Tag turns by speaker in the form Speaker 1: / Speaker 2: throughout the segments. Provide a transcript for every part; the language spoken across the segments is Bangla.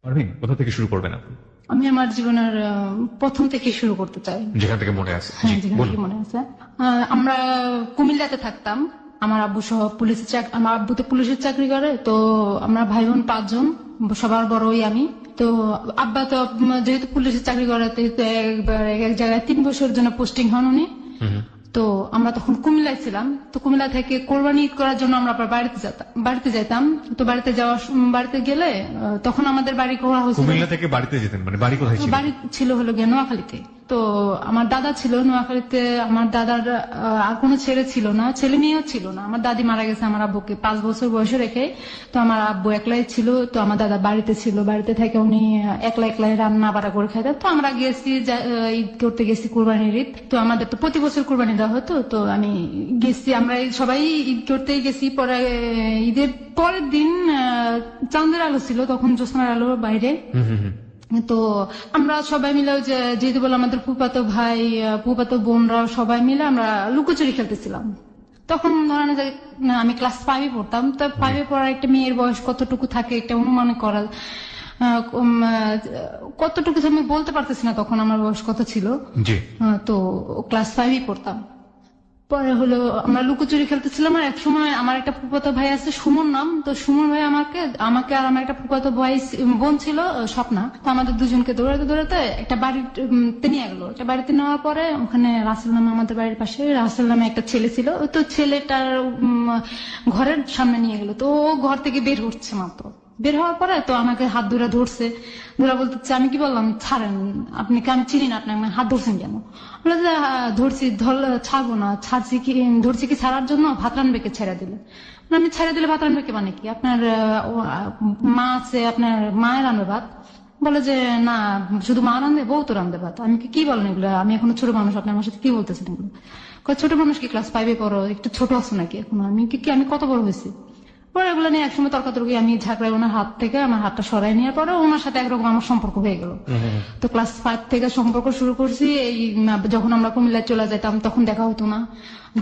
Speaker 1: পারভিন, কোথা থেকে শুরু করবেন আপনি?
Speaker 2: আমি আমার জীবনের প্রথম থেকে শুরু করতে চাই।
Speaker 1: যেখান থেকে মনে আছে।
Speaker 2: হ্যাঁ,
Speaker 1: জি,
Speaker 2: যেখান
Speaker 1: বলুন।
Speaker 2: থেকে মনে আছে। আমরা কুমিল্লাতে থাকতাম। আমার আব্বু সহ পুলিশের চাকরি, আমার আব্বু তো পুলিশের চাকরি করে। তো আমরা ভাই বোন 5 জন, সবার বড়ই আমি। তো আব্বা তো যেহেতু পুলিশের চাকরি করে, তো একবার এক জায়গায় 3 বছরের জন্য পোস্টিং হন উনি। তো আমরা তখন কুমিল্লায় ছিলাম। তো কুমিল্লা থেকে কোরবানি ঈদ করার জন্য আমরা আবার বাড়িতে যেতাম। তো বাড়িতে গেলে তখন আমাদের বাড়ি করা হয়েছিল।
Speaker 1: কুমিল্লা থেকে বাড়িতে যেতেন, মানে বাড়ি কোথায় ছিল?
Speaker 2: বাড়ি ছিল হলো গিয়ে নোয়াখালীতে। তো আমার দাদা ছিল নোয়াখালীতে। আমার দাদার আর কোনো ছেলে ছিল না, ছেলে মেয়েও ছিল না। আমার দাদি মারা গেছে আমার আব্বুকে 5 বছর বয়সে রেখে। তো আমার আব্বু একলাই ছিল। তো আমার দাদা বাড়িতে ছিল, বাড়িতে থেকে উনি একলাই রান্না বাড়া করে খাইতেন। তো আমরা গেছি ঈদ করতে গেছি, কোরবানির ঈদ। তো আমাদের তো প্রতি বছর কোরবানি দেওয়া হতো। তো আমি গেছি, আমরা সবাই ঈদ করতেই গেছি। পরে ঈদের পরের দিন চাঁদের আলো ছিল, তখন জ্যোৎস্নার আলো বাইরে। তো আমরা সবাই মিলে ওই যেহেতু বলে আমাদের ফুফাতো ভাই, ফুফাতো বোনরা সবাই মিলে আমরা লুকোচুরি খেলতেছিলাম। তখন ধরেন যে আমি ক্লাস 5-এ পড়তাম। তো 5-এ পড়ার একটা মেয়ের বয়স কতটুকু থাকে একটা অনুমান করা, কতটুকু আমি বলতে পারতেছি না তখন আমার বয়স কত ছিল।
Speaker 1: জি।
Speaker 2: তো ক্লাস 5-এ পড়তাম। পরে হলো আমরা লুকোচুরি খেলতেছিলাম। আর এক সময় আমার একটা ফুফাতো ভাই আছে, সুমন নাম। তো সুমন ভাই আমাকে আর আমার একটা ফুফাতো ভাই বোন ছিল, স্বপ্না। তো আমাদের দুজনকে দৌড়াতে দৌড়াতে একটা বাড়িতে নিয়ে গেলো। একটা বাড়িতে নেওয়ার পরে ওখানে রাসেল নামে, আমাদের বাড়ির পাশে রাসেল নামে একটা ছেলে ছিল। তো ছেলেটার ঘরের সামনে নিয়ে গেলো। তো ও ঘর থেকে বের হচ্ছে মাত্র, বের হওয়ার পরে তো আমাকে হাত ধরে ধরছে। ধরা বলতেছে, আমি কি বললাম ছাড়েন, আপনি কি, আমি চিনি না আপনাকে, হাত ধরছেন কেন? বলে যে ধরছি, ছাড়বো না। ধরছি কি ছাড়ার জন্য? ভাত রানবে কে ছেড়ে দিলে? আমি ছেড়ে দিলে ভাত রানবে কে মানে কি? আপনার মা আছে, আপনার মায়ের রান্না ভাত? বলে যে না, শুধু মা রান্ধে, বউ তো রান্ধে ভাত। আমি কি বলেন এগুলো? আমি এখন ছোট মানুষ, আপনি আমার সাথে কি বলতেছেন এগুলো? ছোট মানুষ কি ক্লাস 5-এ পড়ো? একটু ছোট আছো নাকি এখন? আমি কত বড় হয়েছি? পরে এগুলো নিয়ে একসময় তর্কাতর্কি, আমি ঝাঁকড়াই ওনার হাত থেকে আমার হাতটা সরাই নেওয়ার পরে ওনার সাথে একরকম আমার সম্পর্ক হয়ে গেল। তো ক্লাস 5 থেকে সম্পর্ক শুরু করছি। এই যখন আমরা কুমিল্লায় চলে যেতাম তখন দেখা হতো না।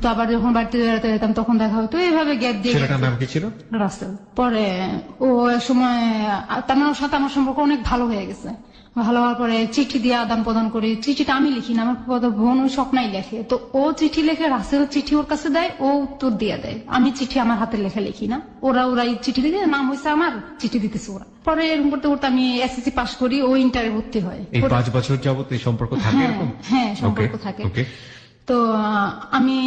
Speaker 2: তো আবার যখন বাড়িতে বেড়াতে যেতাম তখন দেখা হতো। এইভাবে গ্যাপ দিয়ে
Speaker 1: ছেলেটার নাম কি ছিল?
Speaker 2: রাসেল। পরে ও এক সময় তার সাথে আমার সম্পর্ক অনেক ভালো হয়ে গেছে। ভালো হওয়ার পরে চিঠি দিয়ে আদান প্রদান করি। চিঠিটা আমি লিখি না, আমার বোন ওই স্বপ্নাই লেখে। তো ও চিঠি লেখে, রাসেল চিঠি ওর কাছে দেয়, ও উত্তর দিয়ে দেয়। আমি চিঠি আমার হাতের লেখা লিখি না, ওরাই চিঠি লিখে, নাম হয়েছে আমার, চিঠি দিতেছে ওরা। পরে এরকম করতে করতে আমি এসএসসি পাস করি, ও ইন্টারে ভর্তি হয়।
Speaker 1: এই 5 বছর যাবত এই সম্পর্ক থাকে এরকম?
Speaker 2: হ্যাঁ, সম্পর্ক থাকে। তো আমি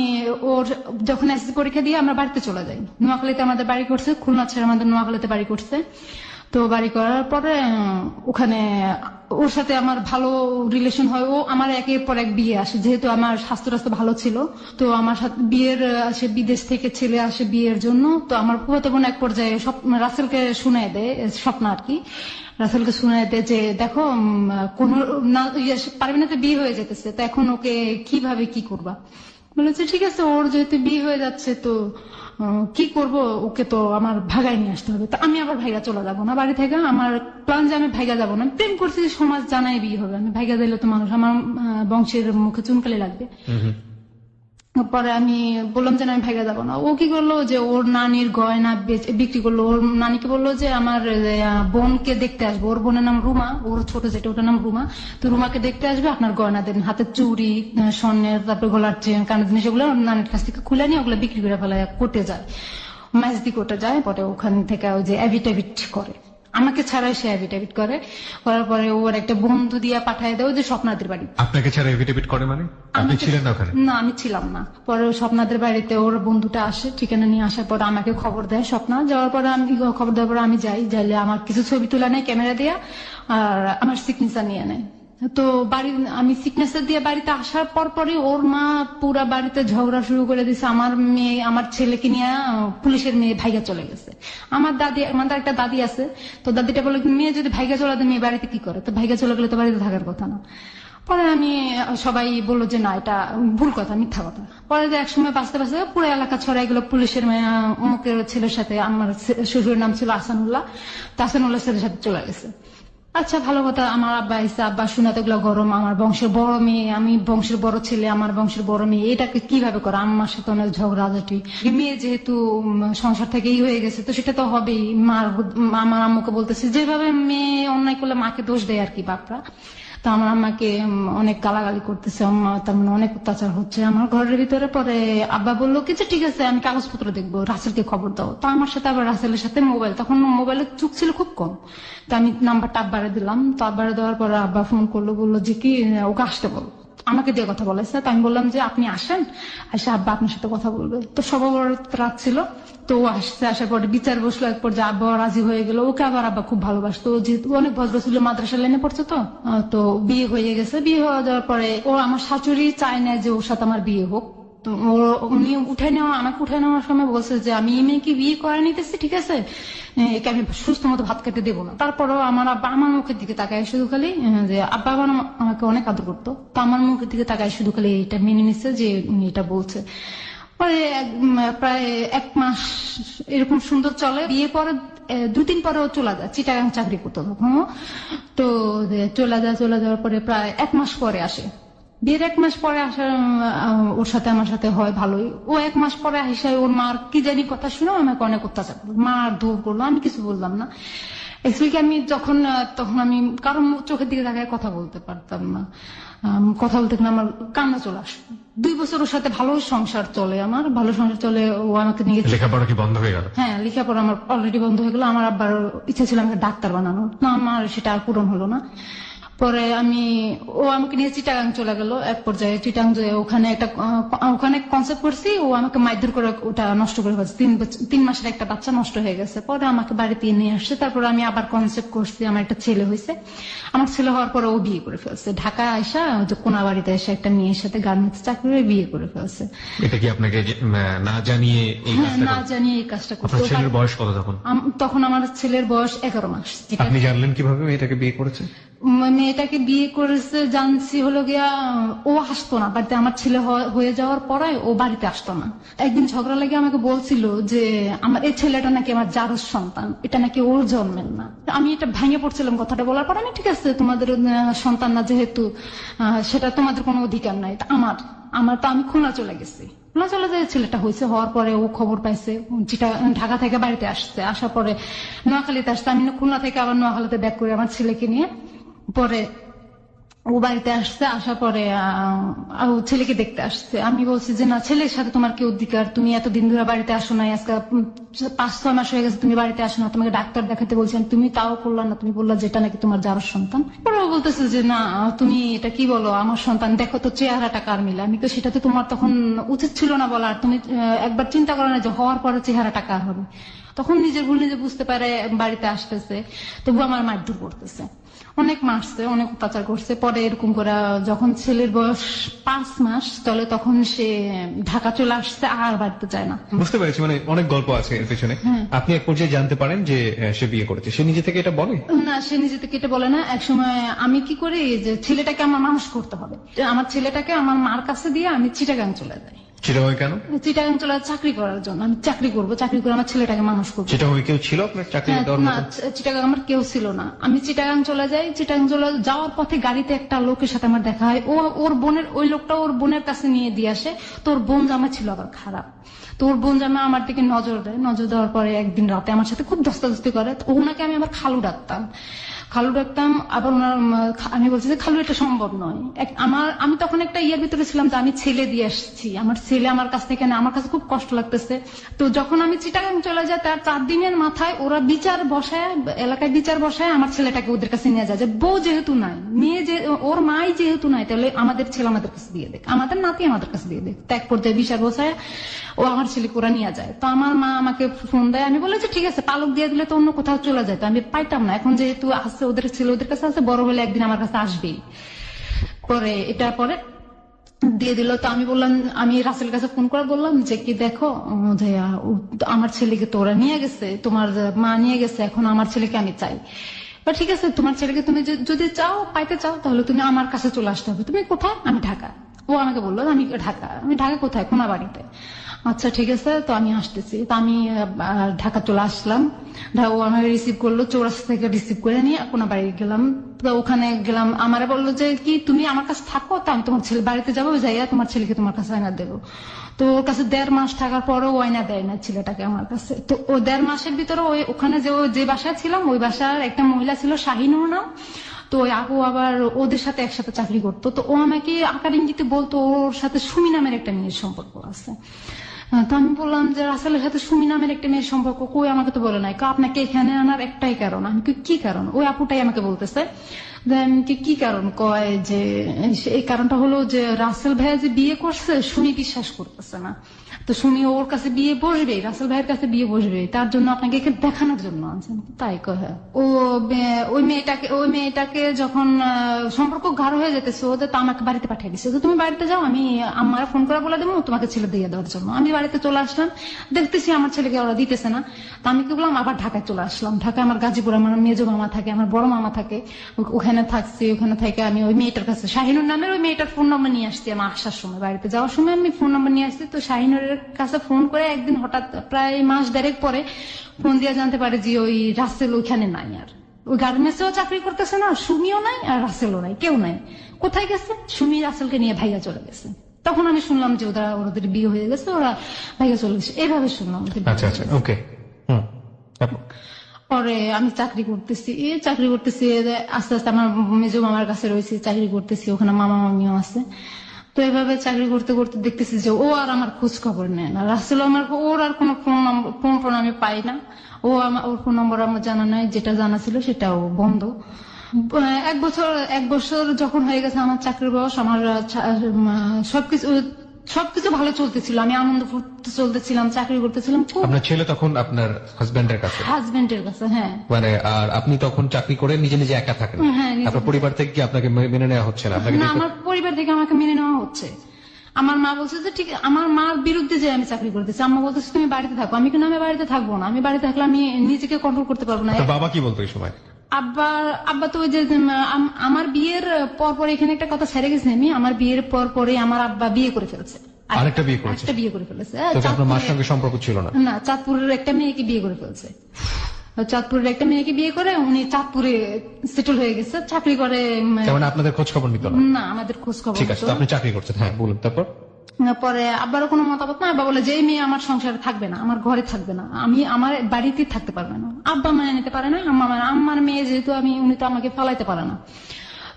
Speaker 2: ওর যখন এসএসসি পরীক্ষা দিয়ে আমরা বাড়িতে চলে যাই। নোয়াখালীতে আমাদের বাড়ি করছে, খুলনা ছেড়ে আমাদের নোয়াখালীতে বাড়ি করছে। তো বাড়ি করার পরে ওখানে ওর সাথে আমার ভালো রিলেশন হয়। ও আমার একের পর এক বিয়ে আসে, যেহেতু আমার স্বাস্থ্য ভালো ছিল। তো আমার সাথে বিয়ের আসে, বিদেশ থেকে ছেলে আসে বিয়ের জন্য। তো আমার ফুফাতো বোন এক পর্যায়ে রাসেলকে শুনাই দেয়, স্বপ্ন আর কি, রাসেলকে শুনাই দেয় যে দেখো কোনো পারবে না, তো বিয়ে হয়ে যেতেছে, তো এখন ওকে কিভাবে কি করবা? বলেছে ঠিক আছে, ওর যেহেতু বিয়ে হয়ে যাচ্ছে তো কি করব, ওকে তো আমার ভাগাই নিয়ে আসতে হবে। তো আমি আবার ভাইগা চলে যাবো না বাড়ি থেকে। আমার প্ল্যান যে আমি ভাইগা যাবো না, প্রেম করছি, সমাজ জানাই বিয়ে হবে, আমি ভাইগা দিলে তো মানুষ আমার বংশের মুখে চুনকালি লাগবে। পরে আমি বললাম যে আমি ভাইগা যাবো না। ও কি করলো যে ওর নানির গয়না বিক্রি করলো। ওর নানিকে বললো যে আমার বোনকে দেখতে আসবো, ওর বোনের নাম রুমা, ওর ছোট যেটা ওটার নাম রুমা। তো রুমাকে দেখতে আসবে, আপনার গয়না দেন, হাতের চুড়ি, স্বর্ণের, তারপরে গলার চেন, কানের জিনিস, এগুলো নানির কাছ থেকে খুলে নিয়ে ওগুলো বিক্রি করে ফেলে, কোর্টে যায়, ম্যাচদি কোর্টে যায়। পরে ওখান থেকে ওই যে অ্যাভিটাভিট করে, আমাকে ছাড়াই সে অ্যাভিটাভিট করার পরে ওর একটা বন্ধু দিয়ে পাঠায় দেয় ওই যে স্বপ্নাদের বাড়ি।
Speaker 1: আপনাকে ছাড়া এফিডেভিট করে মানে? আপনি ছিলেন না ওখানে?
Speaker 2: না, আমি ছিলাম না। পরে স্বপ্নাদের বাড়িতে ওর বন্ধুটা আসে, ঠিকানা নিয়ে আসার পর আমাকে খবর দেয় স্বপ্না। যাওয়ার পরে আমি খবর দেওয়ার পরে আমি যাইলে আমার কিছু ছবি তুলে নেয় ক্যামেরা দিয়ে, আর আমার সিগনেচার নিয়ে নেয়। তো আমি সিগনেচার দিয়ে বাড়িতে আসার পরই ওর মা পুরা বাড়িতে ঝগড়া শুরু করে দিছে। আমার ছেলেকে নিয়ে পুলিশের মেয়ে ভাইগা চলে গেছে। আমাদের একটা দাদি আছে। তো দাদিটা বলে, মেয়ে যদি ভাইগা চলে দেয়, মেয়ে বাড়িতে কি করে? তো ভাইগা চলে গেলে তো বাড়িতে থাকার কথা না। পরে সবাই বললো যে না, এটা ভুল কথা, মিথ্যা কথা। পরে যে একসময় বাঁচতে বাঁচতে পুরো এলাকা ছড়াই গেলো পুলিশের মেয়ে অমুকের ছেলের সাথে, আমার শ্বশুরের নাম ছিল আসানুল্লাহ, তো আসানুল্লাহ ছেলের সাথে চলে গেছে। আচ্ছা ভালো কথা, আমার আব্বা এসে, আব্বা শোনাতে গুলো গরম, আমার বংশের বড় মেয়ে, আমি বংশের বড় ছেলে, আমার বংশের বড় মেয়ে, এটাকে কিভাবে করে? আমার সাথে অনেক ঝগড়াঝাটি, মেয়ে যেহেতু সংসার থেকেই হয়ে গেছে তো সেটা তো হবেই। আমার আম্মুকে বলতেছে, যেভাবে মেয়ে অন্যায় করলে মাকে দোষ দেয় আর কি বাপরা। তো আমার আম্মাকে অনেক গালাগালি করতেছে, আম্মা তার মানে অনেক অত্যাচার হচ্ছে আমার ঘরের ভিতরে। পরে আব্বা বললো কি যে ঠিক আছে আমি কাগজপত্র দেখবো, রাসেলকে খবর দাও। তো আমার সাথে আবার রাসেলের সাথে মোবাইল, তখন মোবাইলের চুক ছিল খুব কম, তো আমি নাম্বারটা আব্বারে দিলাম। তো আব্বারে দেওয়ার পরে আব্বা ফোন করলো, বললো যে কি ওকে আসতে বল, আমাকে দিয়ে কথা বলেছে। তো আমি বললাম যে আপনি আসেন, আসে আব্বা আপনার সাথে কথা বলবে। তো সবার রাত ছিল, তো ও আসছে, আসার পরে বিচার বসলো, এক পর্যায়ে আব্বা রাজি হয়ে গেল। ওকে আবার আব্বা খুব ভালোবাসতো, ও যেহেতু অনেক ভদ্র ছিল, মাদ্রাসা লাইনে পড়ছে, তো তো বিয়ে হয়ে গেছে। বিয়ে হয়ে যাওয়ার পরে ও আমার শাশুড়ি চায় না যে ওর সাথে আমার বিয়ে হোক। তো উনি আমাকে উঠে নেওয়ার সময় বলছে যে আমি এই মেয়েকে বিয়ে করে নিতেছি, ঠিক আছে, একে আমি সুস্থ মতো ভাত খেতে দেবো না। তারপরেও আমার আব্বা আমার মুখের দিকে তাকায় শুধু খালি, যে আব্বা আবার আমাকে অনেক আদর করতো, তো আমার মুখের দিকে তাকায় শুধু খালি এটা মেনে নিচ্ছে যে উনি এটা বলছে। পরে প্রায় 1 মাস এরকম সুন্দর চলে। বিয়ে পরে 2-3 পরে ও চলে যায়, চিটাগাং চাকরি করতো তখন। তো চলে যাওয়ার পরে প্রায় 1 মাস পরে আসে। বিয়ের 1 মাস পরে আসার ওর সাথে আমার সাথে হয় ভালোই। ও 1 মাস পরে আসে ওর মার কি জানি কথা শুনে আমাকে অনেক অত্যাচার করলো, মার দৌড় করলো, আমি কিছু বললাম না। অ্যাকচুয়ালি আমি তখন আমি কারণ চোখের দিকে তাকায় কথা বলতে পারতাম না। কথা বলতে গেলে আমার কান্না চলে আসতো। 2 বছর ওর সাথে ভালো সংসার চলে, আমার ভালো সংসার চলে। ও আমাকে নিয়ে
Speaker 1: লেখাপড়া কি বন্ধ হয়ে গেল?
Speaker 2: হ্যাঁ, লেখাপড়া আমার অলরেডি বন্ধ হয়ে গেল। আমার আব্বার ইচ্ছা ছিল আমাকে ডাক্তার বানানোর, না আমার সেটা আর পূরণ হলো না। পরে ও আমাকে নিয়ে চিটাগাং চলে গেল। এক পর্যায়ে চিটাগাং যে ওখানে কনসেপ্ট করছি, ও আমাকে মারধর করে ওটা নষ্ট করে ফেলছে। 3 মাসের একটা বাচ্চা নষ্ট হয়ে গেছে। পরে আমাকে বাড়িতে নিয়ে আসছে। তারপর আমি আবার কনসেপ্ট করছি, আমার একটা ছেলে হয়েছে। আমার ছেলে হওয়ার পরে ও বিয়ে করে ফেলছে, ঢাকা আইসা যে কোনা বাড়িতে এসে একটা মেয়ের সাথে গার্মেন্টস চাকরি করে বিয়ে করে ফেলছে।
Speaker 1: এটা কি আপনাকে না জানিয়ে এই
Speaker 2: হ্যাঁ,
Speaker 1: কাজটা
Speaker 2: না জানিয়ে এই কাজটা করছে।
Speaker 1: আপনার ছেলের বয়স কত তখন?
Speaker 2: তখন আমার ছেলের বয়স 11 মাস।
Speaker 1: আপনি জানলেন কিভাবে মেয়েটাকে বিয়ে করেছে?
Speaker 2: মেয়েটাকে বিয়ে করেছে জানছি হলো গিয়া, ও আসতো না বাড়িতে। আমার ছেলে হয়ে যাওয়ার পরে ও বাড়িতে আসতো না। একদিন ঝগড়া লেগে আমাকে বলছিল যে আমার এই ছেলেটা নাকি আমার জারজ সন্তান, এটা নাকি ওর জন্মের না। আমি এটা ভেঙে পড়ছিলাম কথাটা বলার পর। আমি ঠিক আছে, তোমাদের সন্তান না যেহেতু, সেটা তোমাদের কোনো অধিকার নাই। আমার তো আমি খুলনা চলে গেছি। খুলনা চলে যায়, ছেলেটা হয়েছে, হওয়ার পরে ও খবর পাইছে, ঢাকা থেকে বাড়িতে আসছে। আসার পরে নোয়াখালীতে আসছে। আমি খুলনা থেকে আবার নোয়াখালীতে ব্যাক করে আমার ছেলেকে নিয়ে পরে ও বাড়িতে আসছে। আসার পরে ছেলেকে দেখতে আসছে। আমি বলছি যে না, ছেলের সাথে তোমার কি অধিকার? তুমি এতদিন ধরে বাড়িতে আসো না, আজকে 5-6 মাস হয়ে গেছে তুমি বাড়িতে আসো না, তোমাকে ডাক্তার দেখাতে বলছেন, তুমি তাও করলা না। তুমি বললা যেটা নাকি তোমার জারজ সন্তান। পরে ও বলতেছে যে না, তুমি এটা কি বলো, আমার সন্তান, দেখো তো চেহারাটা কার মিলে। আমি তো সেটা তো তোমার তখন উচিত ছিল না বলার। তুমি একবার চিন্তা করো না যে হওয়ার পরে চেহারাটা কার হবে। তখন নিজের ভুল নিজে বুঝতে পারে, বাড়িতে আসতেছে, তবু আমার মারধর করতেছে, অনেক মারছে, অনেক অত্যাচার করছে। পরে এরকম করে যখন ছেলের বয়স 5 মাস চলে, তখন সে ঢাকা চলে আসছে, আর বাড়িতে যায় না।
Speaker 3: বুঝতে পেরেছি, মানে অনেক গল্প আছে এর পেছনে। আপনি এক পর্যায়ে জানতে পারেন যে সে বিয়ে করেছে। সে নিজে থেকে এটা বলে
Speaker 2: না, সে নিজে থেকে এটা বলে না। একসময় আমি কি করি যে ছেলেটাকে আমার মানুষ করতে হবে, আমার ছেলেটাকে আমার মার কাছে দিয়ে আমি চিটাগাং চলে যাই।
Speaker 3: চিটাগাং কেন?
Speaker 2: চিটাগাং চলে চাকরি করার জন্য। আমি চাকরি করবো, চাকরি করে আমার ছেলেটাকে মানুষ করবো।
Speaker 3: চিটাগাং কেউ ছিল আপনার চাকরি দেওয়ার
Speaker 2: না,
Speaker 3: মতো?
Speaker 2: চিটাগাং আমার কেউ ছিল না। আমি চিটাগাং চলে যাই। চিটাগাং চলে যাওয়ার পথে গাড়িতে একটা লোকের সাথে আমার দেখা হয়। ওর বোনের, ওই লোকটা ওর বোনের কাছে নিয়ে দিয়ে আসে। তোর বোন জামা ছিল আবার খারাপ, তো ওর বোন জামা আমার দিকে নজর দেয়। নজর দেওয়ার পরে একদিন রাতে আমার সাথে খুব ধস্তাধস্তি করে। তো ওনাকে আমি আবার খালু ডাকতাম। আবার ওনার আমি বলছি যে খালু এটা সম্ভব নয়। আমি তখন একটা ইয়ের ভিতরে ছিলাম যে আমি ছেলে দিয়ে আসছি, আমার ছেলে আমার কাছ থেকে না, আমার কাছে খুব কষ্ট লাগতেছে। তো যখন আমি চিটাগাং চলে যাই, তার 4 দিনের মাথায় ওরা এলাকায় বিচার বসায় আমার ছেলেটাকে ওদের কাছে নিয়ে যায়। যে বউ যেহেতু নাই, মেয়ে যে ওর মাই যেহেতু নাই, তাহলে আমাদের ছেলে আমাদের কাছে দিয়ে দেখ, আমাদের নাতি আমাদের কাছে দিয়ে দেখ। এক পর্যায়ে বিচার বসায় ও আমার ছেলেকে ওরা নিয়ে যায়। তো আমার মা আমাকে ফোন দেয়। আমি বলে যে ঠিক আছে, তালুক দিয়ে দিলে তো অন্য কোথাও চলে যায়। তো আমি পাইতাম না, এখন যেহেতু আসছে, ওদের ছেলে ওদের কাছে আছে, বড় হলে একদিন আমার কাছে আসবেই। পরে এটা পরে দিয়ে দিল। তো আমি বললাম, আমি রাসেল কাছে ফোন করে বললাম যে কি দেখো যে আমার ছেলেকে তো ওরা নিয়ে গেছে, তোমার মা নিয়ে গেছে, এখন আমার ছেলেকে আমি চাই। ঠিক আছে, তোমার ছেলেকে তুমি যদি পাইতে চাও, তাহলে তুমি আমার কাছে চলে আসতে হবে। তুমি কোথায়? আমি ঢাকা। ও আমাকে বললো আমি ঢাকা কোথায়? কোনা বাড়িতে। আচ্ছা ঠিক আছে, তো আমি আসতেছি। তো আমি ঢাকা চলে আসলাম। ও আমাকে রিসিভ করলো, চৌরাস্তা থেকে রিসিভ করে নিয়ে কোনো বাড়ি গেলাম। তো ওখানে গেলাম, আমারে বললো যে কি তুমি আমার কাছে থাকো, তো আমি তোমার ছেলে বাড়িতে যাবো, যাইয়া তোমার ছেলেকে তোমার কাছে আয়না দেবো। তো ওর কাছে 1.5 মাস থাকার পরও ও আয়না দেয় না ছেলেটাকে আমার কাছে। তো ও 1.5 মাসের ভিতরে ওই ওখানে যে বাসায় ছিলাম, ওই বাসার একটা মহিলা ছিল শাহিনুর নাম। তো ওই আপু আবার ওদের সাথে একসাথে চাকরি করতো। তো ও আমাকে আকার ইঙ্গিতে বলতো ওর সাথে সুমি নামের একটা মেয়ের সম্পর্ক আছে। তো আমি বললাম যে রাসেলের সাথে সুমি নামের একটা মেয়ের সম্পর্ক কই, আমাকে তো বলে নাই। আপনাকে এখানে আনার একটাই কারণ। আমি কি কারণ? ওই আপুটাই আমাকে বলতেছে যে আমি কি কারণ, কয় যে এই কারণটা হলো যে রাসেল ভাইয়া যে বিয়ে করছে সুমি বিশ্বাস করতেছে না। তো সুমি ওর কাছে বিয়ে বসবে, রাসেল ভাইয়ের কাছে বিয়ে বসবে, তার জন্য আপনাকে এখানে দেখানোর জন্য আনছেন। তাই কহে ও। ওই মেয়েটাকে যখন সম্পর্ক গাঢ় হয়ে যেতেছে ওদের, তো আমাকে বাড়িতে পাঠিয়ে দিচ্ছে যে তুমি বাড়িতে যাও, আমি আমার ফোন করে বলে দেবো তোমাকে ছেলে দিয়ে দেওয়ার জন্য। আমি বাড়িতে চলে আসলাম, দেখতেছি আমার ছেলেকে ওরা দিতেছে না। তো আমি কি বললাম, আবার ঢাকায় চলে আসলাম। ঢাকায় আমার গাজীপুর আমার মেজো মামা থাকে, আমার বড় মামা থাকে, ওখানে থাকছি। ওখানে থেকে আমি ওই মেয়েটার কাছে, শাহিনুর নামের ওই মেয়েটার ফোন নম্বর নিয়ে আসছি। আমার আসার সময়, বাড়িতে যাওয়ার সময় আমি ফোন নম্বর নিয়ে আসছি। তো শাহিনুরের কাছে ফোন করে একদিন হঠাৎ প্রায় মাস 1.5 পরে ফোন দিয়ে জানতে পারে যে ওই রাসেল ওইখানে নাই। আর ওই গার্মেন্টসেও চাকরি করতেছে না, সুমিও নাই আর রাসেলও নাই, কেউ নাই। কোথায় গেছে? সুমি রাসেলকে নিয়ে ভাইয়া চলে গেছে। তখন আমি শুনলাম যে ওদের বিয়ে হয়ে গেছে, ওরা ভাইয়া চলে গেছে, এভাবে শুনলাম।
Speaker 3: আচ্ছা আচ্ছা, ওকে।
Speaker 2: পরে আমি চাকরি করতেছি আস্তে আস্তে আমার মেজো মামার কাছে রয়েছে, চাকরি করতেছি, ওখানে মামা মামিও আছে। তো এভাবে চাকরি করতে করতে দেখতেছি যে ও আর আমার খোঁজ খবর নেয় না। রাসেল আমার, ওর আর কোনো ফোন আমি পাই না। ওর ফোন নম্বর আমার জানা নাই, যেটা জানা ছিল সেটাও বন্ধ। 1 বছর যখন হয়ে গেছে আমার চাকরির বয়স, আমার সবকিছু ভালো চলতেছিল, আমি আনন্দ ফুর্তি চলতেছিলাম, চাকরি করতেছিলাম।
Speaker 3: আপনার ছেলে তখন আপনার হাজবেন্ডের কাছে?
Speaker 2: হাজবেন্ডের কাছে, হ্যাঁ।
Speaker 3: মানে আর আপনি তখন চাকরি করে নিজে নিজে একা থাকেন?
Speaker 2: হ্যাঁ,
Speaker 3: আপনার পরিবার থেকে কি আপনাকে মেনে নেওয়া হচ্ছে না?
Speaker 2: না, আমার পরিবার থেকে আমাকে মেনে নেওয়া হচ্ছে। আমার মা বলছে যে ঠিক, আমার মার বিরুদ্ধে যে আমি চাকরি করতেছি। আম্মা বলতেছে তুমি বাড়িতে থাকো। আমি কিন্তু আমি বাড়িতে থাকবো না, আমি বাড়িতে থাকলে আমি নিজেকে কন্ট্রোল করতে পারবো না।
Speaker 3: বাবা কি বলতো এই সময়?
Speaker 2: আব্বা তো ওই যে আমার বিয়ের পর এখানে একটা কথা ছেড়ে গেছে, আমি আমার বিয়ের পরে আমার আব্বা বিয়ে করে ফেলছে,
Speaker 3: আরেকটা বিয়ে করেছে।
Speaker 2: একটা বিয়ে করে ফেলেছে।
Speaker 3: আপনার মার সঙ্গে সম্পর্ক ছিল না?
Speaker 2: না, চাঁদপুরের একটা মেয়েকে বিয়ে করে ফেলছে। চাঁদপুরের একটা মেয়েকে বিয়ে করে উনি চাঁদপুরে সেটেল হয়ে গেছে, চাকরি করে।
Speaker 3: মানে আপনাদের খোঁজ খবর নিত না?
Speaker 2: না, আমাদের খোঁজ খবর।
Speaker 3: ঠিক আছে, আপনি চাকরি করছেন, হ্যাঁ বলুন। তারপর
Speaker 2: পরে আব্বারও কোনো মতামত না। আব্বা বলে যে এই মেয়ে আমার সংসারে থাকবে না, আমার ঘরে থাকবে না, আমি আমার বাড়িতে থাকতে পারবে না। আব্বা মানে নিতে পারে না। আমার মেয়ে যেহেতু, উনি তো আমাকে ফালাইতে পারে না।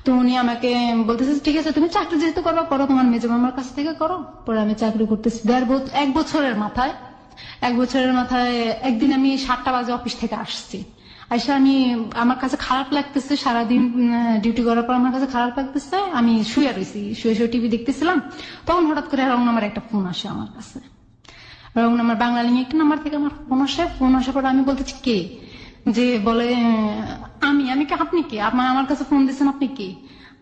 Speaker 2: তো উনি আমাকে বলতেছে ঠিক আছে তুমি চাকরি যেহেতু করো, তোমার মেজো মামার কাছ থেকে করো। পরে আমি চাকরি করতেছি 1 বছরের মাথায়। 1 বছরের মাথায় একদিন আমি 7টা বাজে অফিস থেকে আসছি। আইসা আমার কাছে খারাপ লাগতেছে, সারাদিন ডিউটি করার পর আমার কাছে খারাপ লাগতেছে। আমি শুয়ে রয়েছি, শুয়ে টিভি দেখতেছিলাম। তখন হঠাৎ করে রং নাম্বার একটা ফোন আসে আমার কাছে। রং নাম্বার, বাংলা লিঙ্ক একটা নাম্বার থেকে আমার ফোন আসার পর আমি বলতেছি কে? যে বলে আমি কি? আপনি কে? আমার কাছে ফোন দিচ্ছেন, আপনি কে?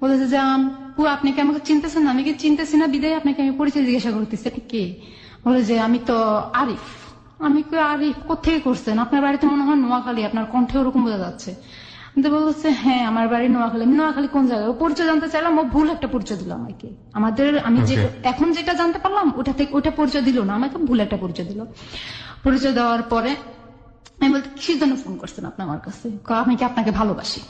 Speaker 2: বলেছে যে আপনি কি আমাকে চিনতেছেন না? আমি কি চিনতেছি না, বিদায় আপনাকে আমি পরিচয় জিজ্ঞাসা করতেছি, আপনি কে? বলে যে আমি তো আরিফ। আমি কি আরিফ? কোথেকে করছেন? আপনার বাড়িতে মনে হয় নোয়াখালী, আপনার কণ্ঠে ওরকম বোঝা যাচ্ছে। বলছে হ্যাঁ আমার বাড়ি নোয়াখালী। নোয়াখালী কোন জায়গায়? ও পরিচয় জানতে চাইলাম, ও ভুল একটা পরিচয় দিল আমাকে। আমি এখন যেটা জানতে পারলাম ওটা পরিচয় দিল না আমাকে, ভুল একটা পরিচয় দিল। পরিচয় দেওয়ার পরে আমি বলতে কিসের জন্য ফোন করছেন আপনি আমার কাছে? আমি কি আপনাকে ভালোবাসি?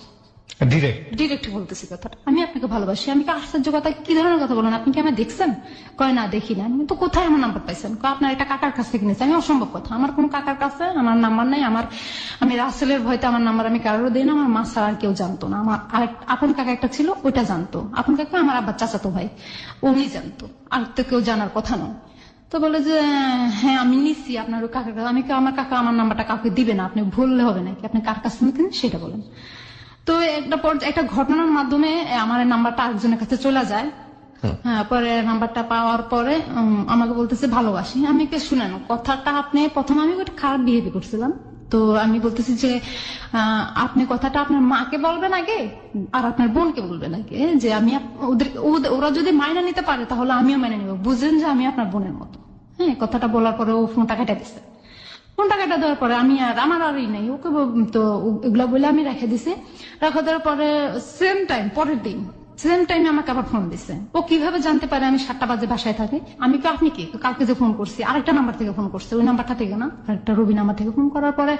Speaker 2: ডিরেক্ট বলতেছি কথাটা, আমি আপনাকে ভালোবাসি। আমি কি আশ্চর্য কথা, কি ধরনের কথা বলেন? আপনি কি আমায় দেখছেন? কয় না দেখি না। আমি তো কোথায় আমার নাম্বার পাইছেন? আপনার একটা কাকার কাছ থেকে নিয়েছে। আমি অসম্ভব কথা, আমার কোন কাকার কাছে আমার নাম্বার নাই। আমি রাসেলের ভয়তে আমার নাম্বার আমি কারোর দিই না। আমার মা ছাড়া আর কেউ জানতো না। আমার আপন কাকা একটা ছিল, ওইটা জানতো। আপন কাকা আমার আব্বার চাচাতো ভাই, উনি জানতো, আর তো কেউ জানার কথা নয়। তো বলে যে হ্যাঁ আমি নিচ্ছি আপনার কাকার কাছে। আমার কাকা আমার নাম্বারটা কাউকে দিবে না, আপনি ভুললে হবে নাকি, আপনি কার কাছে নিতেন সেটা বলেন। তো একটা ঘটনার মাধ্যমে আমার নাম্বারটা আরেকজনের কাছে চলে যায়। হ্যাঁ, পরে নাম্বারটা পাওয়ার পরে আমাকে বলতেছে ভালোবাসি। আমি কে শুনেন কথাটা, আপনি প্রথম আমি একটা খারাপ বিহেভিয়ার করছিলাম। তো আমি বলতেছি যে আপনি কথাটা আপনার মাকে বলবেন আগে, আর আপনার বোনকে বলবেন আগে, যে আমি ওরা যদি মাইনা নিতে পারে তাহলে আমিও মেনে নিব, বুঝলেন যে আমি আপনার বোনের মতো। হ্যাঁ, কথাটা বলার পরে ও ফোনটা কেটে দিচ্ছে। ফোনটা কেটে দেওয়ার পরে আমার আরই নাই ওকে। তো এগুলা বলে আমি রেখে দিছি। রেখে দেওয়ার পরে সেম টাইম, পরের দিন সেম টাইমে আমাকে আবার ফোন দিছে। ও কিভাবে জানতে পারে আমি 7টা বাজে বাসায় থাকি? আমি তো আপনি কি কালকে যে ফোন করছি আরেকটা নাম্বার থেকে ফোন করছে, ওই নাম্বারটা থেকে না, একটা রবি নাম্বার থেকে ফোন করার পরে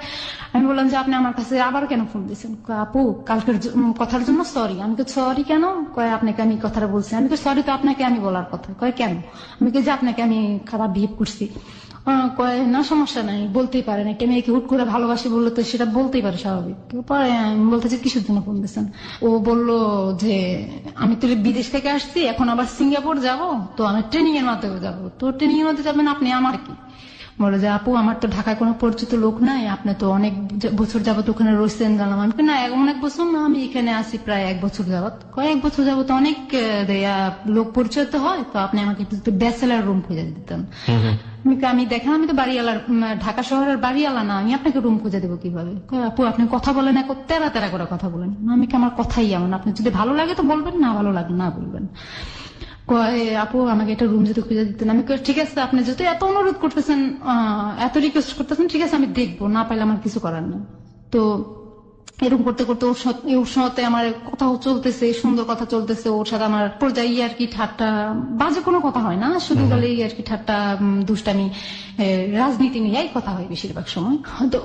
Speaker 2: আমি বললাম যে আপনি আমার কাছে আবার কেন ফোন দিচ্ছেন? আপু কালকের কথার জন্য সরি। আমি তো সরি কেন? কয় আপনাকে আমি কথাটা বলছি। আমি তো সরি তো আপনাকে আমি বলার কথা। কয় কেন? আমি যে আপনাকে আমি খারাপ বিহেভ করছি। কয় না সমস্যা নাই, বলতেই পারেন, একটা মেয়েকে হুট করে ভালোবাসি বললো তো সেটা বলতেই পারে স্বাভাবিক। পরে আমি বলতেছি কিসের জন্য ফোন দিচ্ছেন? ও বললো যে আমি তো বিদেশ থেকে আসছি, এখন আবার সিঙ্গাপুর যাব, তো আমি ট্রেনিং এর মাধ্যমে যাব। তো ট্রেনিং এর মধ্যে যাবেন আপনি, আমার কি? বলে যে আপু আমার তো ঢাকায় কোনো পরিচিত লোক নাই, আপনি তো অনেক বছর যাবত ওখানে রয়েছেন জানলাম। আমি না অনেক বছর না, আমি এখানে আসি প্রায় 1 বছর যাবত। কয়েক বছর যাবত অনেক লোক পরিচয় তো হয়, তো আপনি আমাকে ব্যাচেলার রুম খুঁজে দিতেন। আমি দেখেন আমি তো বাড়িওয়ালার, ঢাকা শহরের বাড়িওয়ালা না, আমি আপনাকে রুম খুঁজে দেবো কিভাবে? আপু আপনি কথা বলেন, এক তেরা তেরা করে কথা বলেন। আমি কি আমার কথাই এমন, আপনি যদি ভালো লাগে তো বলবেন, না ভালো লাগে না বলবেন। আপু আমাকে একটা রুম যদি খুঁজে দিতেন। আমি ঠিক আছে, আপনি যেহেতু এত অনুরোধ করতেছেন, এত রিকোয়েস্ট করতেছেন, ঠিক আছে আমি দেখবো, না পাইলে আমার কিছু করার নেই। তো এরকম করতে করতে ওর সাথে আমার কথা চলতেছে, সুন্দর কথা চলতেছে ওর সাথে আমার পর্যায়ে আর কি ঠাট্টা, বাজে কোনো কথা হয় না, শুধু বলে আর কি ঠাট্টা, দুষ্টামি, রাজনীতি নিয়েই কথা হয় বেশিরভাগ সময়। তো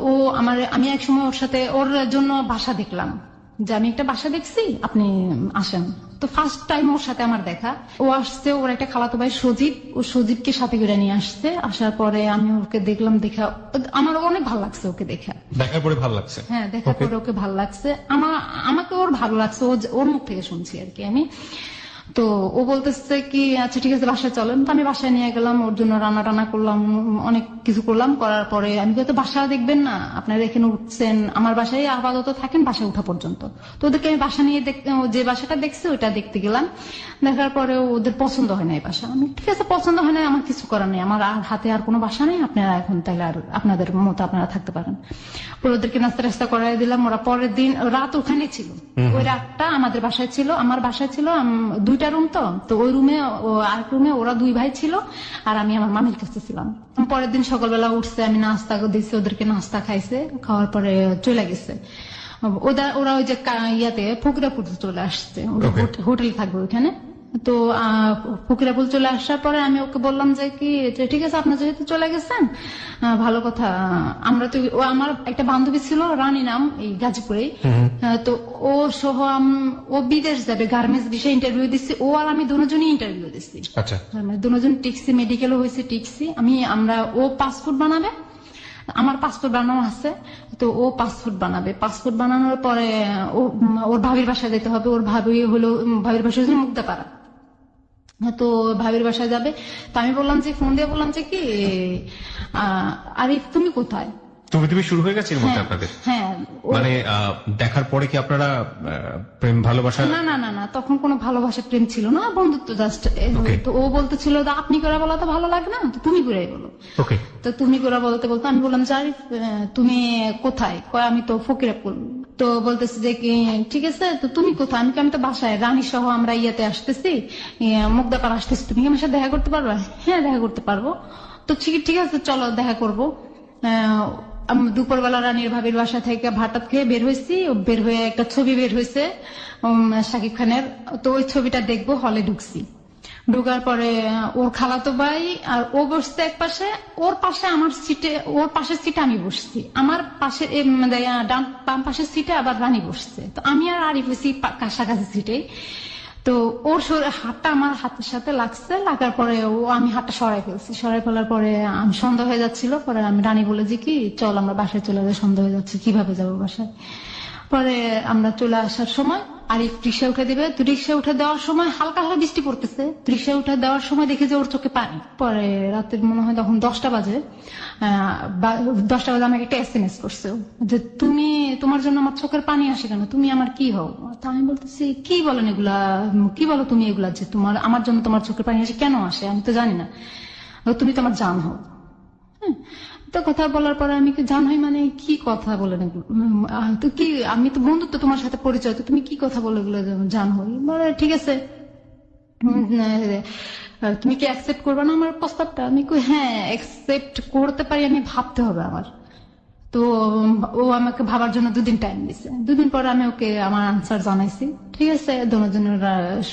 Speaker 2: আমি এক সময় ওর সাথে ওর জন্য বাসা দেখলাম, যে আমি একটা বাসা দেখছি আপনি আসেন। তো ফার্স্ট টাইম ওর সাথে আমার দেখা, ও আসছে, ওর একটা খালাতো ভাই সজীব, ও সজীবকে সাথে করে নিয়ে আসছে। আসার পরে আমি ওকে দেখলাম, দেখা আমার অনেক ভালো লাগছে ওকে দেখা।
Speaker 3: দেখার পরে ভালো লাগছে?
Speaker 2: হ্যাঁ, দেখার পরে ওকে ভালো লাগছে, আমাকে ওর ভালো লাগছে, ওর মুখ থেকে শুনছি আর কি আমি। তো ও বলতেছে কি আচ্ছা ঠিক আছে বাসায় চলেন। তো আমি বাসায় নিয়ে গেলাম, ওর জন্য রান্না টান্না করলাম, অনেক কিছু করলাম। করার পরে আমি তো বাসা দেখবেন না, আপনারা এখানে উঠছেন, আমার বাসায় আপাতত থাকেন বাসায় উঠা পর্যন্ত। তো ওদেরকে আমি বাসা নিয়ে যে বাসাটা দেখছি ওইটা দেখতে গেলাম। দেখার পরে ওদের পছন্দ হয় না এই বাসা। আমি ঠিক আছে পছন্দ হয় না, আমার কিছু করার নেই, আমার হাতে আর কোনো বাসা নেই, আপনারা এখন তাহলে আর আপনাদের মতো আপনারা থাকতে পারেন। পরে ওদেরকে নাস্তা টাস্তা করাই দিলাম। ওরা পরের দিন রাত ওখানে ছিল, ওই রাতটা আমাদের বাসায় ছিল, আমার বাসায় ছিল 2টা রুম। তো ওই রুমে, আরেক রুমে ওরা 2 ভাই ছিল, আর আমি আমার মামির কাছে ছিলাম। পরের দিন সকালবেলা উঠছে, আমি নাস্তা দিচ্ছি, ওদেরকে নাস্তা খাইছে, খাওয়ার পরে চলে গেছে। ওরা ওই যে ইয়াতে ফকিরাপুর চলে আসছে, হোটেল থাকবে ওইখানে। তো ফকিরাপুর চলে আসার পরে আমি ওকে বললাম যে কি ঠিক আছে আপনার যেহেতু চলে গেছেন ভালো কথা, আমরা তো আমার একটা বান্ধবী ছিল রানী নাম, এই গাজীপুরে। তো ও সহ ও বিদেশ যাবে, গার্মেন্টস বিষয়ে ইন্টারভিউ দিচ্ছি, ও আর আমি দুজনই ইন্টারভিউ দিচ্ছি।
Speaker 3: আচ্ছা,
Speaker 2: দুজন টিকছি, মেডিকেলও হয়েছে টিকছি। ও পাসপোর্ট বানাবে, আমার পাসপোর্ট বানানো আছে। তো ও পাসপোর্ট বানাবে, পাসপোর্ট বানানোর পরে ওর ভাবির বাসায় যেতে হবে। ওর ভাবির বাসা হচ্ছে মুগ্ধাপাড়া। তো ভাবির বাসায় যাবে। তো আমি বললাম যে ফোন দিয়ে বললাম যে কি আরিফ তুমি কোথায়?
Speaker 3: তুমি শুরু হয়ে গেছে এর মধ্যে আপনাদের?
Speaker 2: হ্যাঁ,
Speaker 3: মানে দেখার পরে কি আপনারা প্রেম ভালোবাসা?
Speaker 2: না না না না, তখন কোনো ভালোবাসা প্রেম ছিল না, বন্ধুত্ব জাস্ট। তো ও বলতেছিল আপনি করে বলা তো ভালো লাগে না, তো তুমি করে বলো। তো তুমি করে বলতে বলতে আমি বললাম যে আরিফ তুমি কোথায়? কয় আমি তো ফকিরাপুর। তো বলতেছে যে কি ঠিক আছে তো তুমি কোথায়? আমি তো বাসায়, রানী সহ আমরা ইয়াতে আসতেছি, মুগ্ধাপাড়া আসতেছি, তুমি কি আমার সাথে দেখা করতে পারবে? হ্যাঁ দেখা করতে পারবো। তো ঠিক আছে চলো দেখা করবো। দুপুরবেলা রানীর ভাবির বাসা থেকে ভাত খেয়ে বের হয়েছি, বের হয়ে একটা ছবি বের হয়েছে শাকিব খানের, তো ওই ছবিটা দেখবো হলে ঢুকছি। ঢুকার পরে ওর খালাতো ভাই আর ও বসছে এক পাশে, ওর পাশে আমার সিটে, ওর পাশের সিটে আমি বসছি, আমার পাশে ডান বাম পাশের সিটে আবার রানী বসছে। তো আমি আর আরিফ হয়েছি কাছাকাছি সিটে। তো ওর হাতটা আমার হাতের সাথে লাগছে, লাগার পরে আমি হাতটা সরাই ফেলছি, সরাই ফেলার পরে আমি সন্দেহ হয়ে যাচ্ছিল। পরে আমি রানী বলে যে কি চল আমরা বাসায় চলে যাই, সন্দেহ হয়ে যাচ্ছে কিভাবে যাবো বাসায়। পরে আমরা চলে আসার সময় আরিফ রিক্সা উঠে দিবে, তো রিক্সা উঠে দেওয়ার সময় হালকা হালকা বৃষ্টি পড়তেছে, রিক্সা উঠে দেওয়ার সময় দেখি যে ওর চোখে পানি। পরে রাতের মনে হয় তখন 10টা বাজে, 10টা বাজে আমাকে একটা SMS করছে যে তোমার জন্য আমার চোখের পানি আসে কেন, তুমি আমার কি হও? তা আমি বলতেছি কি বলেন এগুলা, কি বলো তুমি এগুলা, যে আমার জন্য তোমার চোখের পানি আসে কেন আসে, আমি তো জানি না, তুমি তো আমার জান হও। হ্যাঁ, তো কথা বলার পরে আমি কি জান হয় মানে কি কথা বলে তো কি, আমি তো বন্ধুত্ব তোমার সাথে পরিচয়, তো তুমি কি কথা বলে এগুলো জান হই? বলে ঠিক আছে তুমি কি অ্যাকসেপ্ট করবে না আমার প্রস্তাবটা? আমি কই হ্যাঁ অ্যাকসেপ্ট করতে পারি, আমি ভাবতে হবে আমার। তো ও আমাকে ভাবার জন্য 2 দিন টাইম দিছে। 2 দিন পরে আমি ওকে আমার আনসার জানাইছি। ঠিক আছে, দুজনের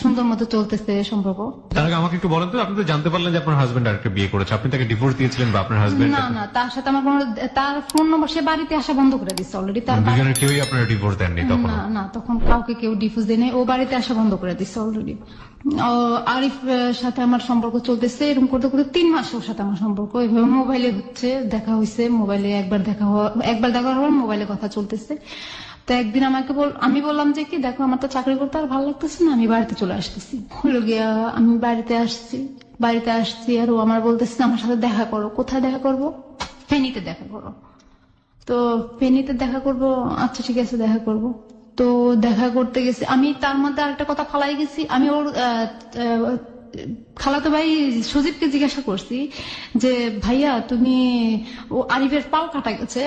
Speaker 2: সুন্দর মতো চলতেছে সম্পর্ক।
Speaker 1: তার আগে আমাকে একটু বলেন তো, আপনি তো জানতে পারলেন যে আপনার হাজবেন্ড আরেকটা বিয়ে করেছে, আপনি তাকে ডিভোর্স দিয়েছিলেন বা আপনার হাজবেন্ড?
Speaker 2: না না, তার সাথে আমার কোনো, তার ফোন নম্বর, সে বাড়িতে আসা বন্ধ করে দিচ্ছে অলরেডি। তার
Speaker 1: দুজনের কেউই আপনার ডিভোর্স দেননি তখন?
Speaker 2: না না, তখন কাউকে কেউ ডিফিউজ দেয় নাই, ও বাড়িতে আসা বন্ধ করে দিচ্ছে অলরেডি। আরিফ সাথে আমার সম্পর্ক চলতেছে, এরকম করতে করতে 3 মাস ওর সাথে আমার সম্পর্ক এভাবে মোবাইলে হচ্ছে, দেখা হয়েছে মোবাইলে, একবার দেখা হওয়ার মোবাইলে কথা চলতেছে। তো একদিন আমি বললাম যে কি দেখো, আমার তো চাকরি করতে আর ভালো লাগতেছে না, আমি বাড়িতে চলে আসতেছি। হলো গিয়া আমি বাড়িতে আসছি আর ও আমার বলতেছে আমার সাথে দেখা করো। কোথায় দেখা করবো? ফেনীতে দেখা করো। তো ফেনীতে দেখা করবো, আচ্ছা ঠিক আছে দেখা করব। তো দেখা করতে গেছি আমি, তার মধ্যে আরেকটা কথা ফালাই গেছি। আমি ওর খালাতো ভাই সজীবকে জিজ্ঞাসা করছি যে ভাইয়া তুমি, ও আরিফের পাও কাটা গেছে।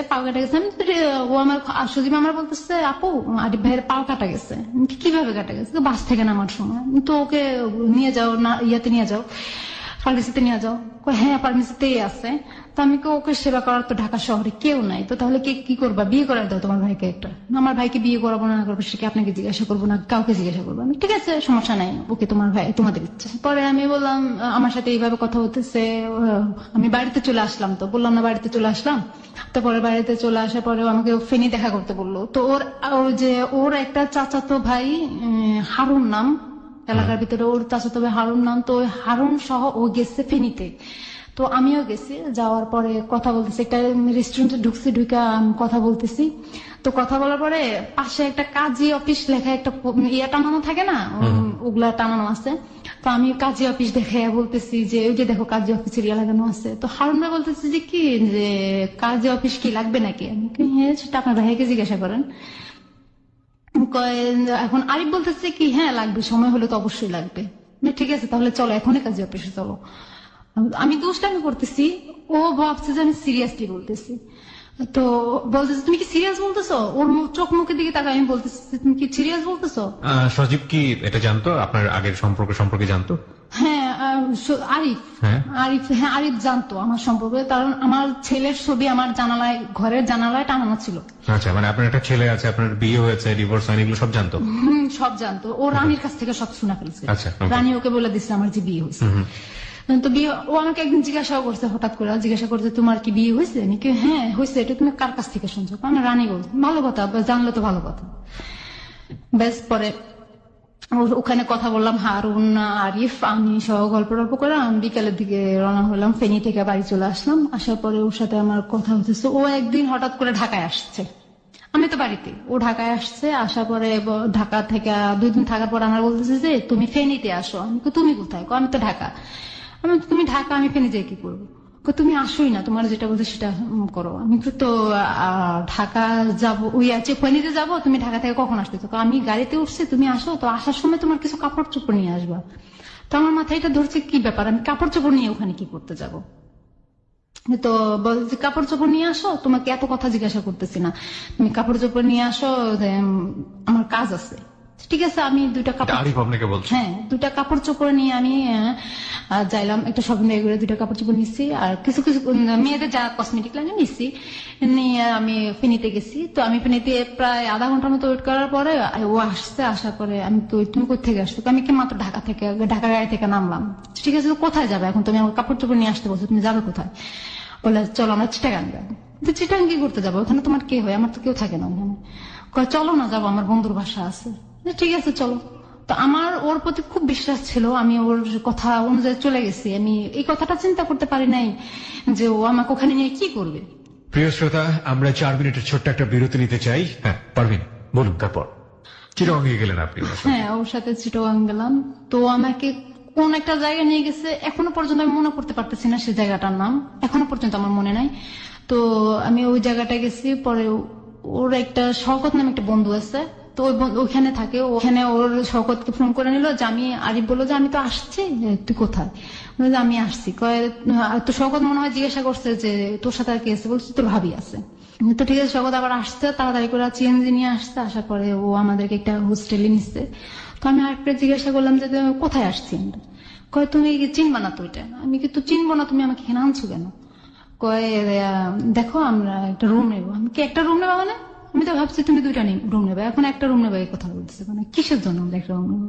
Speaker 2: ও আমার, সজীব আমার বলতেছে আপু আরিফ ভাইয়ের পাও কাটা গেছে। কিভাবে কাটা গেছে? বাস থেকে নামার সময়। তো ওকে নিয়ে যাও না, ইয়াতে নিয়ে যাও, ফার্মেসিতে নিয়ে যাও। হ্যাঁ ফার্মেসিতেই আছে। তো আমি ওকে সেবা করার তো ঢাকা শহরে কেউ নাই, তো তাহলে কি করবা? বিয়ে করার দাও তোমার ভাইকে একটা। আমার ভাইকে বিয়ে করাবো না করবো সেটা আপনাকে জিজ্ঞাসা করবো না, কাউকে জিজ্ঞাসা করবো। আমি ঠিক আছে সমস্যা নাই, ওকে তোমার ভাই তোমাদের ইচ্ছা। পরে আমি বললাম আমার সাথে এইভাবে কথা হতেছে, আমি বাড়িতে চলে আসলাম। তো বললাম না বাড়িতে চলে আসলাম। তারপরে বাড়িতে চলে আসার পরে আমাকে ফেনী দেখা করতে বললো। তো ওর একটা চাচাতো ভাই হারুন নাম, এলাকার ভিতরে ওর চাচাতো ভাই হারুন নাম। তো হারুন সহ ও গেছে ফেনীতে। তো আমিও গেছি, যাওয়ার পরে কথা বলতেছি, একটা রেস্টুরেন্টে ঢুকছি, ঢুকে কথা বলতেছি। তো কথা বলার পরে পাশে একটা কাজী অফিস লেখা একটা ইয়া টানানো থাকে না, ওগুলা টানানো আছে। তো আমি কাজী অফিস দেখে বলতেছি যে ওই যে দেখো কাজী অফিসের ইয়া লাগানো আছে। তো হারুন ভাই বলতেছে যে কি, যে কাজী অফিস কি লাগবে নাকি? আমি হ্যাঁ সেটা আপনার ভাইকে জিজ্ঞাসা করেন। এখন আরিফ বলতেছে কি হ্যাঁ লাগবে, সময় হলে তো অবশ্যই লাগবে। ঠিক আছে তাহলে চলো এখনই কাজী অফিসে চলো। আমি দুষ্টামি করতেছি, ও ভাবছে যে আমি সিরিয়াসলি বলতেছি। তো বলতেছে তুমি কি সিরিয়াস বলতেছো? ওর চোখ মুখের দিকে তাকাই, আমি বলতেছি তুমি কি সিরিয়াস বলতেছো?
Speaker 1: সজীব কি এটা জানতো, আপনার আগের সম্পর্কে জানতো?
Speaker 2: হ্যাঁ আরিফ জানতো আমার সম্পর্কে, কারণ আমার ছেলের ছবি আমার ঘরের জানালায় টানানো ছিল।
Speaker 1: আচ্ছা, মানে আপনার একটা ছেলে আছে, আপনার বিয়ে হয়েছে, ডিভোর্স হয়নি, এগুলো সব জানতো?
Speaker 2: সব জানতো। ও রানীর কাছ থেকে সব শোনা ফেলছে।
Speaker 1: আচ্ছা,
Speaker 2: রানী ওকে বলে দিচ্ছে আমার যে বিয়ে হয়েছে। তো বিয়ে, ও আমাকে একদিন জিজ্ঞাসা করছে, হঠাৎ করে জিজ্ঞাসা করছে তোমার কি বিয়ে হয়েছে? আমি হ্যাঁ হয়েছে। এটা তুমি কার কাছ থেকে শুনছো? আমি রানী বলছি। ভালো কথা, জানলে তো ভালো কথা। বেশ, পরে ওখানে কথা বললাম, হারুন আরিফ আমি সহ গল্প করে বিকালের দিকে রওনা হলাম। ফেনী থেকে বাড়ি চলে আসলাম। আসার পরে ওর সাথে আমার কথা হতেছে। ও একদিন হঠাৎ করে ঢাকায় আসছে, আমি তো বাড়িতে, ও ঢাকায় আসছে। আসার পরে ঢাকা থেকে 2 দিন থাকার পর আমার বলতেছে যে তুমি ফেনীতে আসো। আমি তুমি কোথায়? আমি তো ঢাকা। তুমি ঢাকা, আমি ফেনী যাই কি করবো? তুমি আসোই না, তোমার যেটা বলছো সেটা করো। আমি তো ঢাকা যাবো, ওই আছে ফেনীতে যাবো, তুমি ঢাকা থেকে কখন আসতেছো? আমি গাড়িতে উঠছি, তুমি আসো, তো আসার সময় তোমার কিছু কাপড় চোপড় নিয়ে আসবা। তো আমার মাথায় এটা ধরছে কি ব্যাপার, আমি কাপড় চোপড় নিয়ে ওখানে কি করতে যাব? তো বলছি কাপড় চোপড় নিয়ে আসো, তোমাকে এত কথা জিজ্ঞাসা করতেছি না, তুমি কাপড় চোপড় নিয়ে আসো, আমার কাজ আছে। ঠিক আছে, আমি 2টা কাপড়, হ্যাঁ 2টা কাপড় চোপড় নিয়ে আমি যাইলাম একটা শপিং করে, 2টা কাপড় চোপড় নিচ্ছি আর কিছু মেয়েদের যা কসমেটিক লাগে নিচ্ছি, নিয়ে আমি ফেনীতে গেছি। তো আমি ফেনীতে প্রায় আধা ঘন্টার মতো ওয়েট করার পরে ও আসছে। আসার পরে আমি তো তুমি কোথেকে আসছো? আমি কি মাত্র ঢাকা গাড়ি থেকে নামলাম। ঠিক আছে, তো কোথায় যাবে এখন? তুমি আমার কাপড় চোপড় নিয়ে আসতে বলছো, তুমি যাবে কোথায়? বলে চলো আমরা চিটাগাং যাবো। তো চিটাগাং কি করতে যাবো? ওখানে তোমার কে হয়? আমার তো কেউ থাকে না ওখানে। চলো না যাবো, আমার বন্ধুর বাসা আছে। ঠিক আছে চলো। তো আমার ওর প্রতি খুব বিশ্বাস ছিল, আমি ওর কথা অনুযায়ী চলে গেছি। আমি এই কথাটা চিন্তা করতে পারি নাই যে ও আমাকে ওখানে নিয়ে কি করবে।
Speaker 3: প্রিয় শ্রোতা, আমরা 4 মিনিটের ছোট্ট একটা বিরতি নিতে চাই।
Speaker 1: হ্যাঁ পারভিন বলুন, তারপর চিটাগাং গেলেন আপনি?
Speaker 2: হ্যাঁ ওর সাথে চিটাগাং গেলাম। তো আমাকে কোন একটা জায়গায় নিয়ে গেছে, এখনো পর্যন্ত আমি মনে করতে পারতেছি না সে জায়গাটার নাম, এখনো পর্যন্ত আমার মনে নাই। তো আমি ওই জায়গাটায় গেছি। পরে ওর একটা শওকত নামে একটা বন্ধু আছে, তো ওইখানে থাকে। ওখানে ওর শওকতকে ফোন করে নিল যে আমি, আরিফ বললো যে আমি তো আসছি, তুই কোথায়? আমি আসছি। তো শওকত মনে হয় জিজ্ঞাসা করছে যে তোর সাথে আর কে আছে? বলছি তোর ভাবি আছে। তো ঠিক আছে, শওকত আবার আসছে, তাড়াতাড়ি করে সিএনজি নিয়ে আসছে। আসার পরে ও আমাদেরকে একটা হোস্টেলে নিচ্ছে। তো আমি আরেকটা জিজ্ঞাসা করলাম যে কোথায় আসছি আমরা? তুমি চিনবা না তো এটা? আমি কিন্তু চিনবো না, তুমি আমাকে এখানে আনছো কেন? দেখো আমরা একটা রুম নেবো। আমি কি একটা রুম নেবো? মানে আমি তো ভাবছি তুমি দুইটা রুম নেবে, এখন একটা রুম নেবে, এই কথা বলতেছে মানে কিসের জন্য আমরা একটা রুম নেবো?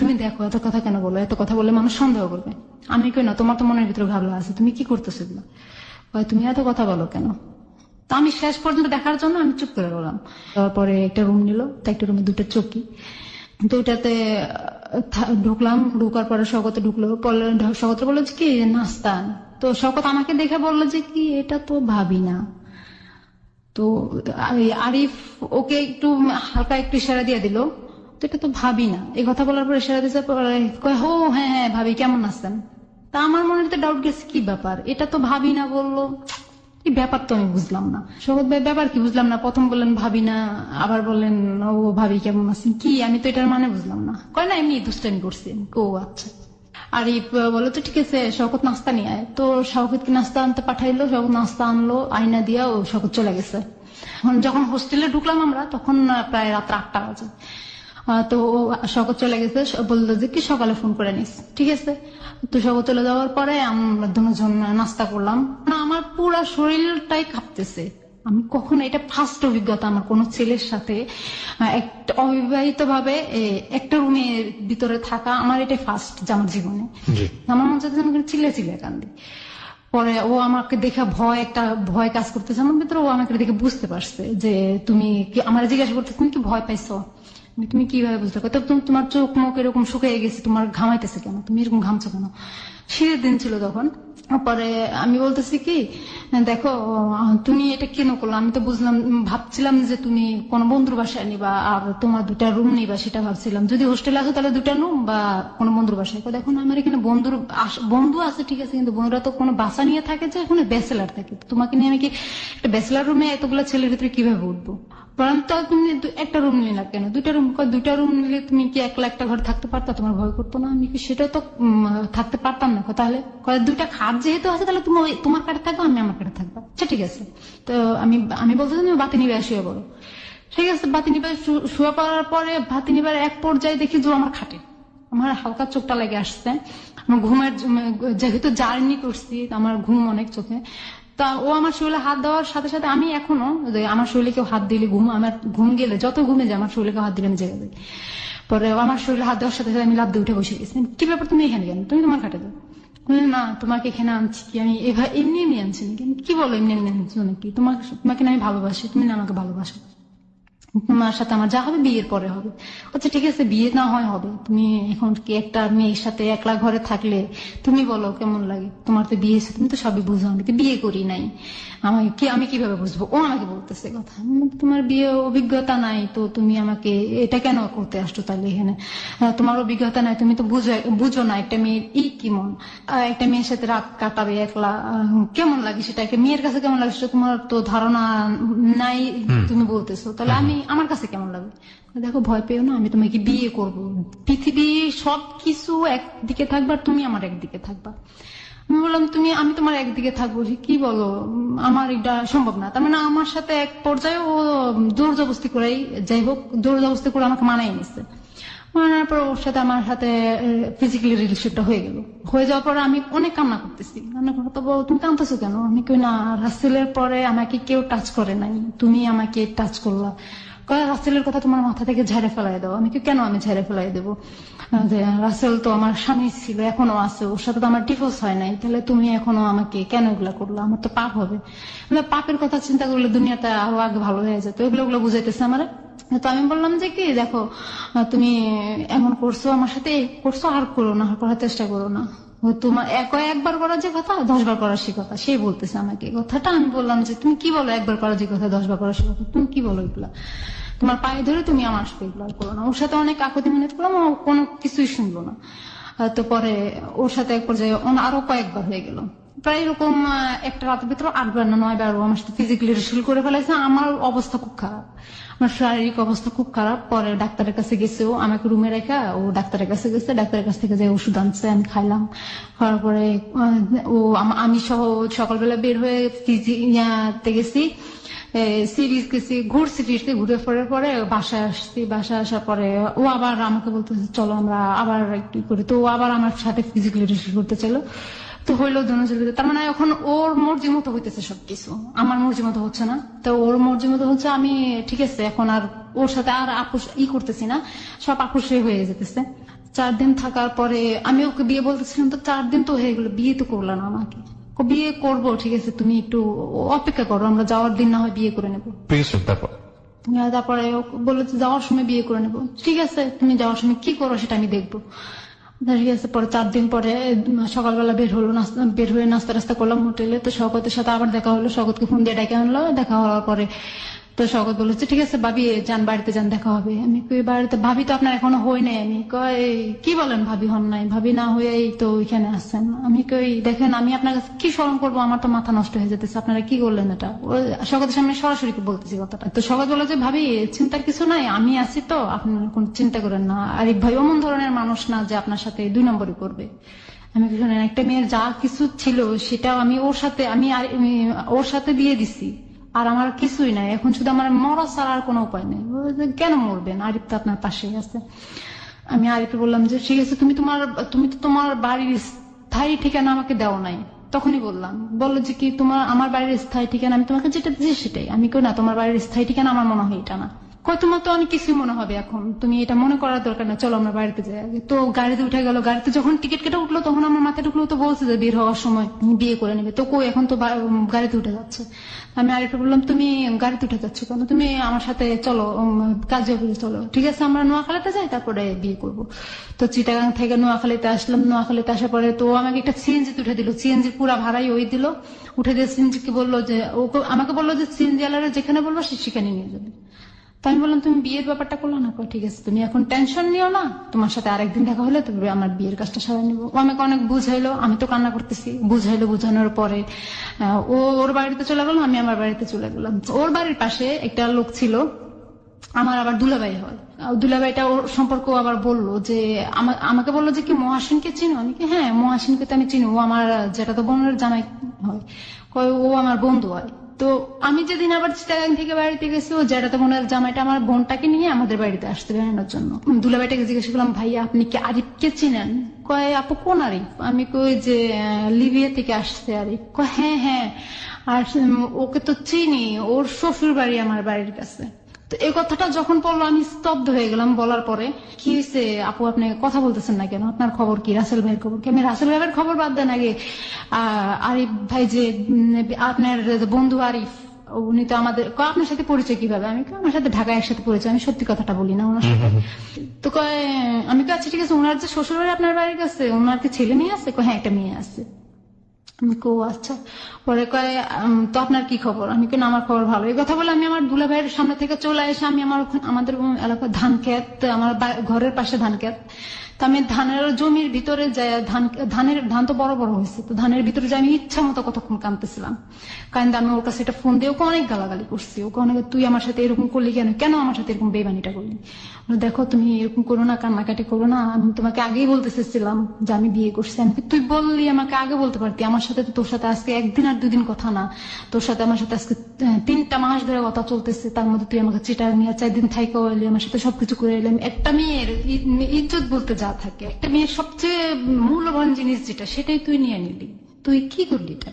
Speaker 2: তুমি দেখো এত কথা কেন বলো, এত কথা বললে মানুষ সন্দেহ করবে। আমি কই না, তোমার তো মনের ভিতরে ভাবলা আছে, তুমি কি করতেছো এগুলো, তুমি এত কথা বলো কেন? তো আমি শেষ পর্যন্ত দেখার জন্য আমি চুপ করে রইলাম। তারপরে একটা রুম নিল, তা একটা রুমে দুটো চৌকি, তো ওইটাতে ঢুকলাম। ঢুকার পরে শওকত ঢুকলো, শওকত বললো যে কি নাস্তা, তো শওকত আমাকে দেখে বললো যে কি এটা তো ভাবি না। তো আরিফ ওকে একটু হালকা একটু ইশারা দিয়ে দিল, তো এটা তো ভাবি না। এই কথা বলার পর ইশারা দিয়েছে, কয় হো হ্যাঁ হ্যাঁ ভাবি কেমন আছেন। তা আমার মনে তো ডাউট গেছে, কি ব্যাপার, এটা তো ভাবি না বললো, কি ব্যাপার তো আমি বুঝলাম না। শওকত ভাই ব্যাপার কি বুঝলাম না, প্রথম বললেন ভাবি না, আবার বললেন ও ভাবি কেমন আছেন, কি আমি তো এটার মানে বুঝলাম না। কয় না এমনি দুষ্টামি করছি। ও আচ্ছা। আরিফ বলো তো ঠিক আছে শওকত নাস্তা নিয়ে আয়, তো শওকতকে নাস্তা আনতে পাঠাইলো, শওকত নাস্তা আনলো, আয়না দিয়া ও শওকত চলে গেছে। যখন হোস্টেলে ঢুকলাম আমরা তখন প্রায় রাত 8টা বাজে। তো ও শওকত চলে গেছে, বললো যে কি সকালে ফোন করে নিস, ঠিক আছে। তো শওকত চলে যাওয়ার পরে আমরা দুজন নাস্তা করলাম। আমার পুরো শরীরটাই কাঁপতেছে। আমি কখনো, এটা ফার্স্ট অভিজ্ঞতা আমার কোন ছেলের সাথে একটা অবিবাহিত ভাবে একটা রুমের ভিতরে থাকা, আমার এটা ফার্স্ট আমার জীবনে। আমার মনে হচ্ছে আমি চিল্লে চিল্লে কান্দি। পরে ও আমাকে দেখে একটা ভয় কাজ করতেছে আমার ভিতরে, ও আমাকে দেখে বুঝতে পারছে যে তুমি কি, আমার জিজ্ঞাসা করতেছে তুমি কি ভয় পাইছো, তুমি কিভাবে বুঝতে পারো, তোমার চোখ মুখ এরকম শুকিয়ে গেছে, তোমার ঘামাইতেছে কেন, তুমি এরকম ঘামছো কেন। শীতের দিন ছিল তখন। পরে আমি বলতেছি কি দেখো তুমি এটা কেন করলো, আমি তো বুঝলাম, ভাবছিলাম যে তুমি কোন বন্ধুর বাসায় নিবা আর তোমার 2টা রুম নিবা, সেটা ভাবছিলাম। যদি হোস্টেলে আসো তাহলে 2টা রুম বা কোনো বন্ধুর বাসায়। দেখো না আমার এখানে বন্ধু আছে ঠিক আছে, কিন্তু বন্ধুরা তো কোনো বাসা নিয়ে থাকে, যে এখানে ব্যাচেলার থাকে, তোমাকে নিয়ে আমি কি একটা ব্যাচেলার রুমে এতগুলো ছেলের ভিতরে কিভাবে উঠবো। তো তুমি একটা রুম নিলে কেন, 2টা রুম। 2টা রুম নিলে তুমি কি একলা একটা ঘর থাকতে পারতা, তোমার ভয় করতো না? আমি কি সেটা তো থাকতে পারতাম না। তাহলে 2টা খাট যেহেতু আছে তাহলে তুমি তোমার কাটে থাকবো, আমি আমার কাটে থাকবো, আচ্ছা ঠিক আছে। তো আমি বলতে তুমি বাতি নিবে শুয়ে পড়ো, ঠিক আছে। বাতি নিবে শুয়ে পড়ার পরে বাতি নিবার এক পর্যায়ে দেখি যে আমার খাটে, আমার হালকা চোখটা লেগে আসছে। আমার ঘুমের, যেহেতু জার্নি করছি আমার ঘুম অনেক চোখে। তা ও আমার শরীরে হাত দেওয়ার সাথে সাথে আমি এখনো আমার শরীরে কেউ হাত দিলে আমার ঘুম গেলে, যত ঘুমে যায় আমার শরীরে কেউ হাত দিলে আমি জেগে যাই। পরে আমার শরীরে হাত দেওয়ার সাথে সাথে আমি লাফ দিয়ে উঠে বসে গেছি। কি ব্যাপার তুমি এখানে কেন, তুমি তোমার খাটে দাও। না তোমাকে এখানে আনছি কি আমি এমনি এমনি আনছি নাকি, কি বলো এমনি এমনি আনছো নাকি, তোমাকে আমি ভালোবাসি, তুমি না আমাকে ভালোবাসো, তোমার সাথে আমার যা হবে বিয়ের পরে হবে। আচ্ছা ঠিক আছে বিয়ে না হয় হবে, তুমি এখন কি একটা মেয়ের সাথে একলা ঘরে থাকলে তুমি বলো কেমন লাগে, তোমার তো বিয়ে, তুমি তো সবই বুঝো, আমি তো বিয়ে করি নাই, আমি কিভাবে বুঝবো। ও আমাকে বলতেছে কথা, তোমার বিয়ে অভিজ্ঞতা নাই তো তুমি আমাকে এটা কেন করতে আসছো তাহলে এখানে, তোমার অভিজ্ঞতা নাই, তুমি তো বুঝো না একটা মেয়ের কেমন, একটা মেয়ের সাথে রাত কাটাবে একলা কেমন লাগে, সেটা একটা মেয়ের কাছে কেমন লাগে সেটা তোমার তো ধারণা নাই, তুমি বলতেছো, তাহলে আমার কাছে কেমন লাগে। দেখো ভয় পেও না, আমি তোমাকে বিয়ে করব, পৃথিবী সবকিছু একদিকে থাকবা, তুমি আমার একদিকে থাকবা। আমি বললাম আমি তোমার একদিকে থাকবো, কি বলো, আমার এটা সম্ভব না। তার মানে আমার সাথে এক পর্যায়ে ও জোর জবরদস্তি করেই, যাই হোক জোর জবরদস্তি করে আমাকে মানাই নিচ্ছে। মানার পর ওর সাথে আমার সাথে ফিজিক্যালি রিলেশনটা হয়ে গেল। হয়ে যাওয়ার পরে আমি অনেক কান্না করতেছি, কান্না করতে তো তুমি কাঁদতেছো কেন, আমি কই না রাসেলের পরে আমাকে কেউ টাচ করে নাই, তুমি আমাকে টাচ করলা, রাসেলের কথা তোমার মাথা থেকে ঝেড়ে ফেলাই দাও। আমি কেন আমি ঝেড়ে ফেলাই দেবো, রাসেল তো আমার স্বামী ছিল, এখনো আছে, ওর সাথে তো আমার ডিভোর্স হয় নাই, তাহলে তুমি এখনো আমাকে কেন এগুলা করলো, আমার তো পাপ হবে। পাপের কথা চিন্তা করলে দুনিয়াটা আরো আগে ভালো হয়ে যেত, এগুলো বুঝাইতেছে আমার। তো আমি বললাম যে কি দেখো তুমি এমন করছো আমার সাথে, করছো আর করো না, করার চেষ্টা করো না, তোমার একবার করার যে কথা 10 বার করার সে কথা, সে বলতেছে আমাকে কথাটা। আমি বললাম যে তুমি কি বলো, একবার করার যে কথা 10 বার করার সে কথা, তুমি কি বলো এগুলা, তোমার পায়ে ধরে তুমি আমার সাথে এগুলো করো না। ওর সাথে অনেক কাকুতি মিনতি করলাম, ও কোনো কিছুই শুনলো না। তো পরে ওর সাথে এক পর্যায়ে আরো কয়েকবার হয়ে গেল, প্রায় এরকম একটা রাতের ভিতরে 8 বার না 9 বার ও আমার সাথে ফিজিক্যালি রিলেশন করে ফেলেছে। আমার অবস্থা খুব খারাপ, আমার শারীরিক অবস্থা খুব খারাপ। পরে ডাক্তারের কাছে গেছে, ও আমাকে রুমে রেখা ও ডাক্তারের কাছে গেছে, ডাক্তারের কাছ থেকে যে ওষুধ আনছে আমি খাইলাম। খাওয়ার পরে আমি সহ সকালবেলা বের হয়ে তে গেছি, সিরিজ গেছি, ঘুরছি ফিরছি, ঘুরে ফেরার পরে বাসায় আসছি। বাসায় আসার পরে ও আবার আমাকে বলতেছে চলো আমরা আবার একটু করি, তো ও আবার আমার সাথে ফিজিক্যালি রিলেশন করতে চাইলো। তো হইলো দুজনের ভিতরে, তার মানে এখন ওর মর্জি মতো হইতেছে সবকিছু, আমার মর্জি মতো হচ্ছে না। তো ওর মর্জি মতো হচ্ছে, আমি ঠিক আছে এখন আর ওর সাথে আর আপোষ করতেছি না, সব আপোষে হয়ে যেতেছে। 4 দিন থাকার পরে আমি ওকে বিয়ে বলতেছিলাম, তো 4 দিন তো হয়ে গেলো, বিয়ে তো করলো না আমাকে। বিয়ে করবো ঠিক আছে, তুমি একটু অপেক্ষা করো, আমরা যাওয়ার দিন না হয় বিয়ে করে নেবো।
Speaker 1: তারপর
Speaker 2: তারপরে ও বললো যে যাওয়ার সময় বিয়ে করে নেবো। ঠিক আছে, তুমি যাওয়ার সময় কি করো সেটা আমি দেখবো। ঠিক আছে, পরে 4 দিন পরে সকালবেলা বের হয়ে নাস্তা টাস্তা করলাম হোটেলে। তো শওকতের সাথে আবার দেখা হলো, শওকতকে ফোন দিয়ে ডেকে আনলো। দেখা হওয়ার পরে তো শওকত বলেছে ঠিক আছে ভাবি যান, বাড়িতে যান, দেখা হবে। আমি কই বাড়িতে? ভাবি তো আপনার এখনো হই নাই। আমি কই কি বলেন, ভাবি হন নাই? ভাবি না হয়েই তো ওইখানে আসছেন। আমি কই দেখেন আমি আপনার কাছে কি স্মরণ করবো, আমার তো মাথা নষ্ট হয়ে যেতেছে, আপনারা কি করলেন এটা? শওকতের সামনে সরাসরি বলতেছি কথাটা। তো শওকত বলে যে ভাবি চিন্তার কিছু নাই, আমি আছি তো, আপনার কোন চিন্তা করেন না। আরিফ ভাই অমন ধরনের মানুষ না যে আপনার সাথে 2 নম্বরই করবে। আমি শোনেন, একটা মেয়ের যা কিছু ছিল সেটাও আমি ওর সাথে দিয়ে দিছি, আর আমার কিছুই নাই এখন, শুধু আমার মরা ছাড়া আর কোনো উপায় নেই। কেন মরবেন, আরিফ তো আপনার পাশেই আছে। আমি আরিফকে বললাম যে ঠিক আছে, তুমি তো তোমার বাড়ির স্থায়ী ঠিকানা আমাকে দেও নাই। তখনই বললো যে কি আমার বাড়ির স্থায়ী ঠিকানা আমি তোমাকে যেটা দিয়েছি সেটাই। আমি কই না, তোমার বাড়ির স্থায়ী ঠিকানা আমার মনে হয় এটা না। কয় তোমার তো অনেক কিছুই মনে হবে এখন, তুমি এটা মনে করার দরকার না, চলো আমরা বাড়িতে যাই আগে। তো গাড়িতে উঠে গেল। গাড়িতে যখন টিকিট কেটে উঠলো তখন আমার মাথায় ঢুকলো, তো বলছে যে বের হওয়ার সময় বিয়ে করে নেবে। তো কই, এখন তো গাড়িতে উঠে যাচ্ছে। আমি আরেকটা বললাম তুমি গাড়িতে উঠে যাচ্ছ কেন, তুমি আমার সাথে চলো, কাজে চলো। ঠিক আছে, আমরা নোয়াখালীতে যাই, তারপরে বিয়ে করবো। তো চিটাগাং থেকে নোয়াখালীতে আসলাম। নোয়াখালীতে আসার পরে তো আমাকে একটা সিএনজিতে উঠে দিল, সিএনজি পুরা ভাড়াই ওই দিল। উঠে দিয়ে সিএনজি কে বললো যে আমাকে বললো যে সিএনজি আলারা যেখানে বলবো সেখানে নিয়ে যাবে। তো আমি বললাম তুমি বিয়ের ব্যাপারটা করলো না? ঠিক আছে, তুমি এখন টেনশন নিও না, তোমার সাথে আরেকদিন দেখা হলে তবে আমার বিয়ের কাজটা সারা নিবো। ও আমাকে অনেক বুঝাইলো, আমি তো কান্না করতেছি। বুঝানোর পরে ওর বাড়িতে চলে গেলাম, আমি আমার বাড়িতে চলে গেলাম। ওর বাড়ির পাশে একটা লোক ছিল, আমার আবার দুলাভাই হয়। দুলাভাইটা ওর সম্পর্ক আবার বললো যে আমাকে বললো যে কি মহাসিনকে চিনো? আমি কি হ্যাঁ, মহাসিনকে তো আমি চিনি, ও আমার যেটা তো বোনের জামাই হয়। ও আমার বন্ধু হয়। তো আমি যেদিন আবার চিটাগাং থেকে বাড়িতে গেছি, ও যেটা বোনের জামাইটা আমার বোনটাকে নিয়ে আমাদের বাড়িতে আসতে বেড়ানোর জন্য। দুলাভাইটাকে জিজ্ঞেস করলাম ভাইয়া আপনি কি আরিফকে চিনেন? কয় আপু কোন আরিফ? আমি কই যে লিবিয়া থেকে আসছে আরিফ। কয় হ্যাঁ হ্যাঁ, আর ওকে তো চিনি, ওর শ্বশুর বাড়ি আমার বাড়ির কাছে। তো এই কথাটা যখন বললো আমি স্তব্ধ হয়ে গেলাম। বলার পরে কি হয়েছে আপু, আপনি কথা বলতেছেন না কেন? আপনার খবর কি? রাসেল ভাইয়ের খবর কি? আমি রাসেল ভাইয়ের খবর বাদ দেন আগে, আরিফ ভাই যে আপনার বন্ধু আরিফ, উনি তো আপনার সাথে পরিচয় কিভাবে? আমি আমার সাথে ঢাকায় একসাথে পরিচয়, আমি সত্যি কথাটা বলি না ওনার সাথে। তো কয় আমি আচ্ছা ঠিক আছে, ওনার যে শ্বশুর বাড়ি আপনার বাড়ির কাছে, ওনার কি ছেলে মেয়ে আছে? হ্যাঁ একটা মেয়ে আছে। আমি কো আচ্ছা। পরে কয় তো আপনার কি খবর? আমি কেন আমার খবর ভালো। এই কথা বলে আমি আমার দুলা ভাইয়ের সামনে থেকে চলে এসে আমি আমাদের এলাকায় ধান ক্ষেত, আমার ঘরের পাশে ধান ক্ষেত। তো আমি ধানের জমির ভিতরে যাই, ধান তো বড় বড় হয়েছে, তো ধানের ভিতরে যাই আমি ইচ্ছা মতো কতক্ষণ কাঁদতেছিলাম। কারণ আমি ওর কাছে এটা ফোন দিয়ে ওকে অনেক গালাগালি করছি। ওকে অনেক, তুই আমার সাথে এরকম করলি কেন আমার সাথে এরকম বেইমানিটা করলি? দেখো তুমি এরকম করো না, কান্নাকাটি করো না, আমি তোমাকে আগেই বলতে চেয়েছিলাম যে আমি বিয়ে করছি। তুই বললি আমাকে আগে বলতে পারতি, আমার সাথে তো তোর সাথে আজকে 1 দিন আর 2 দিন কথা না, তোর সাথে আমার সাথে আজকে 3টা মাস ধরে কথা চলতেছে। তার মধ্যে তুই আমাকে চিটার নিয়ে 4 দিন থাইকা এলি, আমার সাথে সবকিছু করে এলাম। একটা মেয়ের ইজ্জত বলতে যা থাকে, একটা মেয়ের সবচেয়ে মূল্যবান জিনিস যেটা, সেটাই তুই নিয়ে নিলি। তুই কি করলি এটা?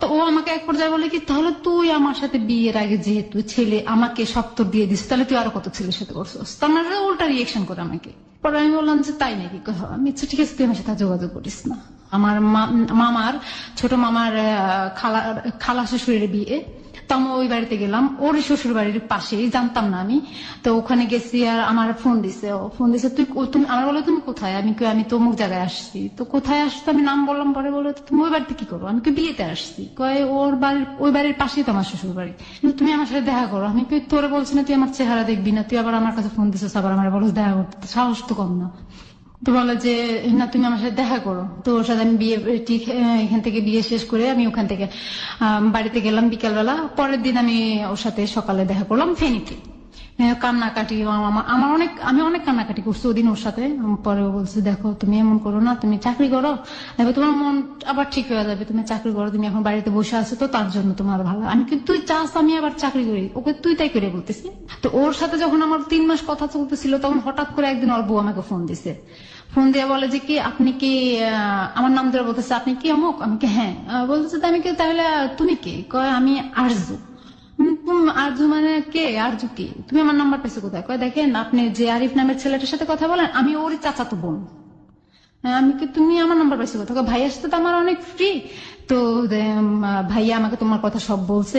Speaker 2: তো ও আমাকে এক পর্যায়ে বলে কি, তাহলে তুই আমার সাথে বিয়ের আগে যেহেতু ছেলে আমাকে সত্তর দিয়ে দিস, তাহলে তুই আরো কত ছেলের সাথে করছিস? তার মানে উল্টা রিয়েকশন করে আমাকে। পরে আমি বললাম যে তাই নাকি? আমি ঠিক আছে তুই আমার সাথে যোগাযোগ করিস না। আমার মামার ছোট মামার খালা শ্বশুরের বিয়ে, তো আমি ওই বাড়িতে গেলাম, ওর শ্বশুর বাড়ির পাশেই, জানতাম না আমি। তো ওখানে গেছি, আর আমার ফোন দিছে তুমি আমার বলো তুমি কোথায়? আমি তো অমুক জায়গায় আসছি। তো কোথায় আসছো? আমি নাম বললাম। পরে বলো তুমি ওই বাড়িতে কি করো? আমি বিয়েতে আসছি। কয় ওই বাড়ির পাশেই তো আমার শ্বশুর বাড়ি, তুমি আমার সাথে দেখা করো। আমি তোরে বলছি না তুই আমার চেহারা দেখবি না, তুই আবার আমার কাছে ফোন দিছিস, আবার আমার বলো দেখা করতে, সাহস তো কম না। তো বলে যে না তুমি আমার সাথে দেখা করো। তো ওর সাথে আমি বিয়ে ঠিক এখান থেকে বিয়ে শেষ করে আমি ওখান থেকে বাড়িতে গেলাম বিকালবেলা। পরের দিন আমি ওর সাথে সকালে দেখা করলাম ফেনীতে। কান্নাকাটি আমি অনেক কান্নাকাটি করছি ওদিন ওর সাথে। পরে ও বলছে দেখো তুমি এমন করো না, তুমি চাকরি করো, এবার তোমার মন আবার ঠিক হয়ে যাবে, তুমি চাকরি করো, তুমি এখন বাড়িতে বসে আছো তো তার জন্য তোমার ভালো। আমি কিন্তু তুই চাস আমি আবার চাকরি করি, ওকে তুই তাই করে বলতেছি। তো ওর সাথে যখন আমার 3 মাস কথা চলতেছিল তখন হঠাৎ করে একদিন ওর বউ আমাকে ফোন দিছে। ফোন দিয়ে বলে যে কি আপনি কি আমার নাম ধরে বলতেছে আপনি কি অমুক, আমি কি হ্যাঁ, বলতেছে আমি কি তাহলে তুমি কি, কয় আমি আরজু। আরজু মানে কে, আরজু কি, তুমি আমার নাম্বার পেয়েছো কোথায়, কয় দেখেন আপনি যে আরিফ নামের ছেলেটার সাথে কথা বলেন আমি ওরই চাচাতো বোন। আমি কি তুমি আমার নাম্বার পাইছো কোথায়, ভাইয়ার সাথে তো আমার অনেক ফ্রি, তো ভাইয়া আমাকে তোমার কথা সব বলছে,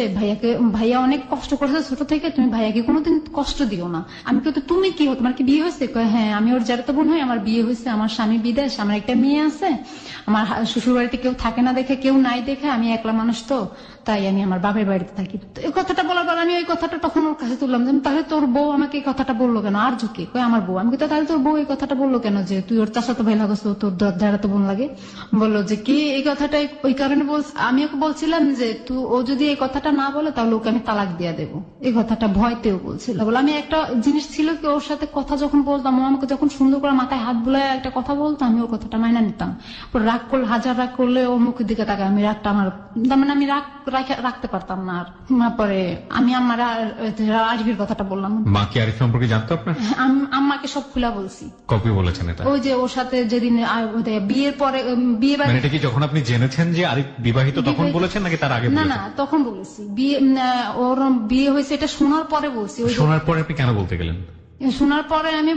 Speaker 2: ভাইয়া অনেক কষ্ট করেছে ছোট থেকে, তুমি ভাইয়াকে কোনোদিন কষ্ট দিও না। আমি কিন্তু তুমি কি হো, তোমার কি বিয়ে হয়েছে, কয় হ্যাঁ আমি ওর যারা তো বোন হয়, আমার বিয়ে হয়েছে, আমার স্বামী বিদেশ, আমার একটা মেয়ে আছে, আমার শ্বশুর বাড়িতে কেউ থাকে না দেখে, কেউ নাই দেখে, আমি একলা মানুষ তো তাই আমি আমার বাপের বাড়িতে থাকি। তো এই কথাটা বলার পর আমি ওই কথাটা তখন ওর কাছে তুললাম যে তাহলে তোর বউ আমাকে এই কথাটা বললো কেন, আর ঝুঁকে কয় আমার বউ। আমি তো তাহলে তোর বউ এই কথাটা বললো কেন যে তুই ওর চাচাতো ভাই লাগছ, তোর যারা তো বোন লাগে, বললো যে কি এই কথাটাই ওই কারণে বল। আমি ওকে বলছিলাম যে তুই ও যদি এই কথাটা না বলে তাহলে ওকে আমি তালাক দিয়ে দেবো, এই কথাটা ভয়তেও বলছিল। বলে আমি একটা জিনিস ছিল কি ওর সাথে কথা যখন বলতাম, ও আমাকে যখন সুন্দর করে মাথায় হাত বুলায় একটা কথা বলতো আমি ওর কথাটা মাইনা নিতাম। রাগ করলে হাজার রাগ করলে ওর মুখের দিকে তাকায়, আমি রাগটা আমার মানে আমি রাখতে পারতাম না। আর পরে আমি আমার আরিফের কথাটা বললাম।
Speaker 1: মা কি আরিফ সম্পর্কে জানতো আপনার?
Speaker 2: আম্মাকে সব খুলা বলছি।
Speaker 1: কপি বলেছেন এটা?
Speaker 2: ওই যে ওর সাথে যেদিন বিয়ের পরে বিয়ে
Speaker 1: মানে এটা কি যখন আপনি জেনেছেন যে আরিফ বিবাহিত তখন বলেছেন নাকি তার আগে?
Speaker 2: না তখন বলেছি, বিয়ে ওর বিয়ে হয়েছে এটা শোনার পরে বলছি।
Speaker 1: শোনার পরে আপনি কেন বলতে গেলেন?
Speaker 2: শোনার পরে আমি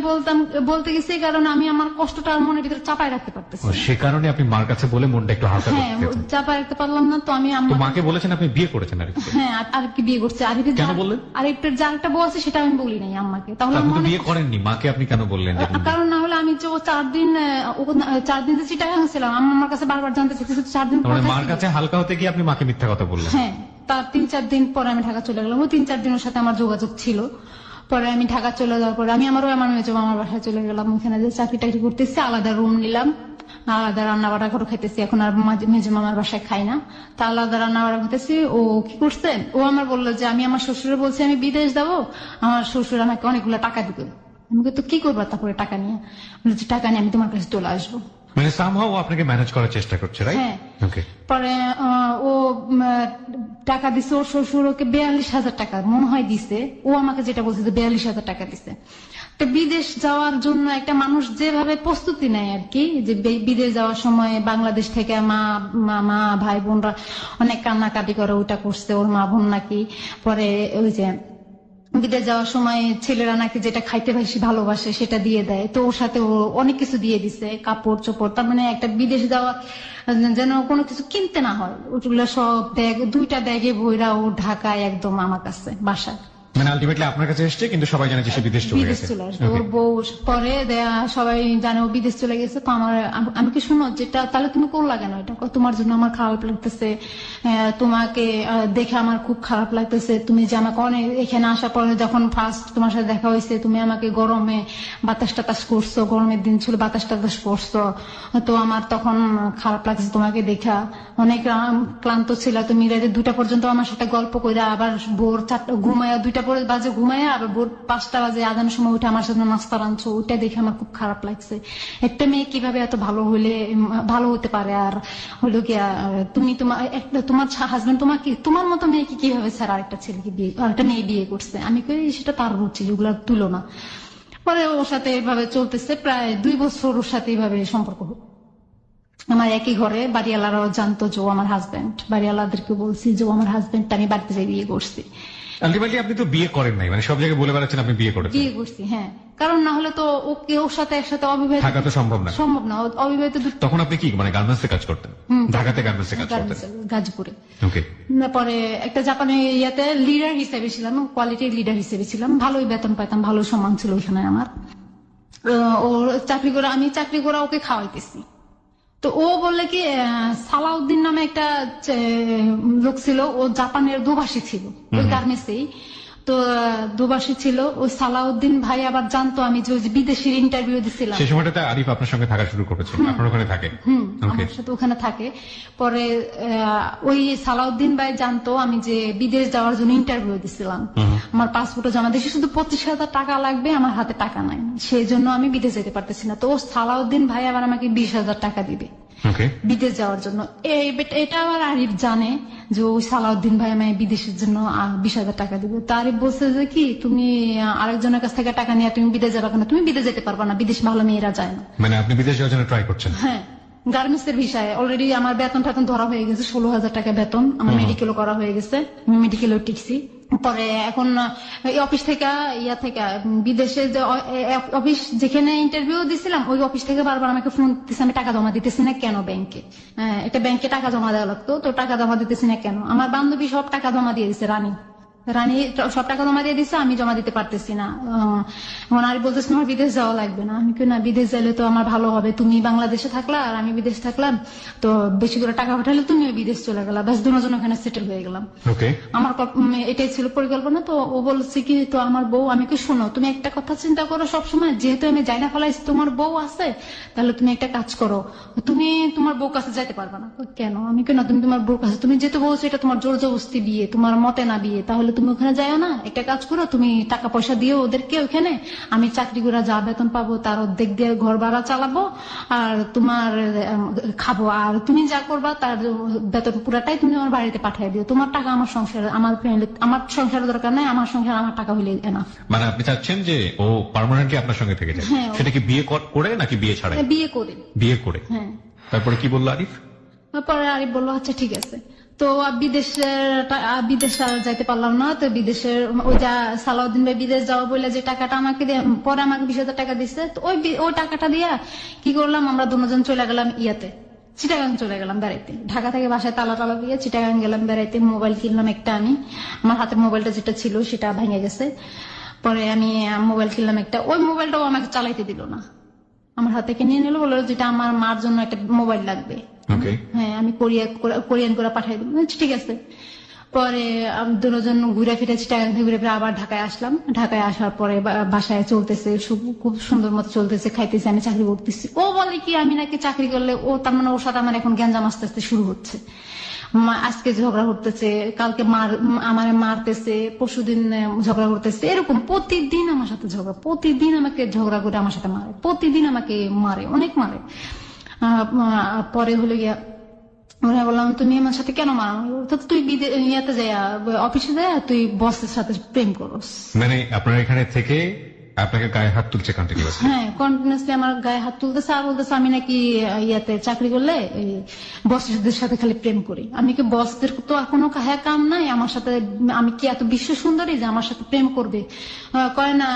Speaker 2: বলতে গেছি কারণ আমি আমার কষ্টটা মনের ভিতরে চাপায় রাখতে পারতেছি।
Speaker 1: সে কারণে আপনি মার কাছে বলে মনটা একটু হালকা
Speaker 2: হ্যাঁ চাপায় রাখতে পারলাম না, তো আমি
Speaker 1: মাকে বলেছেন আপনি বিয়ে করেছেন আরিফ?
Speaker 2: হ্যাঁ আরিফকে বিয়ে করছে।
Speaker 1: কেন বললেন?
Speaker 2: আরিফের যার একটা বউ আছে সেটা আমি বলি নাই আম্মাকে। তাহলে
Speaker 1: আপনি বিয়ে করেননি, মাকে আপনি কেন বললেন?
Speaker 2: কারণ না হলে আমি যে 4 দিন যে চিটাগাং ছিলাম, আমার কাছে বারবার জানতে চাইছে 4 দিন
Speaker 1: মানে মার কাছে হালকা হতে গিয়ে আপনি মাকে মিথ্যা কথা বললেন?
Speaker 2: হ্যাঁ, তার 3-4 দিন পরে আমি ঢাকা চলে গেলাম। ওই 3-4 দিনের সাথে আমার যোগাযোগ ছিল। পরে আমি ঢাকা চলে যাওয়ার পরে আমি আমার মেয়ে আমার বাসায় চলে গেলাম। ওখানে যে চাকরি টাকরি করতেছি, আলাদা রুম নিলাম, আলাদা রান্না বাড়া করে খাইতেছি। এখন আর মেজে মামার বাসায় খাই না, তা আলাদা রান্না বাড়া খাইতেছি। ও কি করছে, ও আমার বললো যে আমি আমার শ্বশুরে বলছি আমি বিদেশ যাবো, আমার শ্বশুর আমাকে অনেকগুলো টাকা দিবে। আমি তো কি করবো তারপরে টাকা নিয়ে, টাকা নিয়ে আমি তোমার কাছে চলে আসবো।
Speaker 1: মানে সামহাও আপনাকে ম্যানেজ করার চেষ্টা করছে, রাইট?
Speaker 2: হ্যাঁ।
Speaker 1: ওকে।
Speaker 2: পরে ও টাকা দিছে, ওর শ্বশুর ওকে 42,000 টাকা মনে হয় দিছে। ও আমাকে যেটা বলছে যে 42,000 টাকা দিছে। তো বিদেশ যাওয়ার জন্য একটা মানুষ যেভাবে প্রস্তুতি নেয় আর কি, যে বিদেশ যাওয়ার সময় বাংলাদেশ থেকে মা ভাই বোনরা অনেক কান্নাকাটি করে, ওটা করছে ওর মা বোন নাকি। পরে ওই যে বিদেশ যাওয়ার সময় ছেলেরা নাকি যেটা খাইতে বেশি ভালোবাসে সেটা দিয়ে দেয়, তো ওর সাথে ও অনেক কিছু দিয়ে দিছে, কাপড় চোপড়। তার মানে একটা বিদেশ যাওয়া যেন কোনো কিছু কিনতে না হয়, ওগুলো সব ব্যাগ 2টা ব্যাগে বইরা ও ঢাকায় একদম আমার কাছে বাসায়।
Speaker 1: মানে আলটিমেটলি আপনার কাছে এসেছে, কিন্তু সবাই জানে যে সে বিদেশ চলে গেছে।
Speaker 2: ওর বউ পরে সবাই জানে ও বিদেশ চলে গেছে। তো আমি কি শুনো যেটা তাহলে তুমি করলা কেন এটা, তোমার জন্য আমার খারাপ লাগতেছে, তোমাকে দেখে আমার খুব খারাপ লাগতেছে। তুমি যে আমাকে অনেক এখানে আসার পরে যখন ফার্স্ট তোমার সাথে দেখা হয়েছে, তুমি আমাকে গরমে বাতাস টাতাস করছো, গরমের দিন ছিল বাতাস টাতাস করছো, তো আমার তখন খারাপ লাগছে তোমাকে দেখা। অনেক ক্লান্ত ছিল, তুমি রাতে 2টা পর্যন্ত আমার সাথে গল্প করে, আবার ভোর 4টা ঘুমাইয়া 2টা বাজে ঘুমাইয়া আবার ভোর 5টা বাজে আদানের সময় উঠে আমার সাথে নাস্তা রাঁধছো, ওইটা দেখে আমার খুব খারাপ লাগছে। একটা মেয়ে কিভাবে এত ভালো হতে পারে, আর হলো গিয়া তুমি তোমার হাজবেন্ড তোমার মতো মেয়েকে কিভাবে স্যার আরেকটা মেয়ে বিয়ে করছে। আমি কই সেটা তার রুচি, ওগুলো তুলো না। পরে ওর সাথে এভাবে চলতেছে প্রায় 2 বছর, ওর সাথে এইভাবে সম্পর্ক। আমার একই ঘরে বাড়িওয়ালারাও জানতো যে ও আমার হাজবেন্ড, বাড়িওয়ালাদেরকে বলছি যে ও আমার হাজবেন্ড, আমি বাড়িতে যাই বিয়ে করছি।
Speaker 1: আলটিমেটলি আপনি তো বিয়ে করেন নাই, মানে সব জায়গায় বলে বেড়াচ্ছেন আপনি বিয়ে করেছেন।
Speaker 2: বিয়ে করছি, হ্যাঁ, কারণ না হলে তো ওর সাথে একসাথে অবিবাহিত
Speaker 1: থাকা তো সম্ভব না।
Speaker 2: অবিবাহিত। তখন
Speaker 1: আপনি কি মানে গার্মেন্টসে কাজ করতেন? ঢাকাতে গার্মেন্টসে কাজ করতেন?
Speaker 2: গাজীপুরে।
Speaker 1: ওকে।
Speaker 2: পরে একটা জাপানি ইয়াতে লিডার হিসেবে ছিলাম, কোয়ালিটির লিডার হিসেবে ছিলাম, ভালোই বেতন পাইতাম, ভালো সম্মান ছিল ওখানে আমার। ও আমি চাকরি করে ওকে খাওয়াইতেছি। তো ও বললে কি সালাউদ্দিন নামে একটা লোক ছিল, ও জাপানের দুভাষী ছিল ওই গার্মেন্টসেই। তো দুবাসী ছিল। ওই সালাউদ্দিন ভাই আবার জানতো আমি যে ওই যে বিদেশের ইন্টারভিউ দিছিলাম।
Speaker 1: সেই সময়টাতে আরিফ আপনার সঙ্গে থাকা শুরু করেছে, আপনার ওখানে থাকে। ওকে।
Speaker 2: আমার সাথে ওখানে থাকে। পরে ওই সালাউদ্দিন ভাই জানতো আমি যে বিদেশ যাওয়ার জন্য ইন্টারভিউ দিছিলাম। আমার পাসপোর্টে জমা দিয়েছি, শুধু 25,000 টাকা লাগবে, আমার হাতে টাকা নাই, সেই জন্য আমি বিদেশ যেতে পারতেছি না। তো ও সালাউদ্দিন ভাই আবার আমাকে 20,000 টাকা দিবে
Speaker 1: ওকে।
Speaker 2: বিদেশ যাওয়ার জন্য। এটা আবার আরিফ জানে যে ওই সালাউদ্দিন ভাই আমায় বিদেশের জন্য 20,000 টাকা দিবে। তো আরিফ বলছে যে কি, তুমি আরেকজনের কাছ থেকে টাকা নিয়ে তুমি বিদেশ যাবে কেন, তুমি বিদেশ যেতে পারবা না, বিদেশ ভালো মেয়েরা যায় না।
Speaker 1: মানে আপনি বিদেশ যাওয়ার জন্য ট্রাই করছেন?
Speaker 2: হ্যাঁ, গার্মেন্টস এর ভিসায় অলরেডি আমার বেতন ধরা হয়ে গেছে, 16,000 টাকা বেতন। আমার মেডিকেলও করা হয়ে গেছে, আমি মেডিকেলও টিকছি। পরে এখন এই অফিস থেকে বিদেশে যে অফিস যেখানে ইন্টারভিউ দিছিলাম, ওই অফিস থেকে বারবার আমাকে ফোন দিতেছে আমি টাকা জমা দিতেছি না কেন ব্যাংকে। একটা ব্যাংকে টাকা জমা দেওয়া লাগতো, তো টাকা জমা দিতেছি না কেন। আমার বান্ধবী সব টাকা জমা দিয়ে দিচ্ছে, রানী সব টাকা জমা দিয়ে দিচ্ছে, আমি জমা দিতে পারতেছি না। এখন আর বলতেছে আমার বিদেশ যাওয়া লাগবে না। আমি না, বিদেশ যাইলে তো আমার ভালো হবে, তুমি বাংলাদেশে থাকলা আর আমি বিদেশ থাকলাম, তো বেশি করে টাকা পাঠালে তুমিও বিদেশ চলে গেলা, ব্যাস দুজন ওখানে সেটেল হয়ে গেলাম।
Speaker 1: ওকে।
Speaker 2: আমার এটাই ছিল পরিকল্পনা। তো ও বলছে কি, তো আমার বউ, আমি কি শোনো, তুমি একটা কথা চিন্তা করো সবসময়, যেহেতু আমি যাই না ফেলাইছি, তোমার বউ আছে, তাহলে তুমি একটা কাজ করো, তুমি তোমার বউ কাছে যাইতে পারবে না। কেন? আমি কেন, তুমি তোমার বউ কাছে, তুমি যেহেতু বলছো এটা তোমার জোর জবরদস্তি বিয়ে, তোমার মতে না বিয়ে, তাহলে তুমি ওখানে যাও না, একটা কাজ করো, তুমি টাকা পয়সা দিও ওদেরকে ওখানে, আমি চাকরি করে যা বেতন পাবো তার অর্ধেক দিয়ে ঘর ভাড়া চালাবো, আর তোমার খাবো, আর তুমি যা করবা তার বেতন পুরাটাই তুমি আমার বাড়িতে পাঠিয়ে দিও, তোমার টাকা আমার সংসারে, আমার ফ্যামিলি, আমার সংসারের দরকার নাই, আমার সংসার আমার টাকা হইলে এনাফ।
Speaker 1: মানে আপনি চাচ্ছেন যে ও পার্মানেন্টলি আপনার সঙ্গে থেকে যায়?
Speaker 2: হ্যাঁ।
Speaker 1: সেটা কি বিয়ে করে নাকি বিয়ে ছাড়াই?
Speaker 2: বিয়ে করে।
Speaker 1: বিয়ে করে।
Speaker 2: হ্যাঁ।
Speaker 1: তারপরে কি বললো আরিফ?
Speaker 2: পরে আরিফ বললো আচ্ছা ঠিক আছে। তো বিদেশ আর যাইতে পারলাম না। তো বিদেশের ওই যা সালাউদ্দিন ভাই বিদেশ যাওয়া বলে যে টাকাটা আমাকে পরে আমাকে 20,000 টাকা দিচ্ছে, তো ওই টাকাটা দিয়া কি করলাম, আমরা দুজন চলে গেলাম চিটাগাং চলে গেলাম বেড়াইতে। ঢাকা থেকে বাসায় তালা দিয়ে চিটাগাং গেলাম বেড়াইতে। মোবাইল কিনলাম একটা, আমি আমার হাতে মোবাইলটা যেটা ছিল সেটা ভেঙে গেছে। পরে আমি মোবাইল কিনলাম একটা, ওই মোবাইলটাও আমাকে চালাইতে দিল না, আমার হাত থেকে নিয়ে নিল, বললো যেটা আমার মার জন্য একটা মোবাইল লাগবে। হ্যাঁ, আমি কোরিয়ান করে পাঠাই দিলাম, ঠিক আছে। পরে দুজন ঘুরে ফিরে চিটাগাং থেকে ঘুরে ফিরে আবার ঢাকায় আসলাম। ঢাকায় আসার পরে বাসায় চলতেছে, খুব সুন্দর মতো চলতেছে, খাইতেছে, আমি চাকরি করতেছি। ও বলে কি আমি নাকি চাকরি করলে, ও তার মানে ওর সাথে আমার এখন গ্যাঞ্জাম আস্তে আস্তে শুরু হচ্ছে। আজকে ঝগড়া করতেছে, কালকে আমার মারতেছে, পরশুদিন ঝগড়া করতেছে, এরকম প্রতিদিন আমার সাথে ঝগড়া, প্রতিদিন আমাকে ঝগড়া করে আমার সাথে মারে, প্রতিদিন আমাকে মারে, অনেক মারে। পরে হলো গিয়া বললাম তুমি আমার সাথে কেন মারো, তুই ইয়াতে যায় অফিসে যায় তুই বসের সাথে প্রেম করস।
Speaker 1: মানে আপনার এখানে থেকে আপনাকে গায়ে হাত তুলছে কন্টিনিউয়াসলি?
Speaker 2: হ্যাঁ, কন্টিনিউয়াসলি আমার গায়ে হাত তুলতেছে, আর বলতেছে আমি নাকি ইয়াতে চাকরি করলে বসদের সাথে খালি প্রেম করি। আমি কি বসদের তো কোনো কাম নাই আমার সাথে, আমি কি এত বিশ্ব সুন্দরী যে আমার সাথে প্রেম করবে? কয় না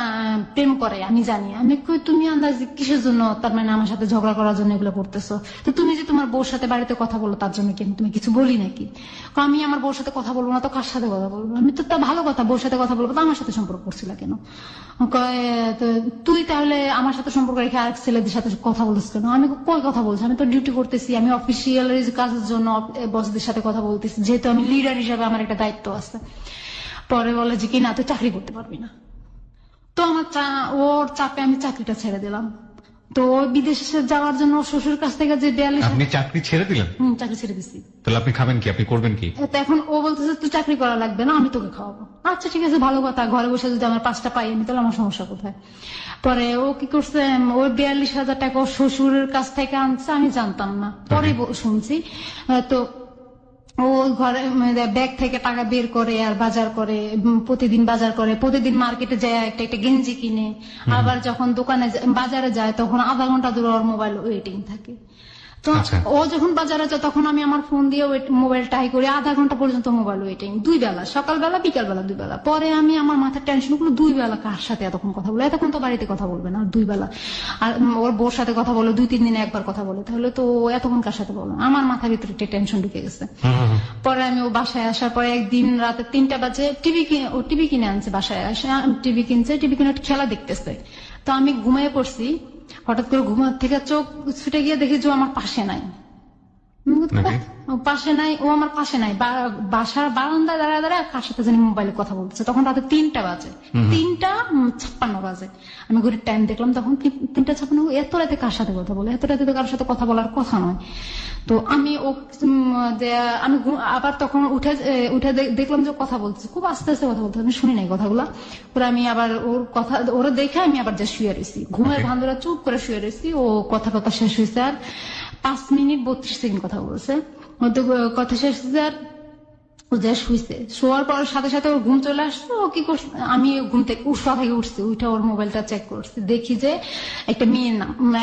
Speaker 2: প্রেম করে, আমি জানি। আমি কই তুমি আন্দাজ কিসের জন্য, তার মানে আমার সাথে ঝগড়া করার জন্য এগুলো করতেছো? তো তুমি যে তোমার বউর সাথে বাড়িতে কথা বলো তার জন্য কি তুমি কিছু বলি নাকি? আমি আমার বউর সাথে কথা বলবো না তো কার সাথে কথা বলবো? আমি তো তা ভালো কথা, বউর সাথে কথা বলবো, তো আমার সাথে সম্পর্ক করছিল কেন? কয় তুই তাহলে আমার সাথে সম্পর্ক রেখে আরেক ছেলেদের সাথে কথা বলছিস কেন? আমি কই কথা বলছি, আমি তো ডিউটি করতেছি, আমি অফিসিয়াল কাজের জন্য বসদের সাথে কথা বলতেছি, যেহেতু আমি লিডার হিসাবে আমার একটা দায়িত্ব আছে। পরে বলে যে কি না তুই চাকরি করতে পারবি না। তো আমার ওর চাপে আমি চাকরিটা ছেড়ে দিলাম। তো বিদেশে যাওয়ার জন্য শ্বশুর কাছ থেকে যে 42,
Speaker 1: আপনি চাকরি ছেড়ে দিলেন?
Speaker 2: চাকরি ছেড়ে দিচ্ছি।
Speaker 1: তাহলে আপনি খাবেন কি, আপনি করবেন কি?
Speaker 2: তো এখন ও বলতেছে তুই চাকরি করা লাগবে না, আমি তোকে খাওয়াবো। আচ্ছা ঠিক আছে, ভালো কথা, ঘরে বসে যদি আমার 5টা পাই আমি, তাহলে আমার সমস্যা কোথায়? পরে ও কি করছে, ওই 42,000 টাকা ওর শ্বশুরের কাছ থেকে আনছে, আমি জানতাম না, পরে শুনছি। তো ও ঘরে ব্যাগ থেকে টাকা বের করে আর বাজার করে, প্রতিদিন বাজার করে, প্রতিদিন মার্কেটে যায় একটা গেঞ্জি কিনে, আবার যখন দোকানে বাজারে যায় তখন আধা ঘন্টা ধরে ওর মোবাইল ওয়েটিং থাকে। তো ও যখন বাজারে যায় তখন আমি আমার ফোন দিয়ে মোবাইল ট্রাই করি, আধা ঘন্টা পর্যন্ত মোবাইল ওয়েটিং, 2 বেলা, সকালবেলা বিকালবেলা 2 বেলা। পরে আমি আমার মাথার টেনশন গুলো, 2 বেলা কার সাথে এতক্ষণ কথা বলে, এতক্ষণ তো বাড়িতে কথা বলবে না, 2 বেলা। আর ওর বউর সাথে কথা বলে 2-3 দিনে একবার কথা বলে, তাহলে তো এতক্ষণ কার সাথে বলো? আমার মাথার ভিতরে একটা টেনশন ঢুকে গেছে। পরে আমি ও বাসায় আসার পরে একদিন রাতে 3টা বাজে টিভি কিনে আনছে, বাসায় আসে টিভি কিনে খেলা দেখতেছে। তো আমি ঘুমিয়ে পড়ছি, হঠাৎ করে ঘুমার থেকে চোখ ছুটে গিয়ে দেখি যে আমার পাশে নাই। আমি বলছি,
Speaker 1: Okay.
Speaker 2: ও পাশে নাই, ও আমার পাশে নাই, বাসার বারান্দায় দাঁড়ায় দাঁড়ায় কার সাথে জানি মোবাইলে কথা বলতেছে। তখন রাতে 3টা বাজে, 3:56 বাজে। আমি ঘড়ির টাইম দেখলাম, তখন 3:56। এত রাতে কার সাথে কথা বলে? এত রাতে তো কারোর সাথে কথা বলার কথা নয়। তো আমি আমি আবার তখন উঠে দেখলাম যে কথা বলছে, খুব আস্তে আস্তে কথা বলতে, আমি শুনি নাই কথাগুলা। পরে আমি আবার ওরা দেখে আমি আবার যা শুয়ে রয়েছি, ঘুমের
Speaker 1: Okay.
Speaker 2: ভান্দরা চুপ করে শুয়ে রয়েছি। ও কথা শেষ হয়েছে আর 5 মিনিট 32 সেকেন্ড কথা বলছে। ও তো কথা শেষ হয়েছে আর ও যা শুয়েছে, শোয়ার পর সাথে সাথে ওর ঘুম চলে আসছে। ও কি করছে, আমি ঘুম থেকে উঠছি, উঠে ওর মোবাইলটা চেক করছি, দেখি যে একটা মেয়ের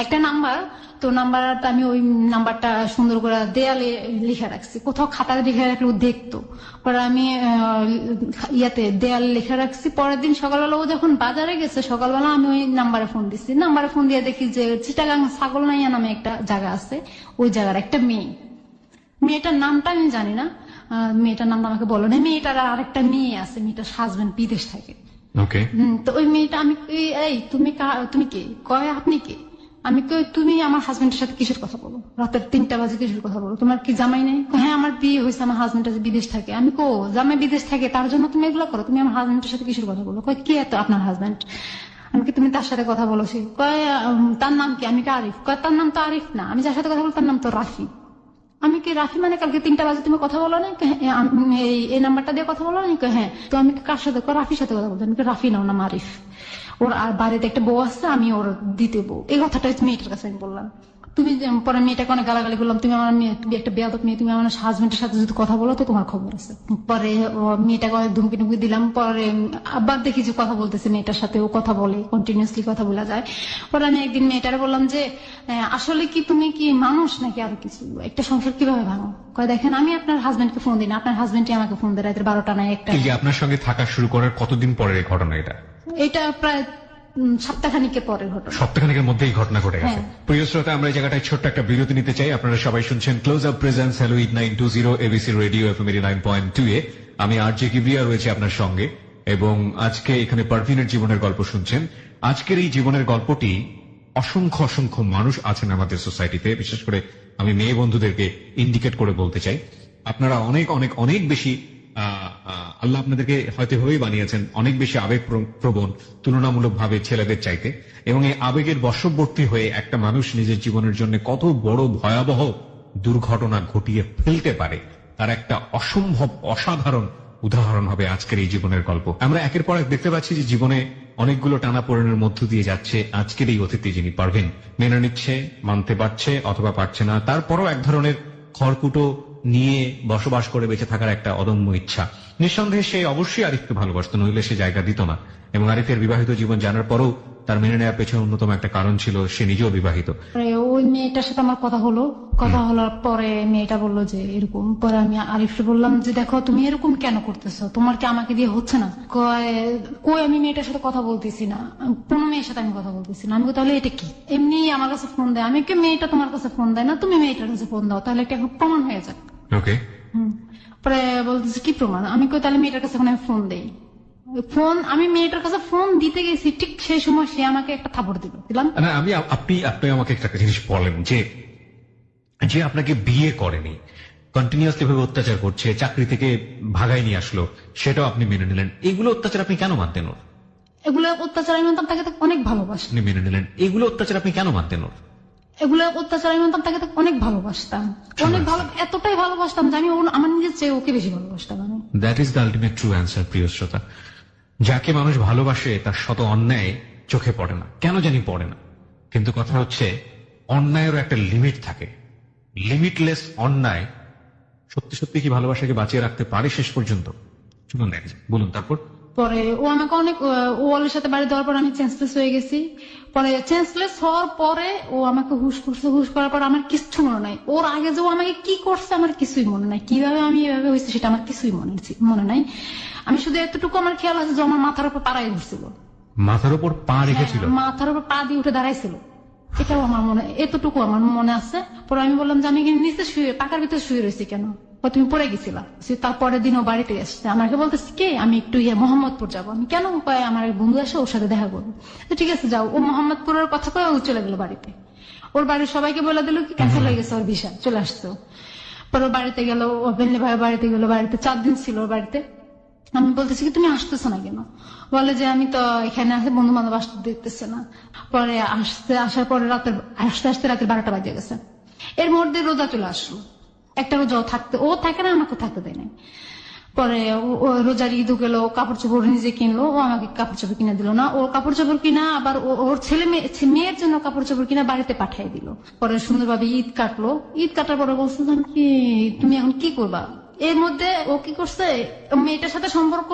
Speaker 2: একটা নাম্বার। তো নাম্বারটা আমি ওই নাম্বারটা সুন্দর করে দেয়ালে লিখে রাখছি, কোথাও খাতায় লিখে রাখলে ও দেখতো। পরে আমি দেয়ালে লিখে রাখছি। পরের দিন সকালবেলা ও যখন বাজারে গেছে, সকালবেলা আমি ওই নাম্বারে ফোন দিচ্ছি। নাম্বারে ফোন দিয়ে দেখি যে চিটাগাং ছাগলনাইয়া নামে একটা জায়গা আছে, ওই জায়গার একটা মেয়েটার নামটা আমি জানি না, মেয়েটার নামটা আমাকে বলো না। মেয়েটার আরেকটা মেয়ে আছে, মেয়েটার হাজবেন্ড বিদেশ থাকে।
Speaker 1: ওকে।
Speaker 2: তো ওই মেয়েটা, আমি এই তুমি কে? কয় আপনি কে? আমি কই তুমি আমার হাজবেন্ডের সাথে কিসের কথা বলো? রাতের 3টা বাজে কিসের কথা বলো? তোমার কি জামাই নেই? হ্যাঁ আমার বিয়ে হয়েছে, আমার হাজবেন্ড আছে বিদেশ থাকে। আমি কো জামাই বিদেশ থাকে তার জন্য তুমি এগুলো করো? তুমি আমার হাজবেন্ডের সাথে কিসের কথা বলো? কয় কে এত আপনার হাজবেন্ড? আমি কি তুমি তার সাথে কথা বলো? সে কয় তার নাম কি? আমি কি আরিফ? কয় তার নাম তো আরিফ না, আমি যার সাথে কথা বলো তার নাম তো রাফি। আমি কি রাফি মানে কালকে 3টা বাজে তুমি কথা বলো না? এই নাম্বারটা দিয়ে কথা বলো না? হ্যাঁ। তো আমি কার সাথে? রাফির সাথে কথা বলছি। আমি রাফি নাও, নাম আরিফ। ওর আর বাড়িতে একটা বউ আছে, আমি ওর দিতে বউ। এই কথাটা মেয়েটার কাছে আমি বললাম। তুমি পরে মেয়েটাকে অনেক গালাগালি করলাম, তুমি আমার মেয়ে, তুমি একটা বেয়াদব মেয়ে, তুমি আমার হাজবেন্ডের সাথে যদি কথা বলো তো তোমার খবর আছে। পরে মেয়েটাকে অনেক ধুমকি টুমকি দিলাম। পরে আবার দেখি যে কথা বলতেছে মেয়েটার সাথে, ও কথা বলে, কন্টিনিউসলি কথা বলা যায়। পরে আমি একদিন মেয়েটারে বললাম যে আসলে কি তুমি কি মানুষ নাকি আরো কিছু? একটা সংসার কিভাবে ভাঙো? কয় দেখেন আমি আপনার হাজবেন্ডকে ফোন দিই না, আপনার হাজবেন্ডই আমাকে ফোন দেয় রাতের 12টা না 1টা।
Speaker 1: এই যে আপনার সঙ্গে থাকা শুরু করার কতদিন পরের এই ঘটনা এটা?
Speaker 2: এটা প্রায় সপ্তাহখানিকের পরের ঘটনা।
Speaker 1: সপ্তাহখানেকের মধ্যেই ঘটনা ঘটে গেছে।
Speaker 2: হ্যাঁ।
Speaker 1: প্রিয় শ্রোতা, আমরা এই জায়গাটায় ছোট্ট একটা বিরতি নিতে চাই। আপনারা সবাই শুনছেন close up presence hello 8920 ABC radio FM 89.2 এ। আমি আরজে কিবরিয়া রয়েছে আপনার সঙ্গে, এবং আজকে এখানে পারভিনের জীবনের গল্প শুনছেন। আজকের এই জীবনের গল্পটি অসংখ্য অসংখ্য মানুষ আছেন আমাদের সোসাইটিতে, বিশেষ করে আমি মেয়ে বন্ধুদেরকে ইন্ডিকেট করে বলতে চাই, আপনারা অনেক অনেক অনেক বেশি আল্লাহ আপনাদেরকে হয়তো হয়েই বানিয়েছেন অনেক বেশি আবেগ প্রবণ তুলনামূলকভাবে ছেলেদের চাইতে, এবং এই আবেগের বশবর্তী হয়ে একটা মানুষ নিজের জীবনের জন্য কত বড় ভয়াবহ দুর্ঘটনা ঘটিয়ে ফেলতে পারে তার একটা অসম্ভব অসাধারণ উদাহরণ হবে আজকের এই জীবনের গল্প। আমরা একের পর এক দেখতে পাচ্ছি যে জীবনে অনেকগুলো টানাপোড়েনের মধ্য দিয়ে যাচ্ছে আজকের এই অতিথি, যিনি পারভিন। মেনে নিচ্ছে, মানতে পারছে অথবা পারছে না, তারপরও এক ধরনের খড়কুটো নিয়ে বসবাস করে বেঁচে থাকার একটা অদম্য ইচ্ছা। নিঃসন্দেহে সে অবশ্যই আরিফকে ভালোবাসত, নইলে সে জায়গা দিত না। এবং আরিফের বিবাহিত জীবন জানার পরও তার মেনে নেওয়ার পেছনে অন্যতম একটা কারণ ছিল সে নিজেও বিবাহিত।
Speaker 2: ওই মেয়েটার সাথে আমার কথা হলোর পরে মেয়েটা বললো যে এরকম। পরে আমি আরিফকে বললাম যে দেখো তুমি এরকম কেন করতেছো, তোমার কি আমাকে দিয়ে হচ্ছে না? কই আমি মেয়েটার সাথে কথা বলতেছি না, কোনো মেয়ের সাথে আমি কথা বলতেছি না। আমি তাহলে এটা কি? এমনি আমার কাছে ফোন দেয়। আমি কি মেয়েটা তোমার কাছে ফোন দেয় না, তুমি মেয়েটার কাছে ফোন দাও, তাহলে এটা এখন প্রমাণ হয়ে যাক।
Speaker 1: ওকে।
Speaker 2: পরে বলতেছে কি প্রমাণ? আমি কই তাহলে মেয়েটার কাছে এখন আমি ফোন দেই। আমি মেয়েটার কাছে ফোন দিতে গেছি, ঠিক সেই সময় সে আমাকে একটা থাপড় দিলাম।
Speaker 1: না, আপনি আমাকে একটা জিনিস বলেন, যে আপনাকে বিয়ে করেনি, কন্টিনিউয়াসলি ভাবে অত্যাচার করছে, চাকরি থেকে ভাগাই নিয়ে আসলো, সেটাও আপনি মেনে নিলেন, এগুলো অত্যাচার আপনি কেন মানতেন ওর?
Speaker 2: এগুলো অত্যাচার আমি মানতাম, তাকে অনেক ভালোবাসতাম।
Speaker 1: আপনি মেনে নিলেন, এগুলো অত্যাচার আপনি কেন মানতেন ওর?
Speaker 2: এগুলো অত্যাচার আমি মানতাম, তাকে অনেক ভালোবাসতাম, অনেক ভালো, এতটাই ভালোবাসতাম যে আমি আমার নিজের চেয়ে ওকে বেশি ভালোবাসতাম আমি।
Speaker 1: That is the ultimate true answer. প্রিয় শ্রোতা, যাকে মানুষ ভালোবাসে তার শত অন্যায় চোখে পড়ে না, কেন জানি পড়ে না। কিন্তু কথা হচ্ছে অন্যায়েরও একটা লিমিট থাকে। লিমিটলেস অন্যায় সত্যি সত্যি কি ভালোবাসাকে বাঁচিয়ে রাখতে পারে শেষ পর্যন্ত? শুনুন, বলুন তারপর।
Speaker 2: পরে ও আমাকে অনেক, ওর সাথে বাড়ি দেওয়ার পর আমি চেঞ্জলেস হয়ে গেছি। পরে চেঞ্জলেস হওয়ার পরে ও আমাকে হুশ করছে, হুশ করার পর আমার কিচ্ছু মনে নাই। ওর আগে যে ও আমাকে কি করছে আমার কিছুই মনে নাই, কিভাবে আমি এভাবে হয়েছে সেটা আমার কিছুই মনে নাই। আমি শুধু এতটুকু আমার খেয়াল আছে যে আমার মাথার উপর পাড়াই ঘুরছিল।
Speaker 1: মাথার উপর পা রেখেছিল?
Speaker 2: মাথার উপর পা দিয়ে উঠে দাঁড়াইছিল, এটাও আমার মনে, এতটুকু আমার মনে আছে। পরে আমি বললাম যে আমি নিচে শুয়ে, পাকার ভিতরে শুয়ে রয়েছি কেন? তুমি পড়ে গেছিলা। তারপরের দিন ও বাড়িতে আসছে, আমাকে বলতেছে কে? আমি একটু মোহাম্মদপুর যাবো। আমি কেন? আমার বন্ধু আসে, ওর সাথে দেখা করবো। ঠিক আছে যাও। ও মোহাম্মদপুরের কথা কয়ে ও চলে গেল বাড়িতে। ওর বাড়ির সবাইকে বলে দিল কি ক্যান্সেল হয়ে গেছে, ওর ভিসা চলে আসতো। পরে ও বাড়িতে গেল, ও বেনলি ভাই বাড়িতে গেল, বাড়িতে 4 দিন ছিল ওর বাড়িতে। আমি বলতেছি কি তুমি আসতেছো না কেন? বলে যে আমি তো এখানে আসে বন্ধু বান্ধব আসতে দেখতেছে না। পরে আসার পরে আসতে আসতে রাতের 12টা বাজে গেছে। এর মধ্যে রোজা চলে আসলো, একটা রোজা ও থাকে না, আমাকে থাকতে দেয় নাই। পরে ও রোজার ঈদ গেল, কাপড় চোপড় নিজে কিনলো, ও আমাকে কাপড় চোপড় কিনে দিল না। ওর কাপড় চোপড় কিনা আবার ওর মেয়ের জন্য কাপড় চোপড় কিনা বাড়িতে পাঠিয়ে দিল। পরে সুন্দরভাবে ঈদ কাটলো। ঈদ কাটার পরে বলছিলাম কি তুমি এখন কি করবা? এর মধ্যে ও কি করছে, মেয়েটার সাথে সম্পর্ক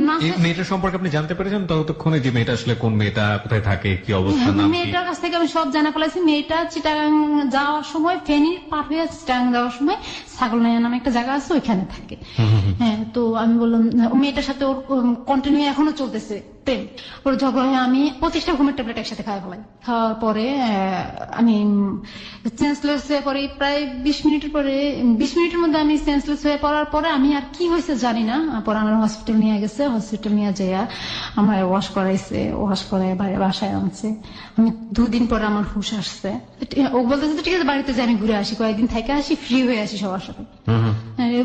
Speaker 2: না,
Speaker 1: এই মেয়েটার সম্পর্কে আপনি জানতে পেরেছেন ততক্ষণে যে মেয়েটা আসলে কোন মেয়েটা, কোথায় থাকে, কি অবস্থা, নাম কি?
Speaker 2: মেয়েটার কাছ থেকে আমি সব জানা ফেলাইছি। মেয়েটা চিটাগাং যাওয়ার সময়, ফেনী পার হয়ে চিটাগাং যাওয়ার সময় ছাগলনাইয়া নামে একটা জায়গা আছে, ওইখানে থাকে। হ্যাঁ, তো আমি বললাম মেয়েটার সাথে ওর কন্টিনিউ এখনো চলতেছে প্রেম। ওর ঝগড়া হয়ে আমি 25টা ঘুমের ট্যাবলেট একসাথে খাওয়া ফেলাই। খাওয়ার পরে আমি সেন্সলেস হয়ে পরে প্রায় 20 মিনিটের মধ্যে আমি সেন্সলেস হয়ে পড়ার পরে আমি আর কি হয়েছে জানি না। পরে আমার হসপিটাল নিয়ে গেছে, হসপিটাল নিয়ে যাইয়া আমার ওয়াশ করাইছে, ওয়াশ করে বাসায় আনছে। আমি 2 দিন পরে আমার হুশ আসছে। ও বলতেছে ঠিক আছে বাড়িতে যাই, আমি ঘুরে আসি, কয়েকদিন থেকে আসি, ফ্রি হয়ে আসি সবার সাথে।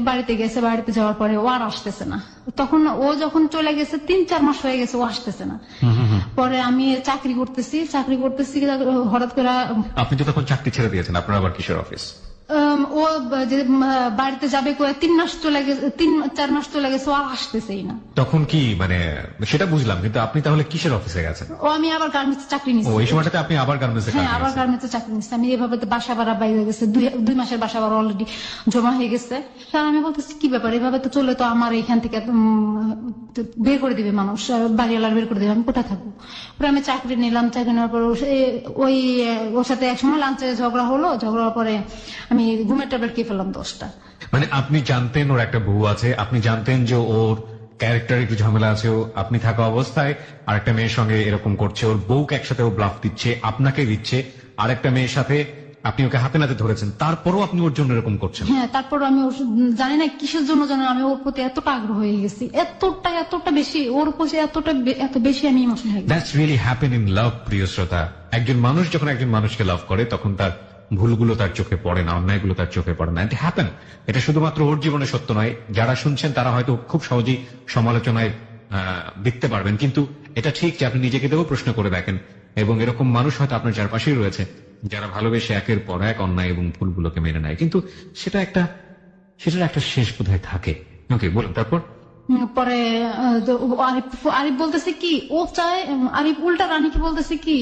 Speaker 2: বাড়িতে গেছে, বাড়িতে যাওয়ার পরে ও আর আসতেছে না। তখন ও যখন চলে গেছে 3-4 মাস হয়ে গেছে, ও আসতেছে না। পরে আমি চাকরি করতেছি হঠাৎ করে।
Speaker 1: আপনি তো তখন চাকরি ছেড়ে দিয়েছেন, আপনার আবার কিসের অফিস?
Speaker 2: ও যে বাড়িতে যাবে 3 মাস চলে গেছে, 3-4 মাস চলে গেছে, ও আর আসতেছেই না।
Speaker 1: তখন কি মানে সেটা বুঝলাম, কিন্তু আপনি তাহলে কিসের অফিসে গেছেন?
Speaker 2: ও আমি আবার গার্মেন্টস চাকরি নিচ্ছি।
Speaker 1: ওই সময়টাতে আপনি আবার গার্মেন্টসে?
Speaker 2: হ্যাঁ, আবার গার্মেন্টস চাকরি নিচ্ছি আমি। এভাবে তো বাসা ভাড়া বাইরে গেছে, 2 মাসের বাসা ভাড়া অলরেডি জমা হয়ে গেছে। কারণ আমি বলতেছি কি ব্যাপার, এভাবে তো চলে তো আমার এখান থেকে বের করে দিবে মানুষ, বাড়িওয়ালার বের করে দিবে, আমি কোথায় থাকবো? পরে আমি চাকরি নিলাম। চাকরি নেওয়ার পর ওর সাথে একসময় লাঞ্চে ঝগড়া হলো। ঝগড়ার পরে আমি ঘুমের ট্যাবলেট খেয়ে ফেললাম 10টা।
Speaker 1: মানে আপনি জানতেন ওর একটা বউ আছে, আপনি জানতেন যে ওর ক্যারেক্টার একটু ঝামেলা আছে, আপনি থাকা অবস্থায় আরেকটা মেয়ের সঙ্গে এরকম করছে, ওর বউকে একসাথে ও ব্লাফ দিচ্ছে, আপনাকে দিচ্ছে, আরেকটা মেয়ের সাথে আপনি ওকে হাতে নাতে ধরেছেন, তারপরও আপনি ওর জন্য এরকম করছেন?
Speaker 2: হ্যাঁ, তারপর আমি জানি না কিসের জন্য জানি আমি ওর প্রতি এতটা আগ্রহ হয়ে গেছি, এতটা বেশি ওর প্রতি এত বেশি আমি ইমোশন হয়ে গেছি।
Speaker 1: That's really happen in love, প্রিয় শ্রোতা। একজন মানুষ যখন একজন মানুষকে লাভ করে তখন তার ভুলগুলো তার চোখে পড়ে না, অন্যায়গুলো তার চোখে পড়ে না। It happen. এটা শুধুমাত্র ওর জীবনে সত্য নয়, যারা শুনছেন তারা হয়তো খুব সহজেই সমালোচনায় দেখতে পারবেন, কিন্তু এটা ঠিক যে আপনি নিজেকে দেবো প্রশ্ন করে দেখেন, এবং এরকম মানুষ হয়তো আপনার চারপাশেই রয়েছে যারা ভালোবেসে একের পর এক অন্যায় এবং ভুলগুলোকে মেনে নেয়, কিন্তু সেটার একটা শেষ বোধহয় থাকে। ওকে, বলুন তারপর।
Speaker 2: পরে আরিফ বলতেছে কি ও চায়, আরিফ উল্টা রানীকে বলতেছে কি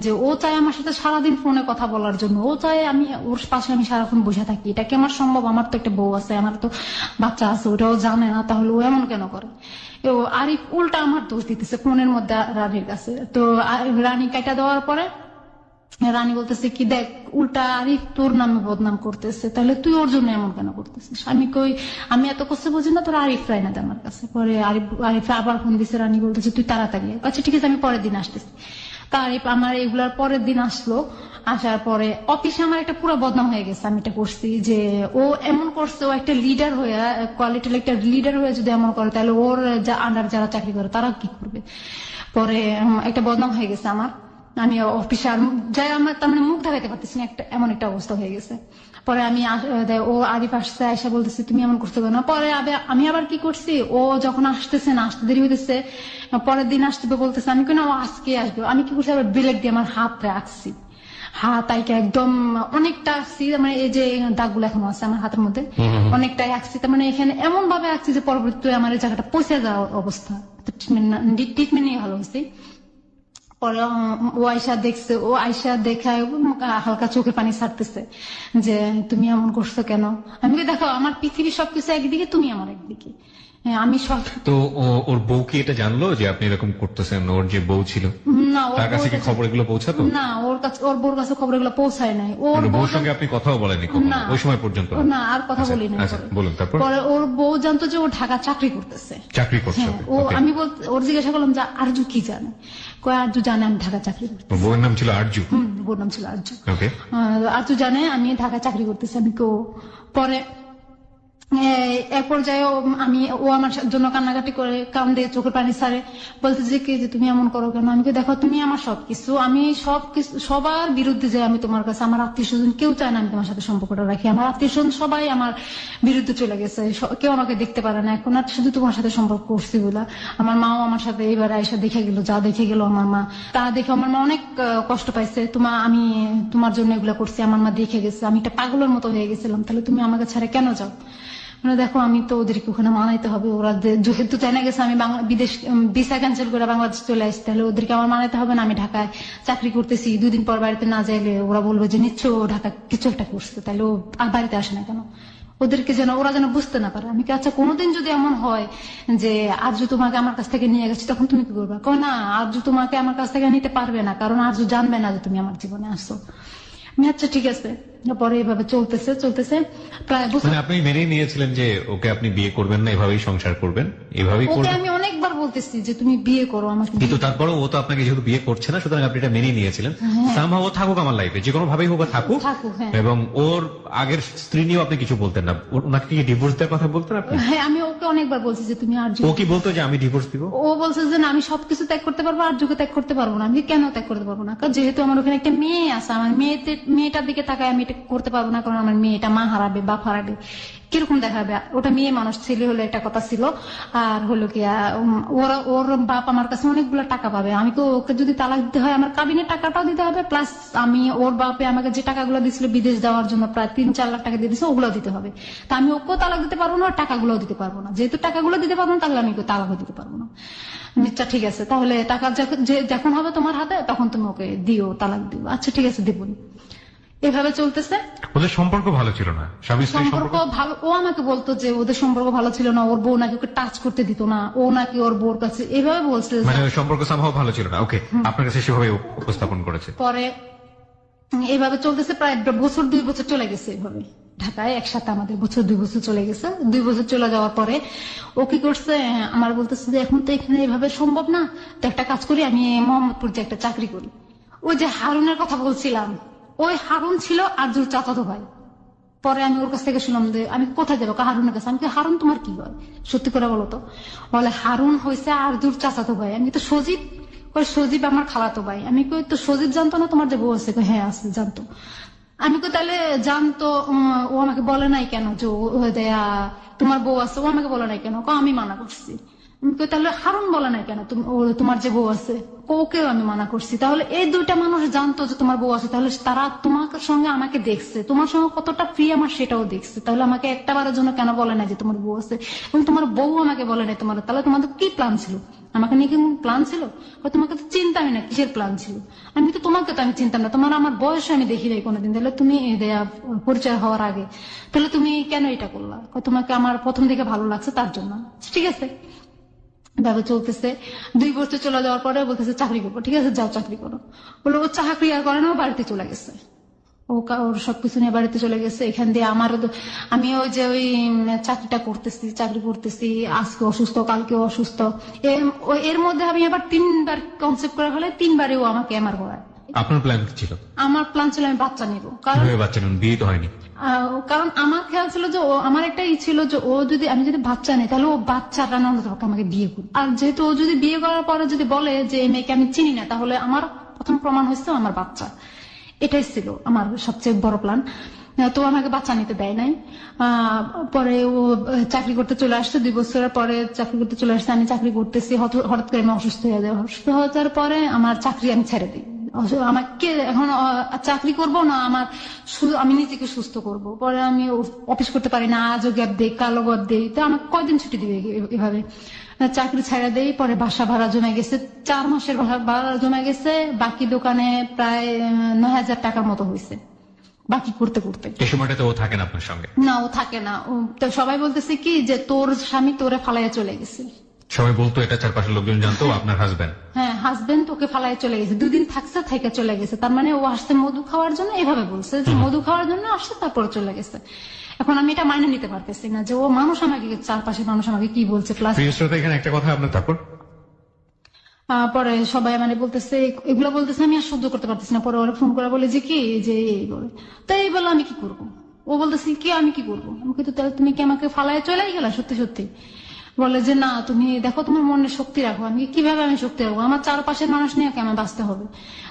Speaker 2: যে ও চায় আমার সাথে সারাদিন ফোনে কথা বলার জন্য, ও চায় আমি ওর পাশে আমি সারাক্ষণ বসে থাকি। এটা কি আমার সম্ভব? আমার তো একটা বউ আছে, আমার তো বাচ্চা আছে, ওটাও জানে না, তাহলে ও এমন কেন করে? আরিফ উল্টা আমার দোষ দিতেছে ফোনের মধ্যে রানীর কাছে। তো রানী কাটা দেওয়ার পরে রানী বলতেছে কি দেখ উল্টা আরিফ তোর নামে বদনাম করতেছে, তাহলে তুই ওর জন্য এমন কেন করতেছিস? আমি এত কষ্ট বুঝি না, তোর আরিফ রায় না দে আমার কাছে। পরে আরিফ আবার ফোন দিছে, রানী বলতেছে তুই তাড়াতাড়ি। আচ্ছা ঠিক আছে, আমি পরের দিন আসতেছি। তা আরিফ আমার এগুলার পরের দিন আসলো। আসার পরে অফিসে আমার একটা পুরো বদনাম হয়ে গেছে। আমি এটা করছি যে ও এমন করছে, ও একটা লিডার হয়ে, কোয়ালিটির একটা লিডার হয়ে যদি এমন করে তাহলে ওর আন্ডার যারা চাকরি করে তারা কি করবে? পরে একটা বদনাম হয়ে গেছে আমার। আমি অফিসে আর যাই আমার তার মানে মুখ দেখাইতে পারতেছি না, এমন একটা অবস্থা হয়ে গেছে। পরে ও আরিফ আসছে, আয়সা বলতেছে তুমি এমন করতে পারো না। পরে আমি আবার কি করছি, ও যখন আসতেছে না, আসতে দেরি হইতেছে, পরের দিন আসতে বলতেছে, আমি কেন আজকে আসবো। আমি কি করছি, আবার ব্লেড দিয়ে আমার হাত রাখছি, হাত আইকে একদম অনেকটা আঁকছি, মানে এই যে দাগগুলো এখনো আছে আমার হাতের মধ্যে, অনেকটাই আঁকছি। তার মানে এখানে এমন ভাবে আঁকছি যে পরবর্তীতে আমার এই জায়গাটা পচে যাওয়ার অবস্থা। ট্রিটমেন্ট নিয়ে ভালো হয়েছে। পরে ও আয়সা দেখছে, ও আয়সা দেখায় হালকা চোখে পানি ছাড়তেছে যে তুমি এমন করছো কেন? আমি দেখো আমার পৃথিবীর সবকিছু একদিকে, তুমি আমার একদিকে। আমি সব
Speaker 1: তো ওর বউ কি এটা জানলো যে আপনি এরকম করতেছেন? ওর যে বউ ছিল
Speaker 2: না,
Speaker 1: তার কাছে কি খবর এগুলো পৌঁছাতো?
Speaker 2: না, ওর বউর কাছে খবর এগুলো পৌঁছায় নাই। ওর
Speaker 1: বউর সঙ্গে আপনি কথাও বলেনি কখনো ওই সময় পর্যন্ত?
Speaker 2: না, আর কথা বলি না।
Speaker 1: বলুন তারপর।
Speaker 2: পরে ওর বউ জানতো যে ও ঢাকা চাকরি করতেছে।
Speaker 1: চাকরি করছে?
Speaker 2: আমি ওর জিজ্ঞাসা করলাম যে আরজু কি জানে? কয় আরজু জানে আমি ঢাকা চাকরি করতেছি।
Speaker 1: বউয়ের নাম ছিল আরজু?
Speaker 2: বউর নাম ছিল আরজু।
Speaker 1: ওকে।
Speaker 2: আরজু জানে আমি ঢাকা চাকরি করতেছি। আমি পরে এক পর্যায়ে ও আমার জন্য কান্নাকাটি করে, কান্দে, চোখের পানি ছাড়ে, বলতে যে কি যে তুমি এমন করো কেন। আমি কি দেখো তুমি আমার সবকিছু, আমি সবকিছু সবার বিরুদ্ধে যে আমি তোমার কাছে, আমার আত্মীয় স্বজন কেউ চায় না আমি তোমার সাথে সম্পর্কটা রাখি, আমার আত্মীয় স্বজন সবাই আমার বিরুদ্ধে চলে গেছে, কেউ আমাকে দেখতে পারে না এখন, আর শুধু তোমার সাথে সম্পর্ক করছি বলে। আমার মাও আমার সাথে এবার আয়সা দেখে গেল, যা দেখে গেল আমার মা, তা দেখে আমার মা অনেক কষ্ট পাইছে। আমি তোমার জন্য এগুলো করছি, আমার মা দেখে গেছে আমি একটা পাগলের মতো হয়ে গেছিলাম, তাহলে তুমি আমাকে ছাড়া কেন যাও। মানে দেখো আমি তো ওদেরকে ওখানে মানাইতে হবে, ওরা যেহেতু জানা গেছে আমি বিদেশ ভিসা ক্যান্সেল করে বাংলাদেশ চলে আসছি, তাহলে ওদেরকে আমার মানাইতে হবে না আমি ঢাকায় চাকরি করতেছি, 2 দিন পর বাড়িতে না যাইলে ওরা বলবে যে নিশ্চয় ও ঢাকা কিছু একটা করছে, তাহলে ও আর বাড়িতে আসে না কেন। ওদেরকে যেন ওরা যেন বুঝতে না পারে। আমি কি আচ্ছা কোনোদিন যদি এমন হয় যে আরজু তোমাকে আমার কাছ থেকে নিয়ে গেছি তখন তুমি কি করবে, কয় না আরজু তোমাকে আমার কাছ থেকে নিতে পারবে না, কারণ আরজু জানবে না যে তুমি আমার জীবনে আসছো। আমি আচ্ছা ঠিক আছে। পরে এভাবে চলতেছে প্রায় বছর।
Speaker 1: মানে আপনি মেনে নিয়েছিলেন যে ওকে আপনি বিয়ে করবেন না, এভাবেই সংসার করবেন, এভাবেই
Speaker 2: ওকে
Speaker 1: করবেন।
Speaker 2: আমি অনেকবার বলতেছি যে তুমি বিয়ে করো আমাকে,
Speaker 1: কিন্তু তারপরে ও তো আপনাকে যেহেতু বিয়ে করছে না, সুতরাং আপনি এটা মেনে নিয়েছিলেন। সামহাও ও থাকুক আমার লাইফে, যে কোনো ভাবেই হোক ও থাকুক।
Speaker 2: হ্যাঁ।
Speaker 1: এবং ওর আগের স্ত্রী নিয়েও আপনি কিছু বলতেন না, ওনাকে কি ডিভোর্স দেওয়ার কথা বলতেন আপনি?
Speaker 2: হ্যাঁ আমি ওকে অনেকবার বলছি যে তুমি আর
Speaker 1: ও কি বলতো যে আমি ডিভোর্স দিব?
Speaker 2: ও বলছে যে না আমি সবকিছু ত্যাগ করতে পারবো, আর যুগে ত্যাগ করতে পারবো না। আমি কেন ত্যাগ করতে পারবো না, কারণ যেহেতু আমার ওখানে একটা মেয়ে আছে, আমার মেয়েটার দিকে তাকায় আমি এটা করতে পারবো না, কারণ আমার মেয়েটা মা হারাবে, বাপ হারাবে, কিরকম দেখাবে। ওটা মেয়ে মানুষ ছেলে হলে একটা কথা ছিল, আর হলো কি ওর বাপ আমার কাছে অনেকগুলো টাকা পাবে, আমি তো ওকে যদি তালাক দিতে হয় আমার কাবিনের টাকাটাও দিতে হবে, প্লাস আমি ওর বাপে আমাকে যে টাকাগুলো দিছিল বিদেশ যাওয়ার জন্য প্রায় 3-4 লাখ টাকা দিয়ে দিচ্ছে, ওগুলো দিতে হবে। তা আমি ওকেও তালাক দিতে পারবো না, টাকাগুলো দিতে পারবো না, যেহেতু টাকাগুলো দিতে পারবো না তাহলে আমি ওকে তালাকও দিতে পারবো না। আচ্ছা ঠিক আছে, তাহলে টাকা যখন হবে তোমার হাতে তখন তুমি ওকে দিও, তালাক দিও। আচ্ছা ঠিক আছে দেবো। এভাবে চলতেছে।
Speaker 1: ওদের সম্পর্ক ভালো ছিল না, স্বামী স্ত্রীর
Speaker 2: সম্পর্ক ভালো, ও আমাকে বলতো যে ওদের সম্পর্ক ভালো ছিল না, ওর বউ নাকি ওকে টাচ করতে দিত না, ও নাকি ওর বউর কাছে এভাবে বলছে,
Speaker 1: মানে ওই সম্পর্ক সামহাও ভালো ছিল না। ওকে, আপনার কাছে সেভাবে উপস্থাপন করেছে।
Speaker 2: পরে এইভাবে চলতেছে প্রায় 2 বছর চলে গেছে এভাবে ঢাকায় একসাথে, আমাদের 2 বছর চলে গেছে। 2 বছর চলে যাওয়ার পরে ও কি করছে, আমার বলতেছে যে এখন তো এখানে এভাবে সম্ভব না, তো একটা কাজ করি, আমি মোহাম্মদপুর যে একটা চাকরি করি। ওই যে হারুনের কথা বলছিলাম, ওই হারুন ছিল আরজুর চাচাতো ভাই। পরে আমি ওর কাছ থেকে শুনলাম যে আমি কোথায় যাবো, হারুনের কাছে। আমি হারুন তোমার কি হয়, সত্যি করে বলো তো। বলে হারুন হয়েছে আরজুর চাচাতো ভাই। আমি তো সজীব, সজীব আমার খালাতো ভাই। আমি কই তো সজীব জানতো না তোমার যে বউ আছে, হ্যাঁ আছে জানতো। আমি কই তাহলে জানতো, ও আমাকে বলে নাই কেন যে তোমার বউ আছে, ও আমাকে বলে নাই কেন, আমি মানা করছি। আমি কই তাহলে হারুন বলে নাই কেন তোমার যে বউ আছে, ওকেও আমি মানা করছি। তাহলে এই 2টা মানুষ জানতো যে তোমার বউ আছে, তাহলে তারা তোমার সঙ্গে আমাকে দেখছে, তোমার সঙ্গে কতটা প্রিয় আমার সেটাও দেখছে, তাহলে আমাকে একটা বারের জন্য কেন বলে নাই যে তোমার বউ আছে, এবং তোমার বউ আমাকে বলে নাই তোমার, তাহলে তোমাদের কি প্ল্যান ছিল, আমাকে নিয়ে কি প্ল্যান ছিল? তোমাকে তো চিন্তামই না, কিসের প্ল্যান ছিল? আমি তো তোমাকে তো আমি চিন্তাম না, তোমার আমার বয়স আমি দেখি নাই কোনোদিন, তাহলে তুমি পরিচয় হওয়ার আগে তাহলে তুমি কেন এটা করলা? তোমাকে আমার প্রথম দিকে ভালো লাগছে তার জন্য। ঠিক আছে, ভাবে চলতেছে। 2 বছর চলে যাওয়ার পরে বলতেছে চাকরি করবো। ঠিক আছে যাও চাকরি করো। বলে ও চাকরি আর করে না, ও বাড়িতে চলে গেছে, ওর সবকিছু নিয়ে বাড়িতে চলে গেছে। এখান দিয়ে আমি ওই যে ওই চাকরি করতেছি, আজকে অসুস্থ কালকে অসুস্থ, এর মধ্যে আমি আবার 3বার কনসেপ্ট করে ফেলে, 3বারই ও আমাকে এমআর করায়।
Speaker 1: আপনার প্ল্যান কি ছিল?
Speaker 2: আমার প্ল্যান ছিল আমি বাচ্চা নিব, কারণ
Speaker 1: বাচ্চা নেন, বিয়ে তো হয়নি।
Speaker 2: কারণ আমার খেয়াল ছিল যে আমার একটা ছিল যে আমি যদি বাচ্চা নেই তাহলে ও বাচ্চাটা না আমাকে বিয়ে করবে। আর যেহেতু ও যদি বিয়ে করার পরে যদি বলে যে এই মেয়েকে আমি চিনি না, তাহলে আমার প্রথম প্রমাণ হচ্ছে আমার বাচ্চা। এটাই ছিল আমার সবচেয়ে বড় প্ল্যান। তো আমাকে বাচ্চা নিতে দেয় নাই। পরে ও চাকরি করতে চলে আসছে, 2 বছরের পরে চাকরি করতে চলে আসছে। আমি চাকরি করতেছি, হঠাৎ করে আমি অসুস্থ হয়ে যাই। অসুস্থ হয়ে যাওয়ার পরে আমার চাকরি আমি ছেড়ে দিই। আমাকে এখন চাকরি করব না, আমি নিজেকে সুস্থ করব। পরে আমি অফিস করতে পারি না, আজও গ্যাপ দেই, কালো গ্যাপ দেই, তো আমাকে কয়দিন ছুটি দিবে এভাবে? চাকরি ছেড়ে দেই। পরে বাসা ভাড়া জমে গেছে, 4 মাসের ভাড়া জমে গেছে, বাকি দোকানে প্রায় 9,000 টাকার মতো হয়েছে বাকি করতে করতে।
Speaker 1: এই সময়টাতে ও থাকে না আপনার সঙ্গে?
Speaker 2: না, ও থাকে না। তো সবাই বলতেছে কি যে তোর স্বামী তোরে ফালাইয়া চলে গেছে।
Speaker 1: সবাই বলতো, এটা চারপাশের লোকজন জানতো আপনার হাজবেন্ড?
Speaker 2: হ্যাঁ, হাজবেন্ড তোকে ফালাইয়া চলে গেছে, 2 দিন থাকছে থেকে চলে গেছে। তার মানে ও আসছে মধু খাওয়ার জন্য, এভাবে বলছে যে মধু খাওয়ার জন্য আসছে, তারপরে চলে গেছে। এখন আমি এটা মাইনে নিতে পারতেছি না যে ও মানুষ আমাকে, চারপাশের মানুষ আমাকে কি বলছে। প্লাস
Speaker 1: এখানে একটা কথা আপনার, তারপর
Speaker 2: পরে সবাই মানে বলতেছে, এগুলো বলতেছে, আমি আর সহ্য করতে পারতেছি না। পরে ওরা ফোন করে বলে যে কি যে এই বলে, তো এই বলে আমি কি করবো? ও বলতেছি কি আমি কি করবো, আমি কিন্তু তাহলে তুমি কি আমাকে ফালায় চলে গেলা সত্যি সত্যি? বলে যে না তুমি দেখো তোমার মনে শক্তি রাখো। আমি কিভাবে আমি শক্তি রাখবো, আমার চারপাশের মানুষ নিয়ে আমার বাঁচতে হবে।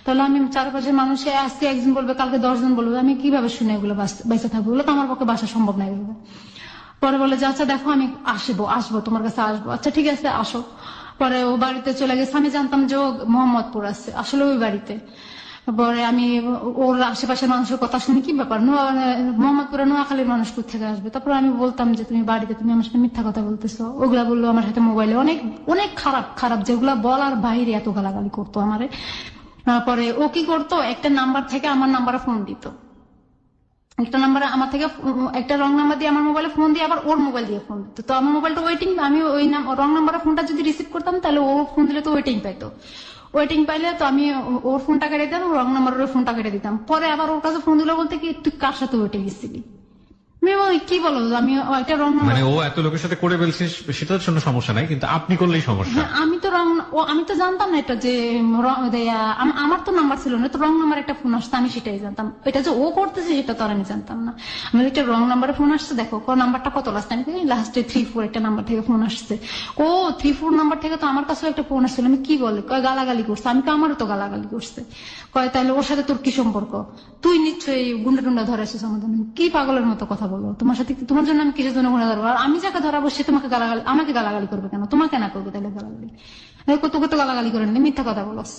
Speaker 2: তাহলে আমি চারপাশের মানুষে আজকে একজন বলবে কালকে 10 জন বলবে, আমি কিভাবে শুনে এগুলো বেঁচে থাকবো? এগুলো তো আমার পক্ষে বাসা সম্ভব না এগুলো। পরে বলে যে আচ্ছা দেখো আমি আসবো তোমার কাছে আসবো। আচ্ছা ঠিক আছে আসো। পরে ও বাড়িতে চলে গেছে, আমি জানতাম যে ও মোহাম্মদপুর আছে, আসলে ওই বাড়িতে। পরে আমি ওর আশেপাশের মানুষের কথা শুনি কি ব্যাপার মোহাম্মদপুরে নোয়াখালীর মানুষ কোথেকে আসবে। তারপর আমি বলতাম যে তুমি বাড়িতে তুমি আমার সাথে মিথ্যা কথা বলতেছো। ওগুলা বললো আমার সাথে মোবাইলে অনেক অনেক খারাপ খারাপ যেগুলা বলার বাইরে এত গালাগালি করতো আমারে। পরে ও কি করতো, একটা নাম্বার থেকে আমার নাম্বারে ফোন দিত, একটা নাম্বারে আমার থেকে একটা রং নাম্বার দিয়ে আমার মোবাইলে ফোন দিয়ে আবার ওর মোবাইল দিয়ে ফোন দিত। তো আমার মোবাইলটা ওয়েটিং, আমি ওই রং নাম্বারের ফোনটা যদি রিসিভ করতাম তাহলে ও ফোন দিলে তো ওয়েটিং পাইতো। ওয়েটিং পাইলে তো আমি ওর ফোনটা কেটে দিতাম, রং নাম্বারের ফোনটা কেটে দিতাম। পরে আবার ওর কাছে ফোন দিল বলতে কি তুই কার সাথে ওয়েটিং গেছিলি? আমি বলি, কি বলো, আমি একটা রং নাম্বার।
Speaker 1: মানে ও এত লোকের সাথে করে ফেলছিস সেটার জন্য সমস্যা নাই, কিন্তু আপনি করলেই সমস্যা।
Speaker 2: হ্যাঁ, আমি তো জানতাম না এটা যে আমার তো নাম্বার ছিল না, তো রং নাম্বার একটা ফোন আসছে, আমি সেটাই জানতাম। এটা যে ও করতেছে সেটা তো আর আমি জানতাম না। আমি একটা রং নাম্বারে ফোন আসছে, দেখো নাম্বারটা কত লাস্ট, আমি লাস্টে 3-4 একটা নাম্বার থেকে ফোন আসছে। ও 3-4 নাম্বার থেকে তো আমার কাছেও একটা ফোন আসছিল। আমি কি বলে কয় গালাগালি করছে, আমি তো আমারও তো গালাগালি করছে। কয় তাহলে ওর সাথে তোর কি সম্পর্ক, তুই নিশ্চয়ই গুন্ডা টুন্ডা ধরেছিস আমাদের। কি পাগলের মতো কথা বলো, তোমার সাথে তোমার জন্য আমি কিসের জন্য গুন্ডা ধরবো? আর আমি যাকে ধরাবো সে তোমাকে গালাগালি, আমাকে গালাগালি করবে কেন, তোমাকে না করবে তাহলে গালাগালি? কত কত গালাগালি করে নিলে মিথ্যা কথা বলস।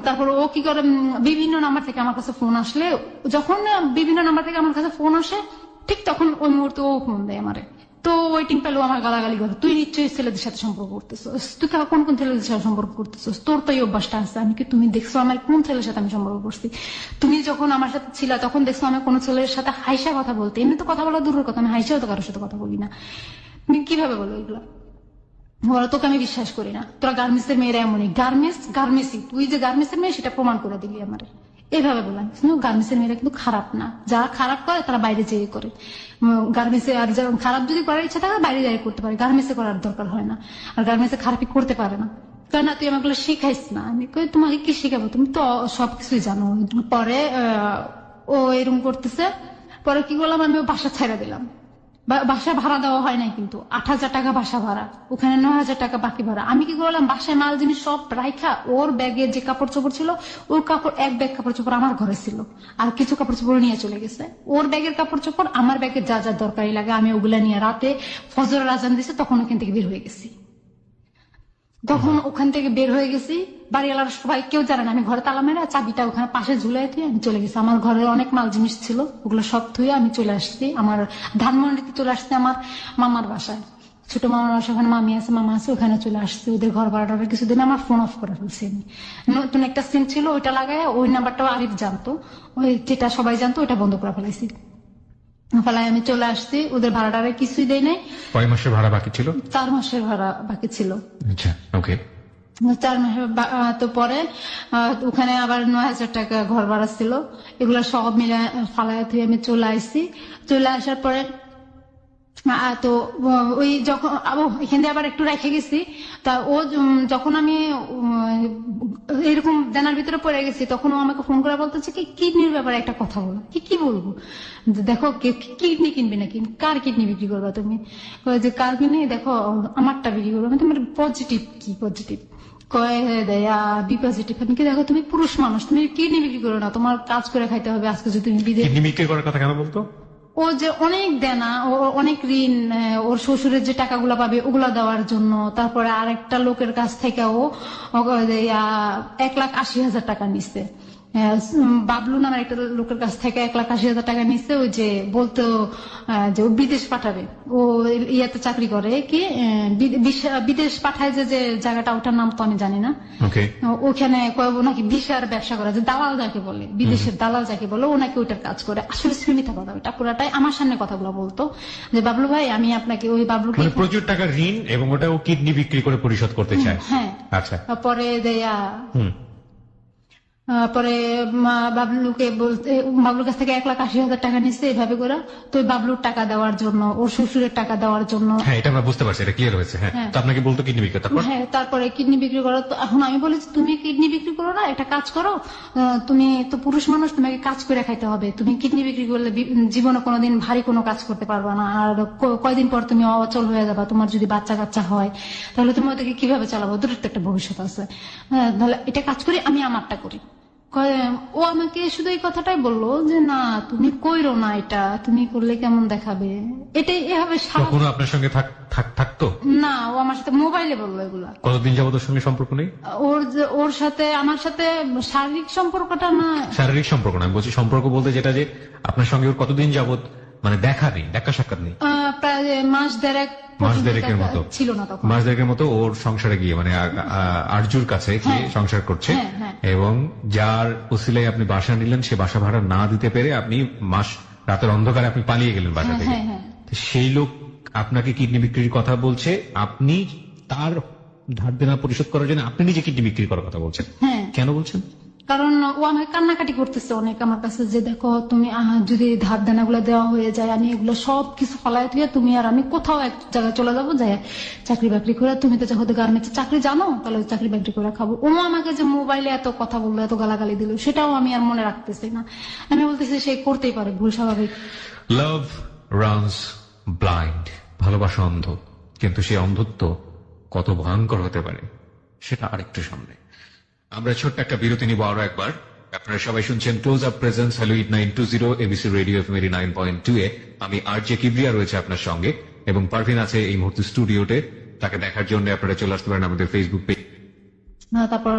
Speaker 2: তারপর ও কি করে, বিভিন্ন নাম্বার থেকে আমার কাছে ফোন আসলে, যখন বিভিন্ন নাম্বার থেকে আমার কাছে ফোন আসে ঠিক তখন ওই মুহূর্তে ও ফোন দেয় আমারে। তো ওয়েটিং পেলেও আমার গালাগালি করে, তুই নিশ্চয়ই ছেলেদের সাথে সম্পর্ক করতেছিস, তুই কোন কোন ছেলেদের সাথে সম্পর্ক করতেছিস, তোর তো এই অভ্যাসটা আছে। আমি কি তুমি দেখছো আমার কোন ছেলের সাথে আমি সম্পর্ক করছি? তুমি যখন আমার সাথে ছিল তখন দেখছো আমি কোন ছেলের সাথে হাইসা কথা বলতে? এমনি তো কথা বলা দূরের কথা, আমি হাইসাও তো কারোর সাথে কথা বলি না। তুমি কিভাবে বলো এগুলো? বলো তোকে আমি বিশ্বাস করি না, তোরা গার্মেন্টস এর মেয়েরা এমনই, গার্মেন্টসই, তুই যে গার্মেন্টস এর মেয়ে সেটা প্রমাণ করে দিলি আমার। এইভাবে বললাম গার্মেন্টস এর মেয়েরা কিন্তু খারাপ না, যারা খারাপ করে তারা বাইরে যেয়ে করে। গার্মেন্টস এ আর যারা খারাপ যদি করার ইচ্ছা থাকে বাইরে যাই করতে পারে, গার্মেন্টস এ করার দরকার হয় না। আর গার্মেন্টস এ খারাপই করতে পারে না, কারণ তুই আমাকে শিখাইস না। আমি কই তোমাকে কি শিখাবো, তুমি তো সবকিছুই জানো। পরে ও এরকম করতেছে, পরে কি করলাম, আমি বাসা ছেড়ে দিলাম। বাসা ভাড়া দেওয়া হয় নাই, কিন্তু 8,000 টাকা বাসা ভাড়া, ওখানে 9,000 টাকা বাকি ভাড়া। আমি কি করলাম, বাসায় মাল জিনিস সব রাইখা, ওর ব্যাগে যে কাপড় চোপড় ছিল, ওর কাপড় এক ব্যাগ কাপড় চোপড় আমার ঘরে ছিল, আর কিছু কাপড় চোপড় নিয়ে চলে গেছে। ওর ব্যাগের কাপড় চোপড়, আমার ব্যাগের যা যা দরকারি লাগে আমি ওগুলা নিয়ে রাতে ফজরের আজান দিছে তখন ওখান থেকে বের হয়ে গেছি। তখন ওখান থেকে বের হয়ে গেছি, বাড়িওয়ালার সবাই কেউ জানে না, আমি ঘরে তালা মেরে চাবিটা ওখানে পাশে ঝুলাই দিয়ে আমি চলে গেছি। আমার ঘরে অনেক মাল জিনিস ছিল, ওগুলো সব ধুয়ে আমি চলে আসছি আমার ধানমন্ডিতে চলে আসছি আমার মামার বাসায়। ছোট মামার বাসা, ওখানে মামি আছে মামা আছে, ওখানে চলে আসছি। ওদের ঘর ভাড়াটা কিছুদিন আমার ফোন অফ করে ফেলছি আমি। নতুন একটা সিম ছিল ওইটা লাগায়, ওই নাম্বারটাও আরিফ জানতো, ওই যেটা সবাই জানতো ওইটা বন্ধ করে ফেলাইছি। ফেলায় আমি চলে আসছি, ওদের ভাড়াটা কিছুই দেয় নাই।
Speaker 1: কয় মাসের ভাড়া বাকি ছিল?
Speaker 2: 4 মাসের ভাড়া বাকি ছিল।
Speaker 1: আচ্ছা, ওকে।
Speaker 2: 4 মাসের তো পরে ওখানে আবার 9,000 টাকা ঘর ভাড়া ছিল, এগুলো সব মিলে ফালায় থেকে আমি চলে আসছি। চলে আসার পরে তো ওই যখন এখান দিয়ে আবার একটু রেখে গেছি, তা ও যখন আমি এরকম জানার ভিতরে পড়ে গেছি তখন ও আমাকে ফোন করে বলতেছে কি কিডনির ব্যাপারে একটা কথা বলো। কি বলবো, দেখো কিডনি কিনবি নাকি, কার কিডনি বিক্রি করবা তুমি? যে কার কিডনি, দেখো আমারটা বিক্রি করবো। তোমার পজিটিভ কি পজিটিভ? B positive. আমি কি, দেখো তুমি পুরুষ মানুষ, তুমি কিডনি বিক্রি করো না, তোমার কাজ করে খাইতে হবে। আজকে যদি তুমি
Speaker 1: কিডনি বিক্রি করার কথা কেন বলতো?
Speaker 2: ও যে অনেক দেনা, ও অনেক ঋণ, ওর শ্বশুরের যে টাকাগুলো পাবে ওগুলা দেওয়ার জন্য। তারপরে আরেকটা লোকের কাছ থেকে ও 1,80,000 টাকা নিচ্ছে। বাবলু নামের একটা লোকের কাছ থেকে 1,80,000 টাকা নিচ্ছে, ওই যে বলতো যে ও বিদেশ পাঠাবে। ও ইয়াতে চাকরি করে, কি বিদেশ পাঠায় যে জায়গাটা, ওটার নাম তো আমি জানি না। ওখানে নাকি ভিসার ব্যবসা করে, যে দালাল যাকে বলে, বিদেশের দালাল যাকে বলে, ও নাকি ওইটার কাজ করে। আসলে মিথ্যা কথা, ওইটা পুরাটাই আমার সামনে কথাগুলো বলতো যে বাবলু ভাই আমি আপনাকে ওই বাবলুকে
Speaker 1: প্রচুর টাকা ঋণ এবং ওটা ও কিডনি বিক্রি করে পরিশোধ করতে চায়।
Speaker 2: হ্যাঁ,
Speaker 1: আচ্ছা।
Speaker 2: পরে দেয়া পরে বাবলুকে বলতে, বাবলুর কাছ থেকে 1,80,000 টাকা নিচ্ছে এভাবে করে। তো ওই বাবলুর টাকা দেওয়ার জন্য, ওর শ্বশুরের টাকা দেওয়ার জন্য,
Speaker 1: হ্যাঁ এটা আমরা বুঝতে পারছি, এটা ক্লিয়ার হয়েছে। হ্যাঁ,
Speaker 2: হ্যাঁ।
Speaker 1: তো আপনাকে বলতো কিডনি বিক্রি, তারপর
Speaker 2: হ্যাঁ, তারপরে কিডনি বিক্রি করো। তো এখন আমি বলেছি তুমি কিডনি বিক্রি করো না, একটা কাজ করো, তুমি তো পুরুষ মানুষ, তোমাকে কাজ করে খাইতে হবে। তুমি কিডনি বিক্রি করলে জীবনে কোনোদিন ভারী কোনো কাজ করতে পারবা না, আর কয়দিন পর তুমি অচল হয়ে যাবা। তোমার যদি বাচ্চা কাচ্চা হয় তাহলে তুমি ওদেরকে কিভাবে চালাবো, ওদের তো একটা ভবিষ্যৎ আছে। তাহলে এটা কাজ করি, আমি আমারটা করি। ও আমাকে শুধু এই কথাটাই বললো যে না তুমি কইরো না, এটা তুমি করলে কেমন দেখাবে, এটাই এভাবে
Speaker 1: কখনো আপনার সঙ্গে থাকতো
Speaker 2: না। ও আমার সাথে মোবাইলে বললো এগুলা।
Speaker 1: কতদিন যাবত ওর সঙ্গে সম্পর্ক নেই?
Speaker 2: ওর সাথে আমার সাথে শারীরিক সম্পর্কটা না,
Speaker 1: শারীরিক সম্পর্ক না, আমি বলছি সম্পর্ক বলতে যেটা যে আপনার সঙ্গে ওর কতদিন যাবত মানে দেখা নেই, দেখা সাক্ষাৎ নেই।
Speaker 2: প্রায় মাস
Speaker 1: দেড়েকের মতো
Speaker 2: ছিল না তখন।
Speaker 1: মাস দেড়েকের মতো ওর সংসারে গিয়ে মানে আরজুর কাছে গিয়ে সংসার করছে, এবং যার ওসিলায় আপনি বাসা নিলেন, সে বাসা ভাড়া না দিতে পেরে আপনি রাতের অন্ধকারে আপনি পালিয়ে গেলেন বাসা থেকে। তো সেই লোক আপনাকে কিডনি বিক্রির কথা বলছে, আপনি তার ধার দেনা পরিশোধ করার জন্য আপনি নিজে কিডনি বিক্রি করার কথা বলছেন। কেন বলছেন?
Speaker 2: কারণ ও আমাকে কান্নাকাটি করতেছে অনেক আমার কাছে, যে দেখো তুমি যদি ধার দেনা গুলো দেওয়া হয়ে যায়, আমি এগুলো সবকিছু ফলাই দিয়ে তুমি আর আমি কোথাও এক জায়গায় চলে যাবো, যাই চাকরি বাকরি করে, তুমি তো যখন গার্মেন্টসে চাকরি জানো, তাহলে চাকরি বাকরি করে খাবো। ও আমাকে যে মোবাইলে এত কথা বললো, এত গালাগালি দিল, সেটাও আমি আর মনে রাখতেছি না। আমি বলতেছি সে করতেই পারে, ভুল স্বাভাবিক।
Speaker 1: লাভ রানস ব্লাইন্ড, ভালোবাসা অন্ধ, কিন্তু সেই অন্ধত্ব কত ভয়ঙ্কর হতে পারে সেটা আরেকটু সামনে। আমরা ছোট্ট একটা বিরতি নিব আরো একবার। আপনারা সবাই শুনছেন ক্লোজ আপ প্রেজেন্স হ্যালোইড 920 এবিসি রেডিও এফএম 9.2 এ। আমি আরজে কিবরিয়া রয়েছে আপনার সঙ্গে, এবং পারভিন আছে এই মুহূর্তে স্টুডিওতে। তাকে দেখার জন্য আপনারা চলে আসতে পারেন আমাদের ফেসবুক পেজ।
Speaker 2: তারপর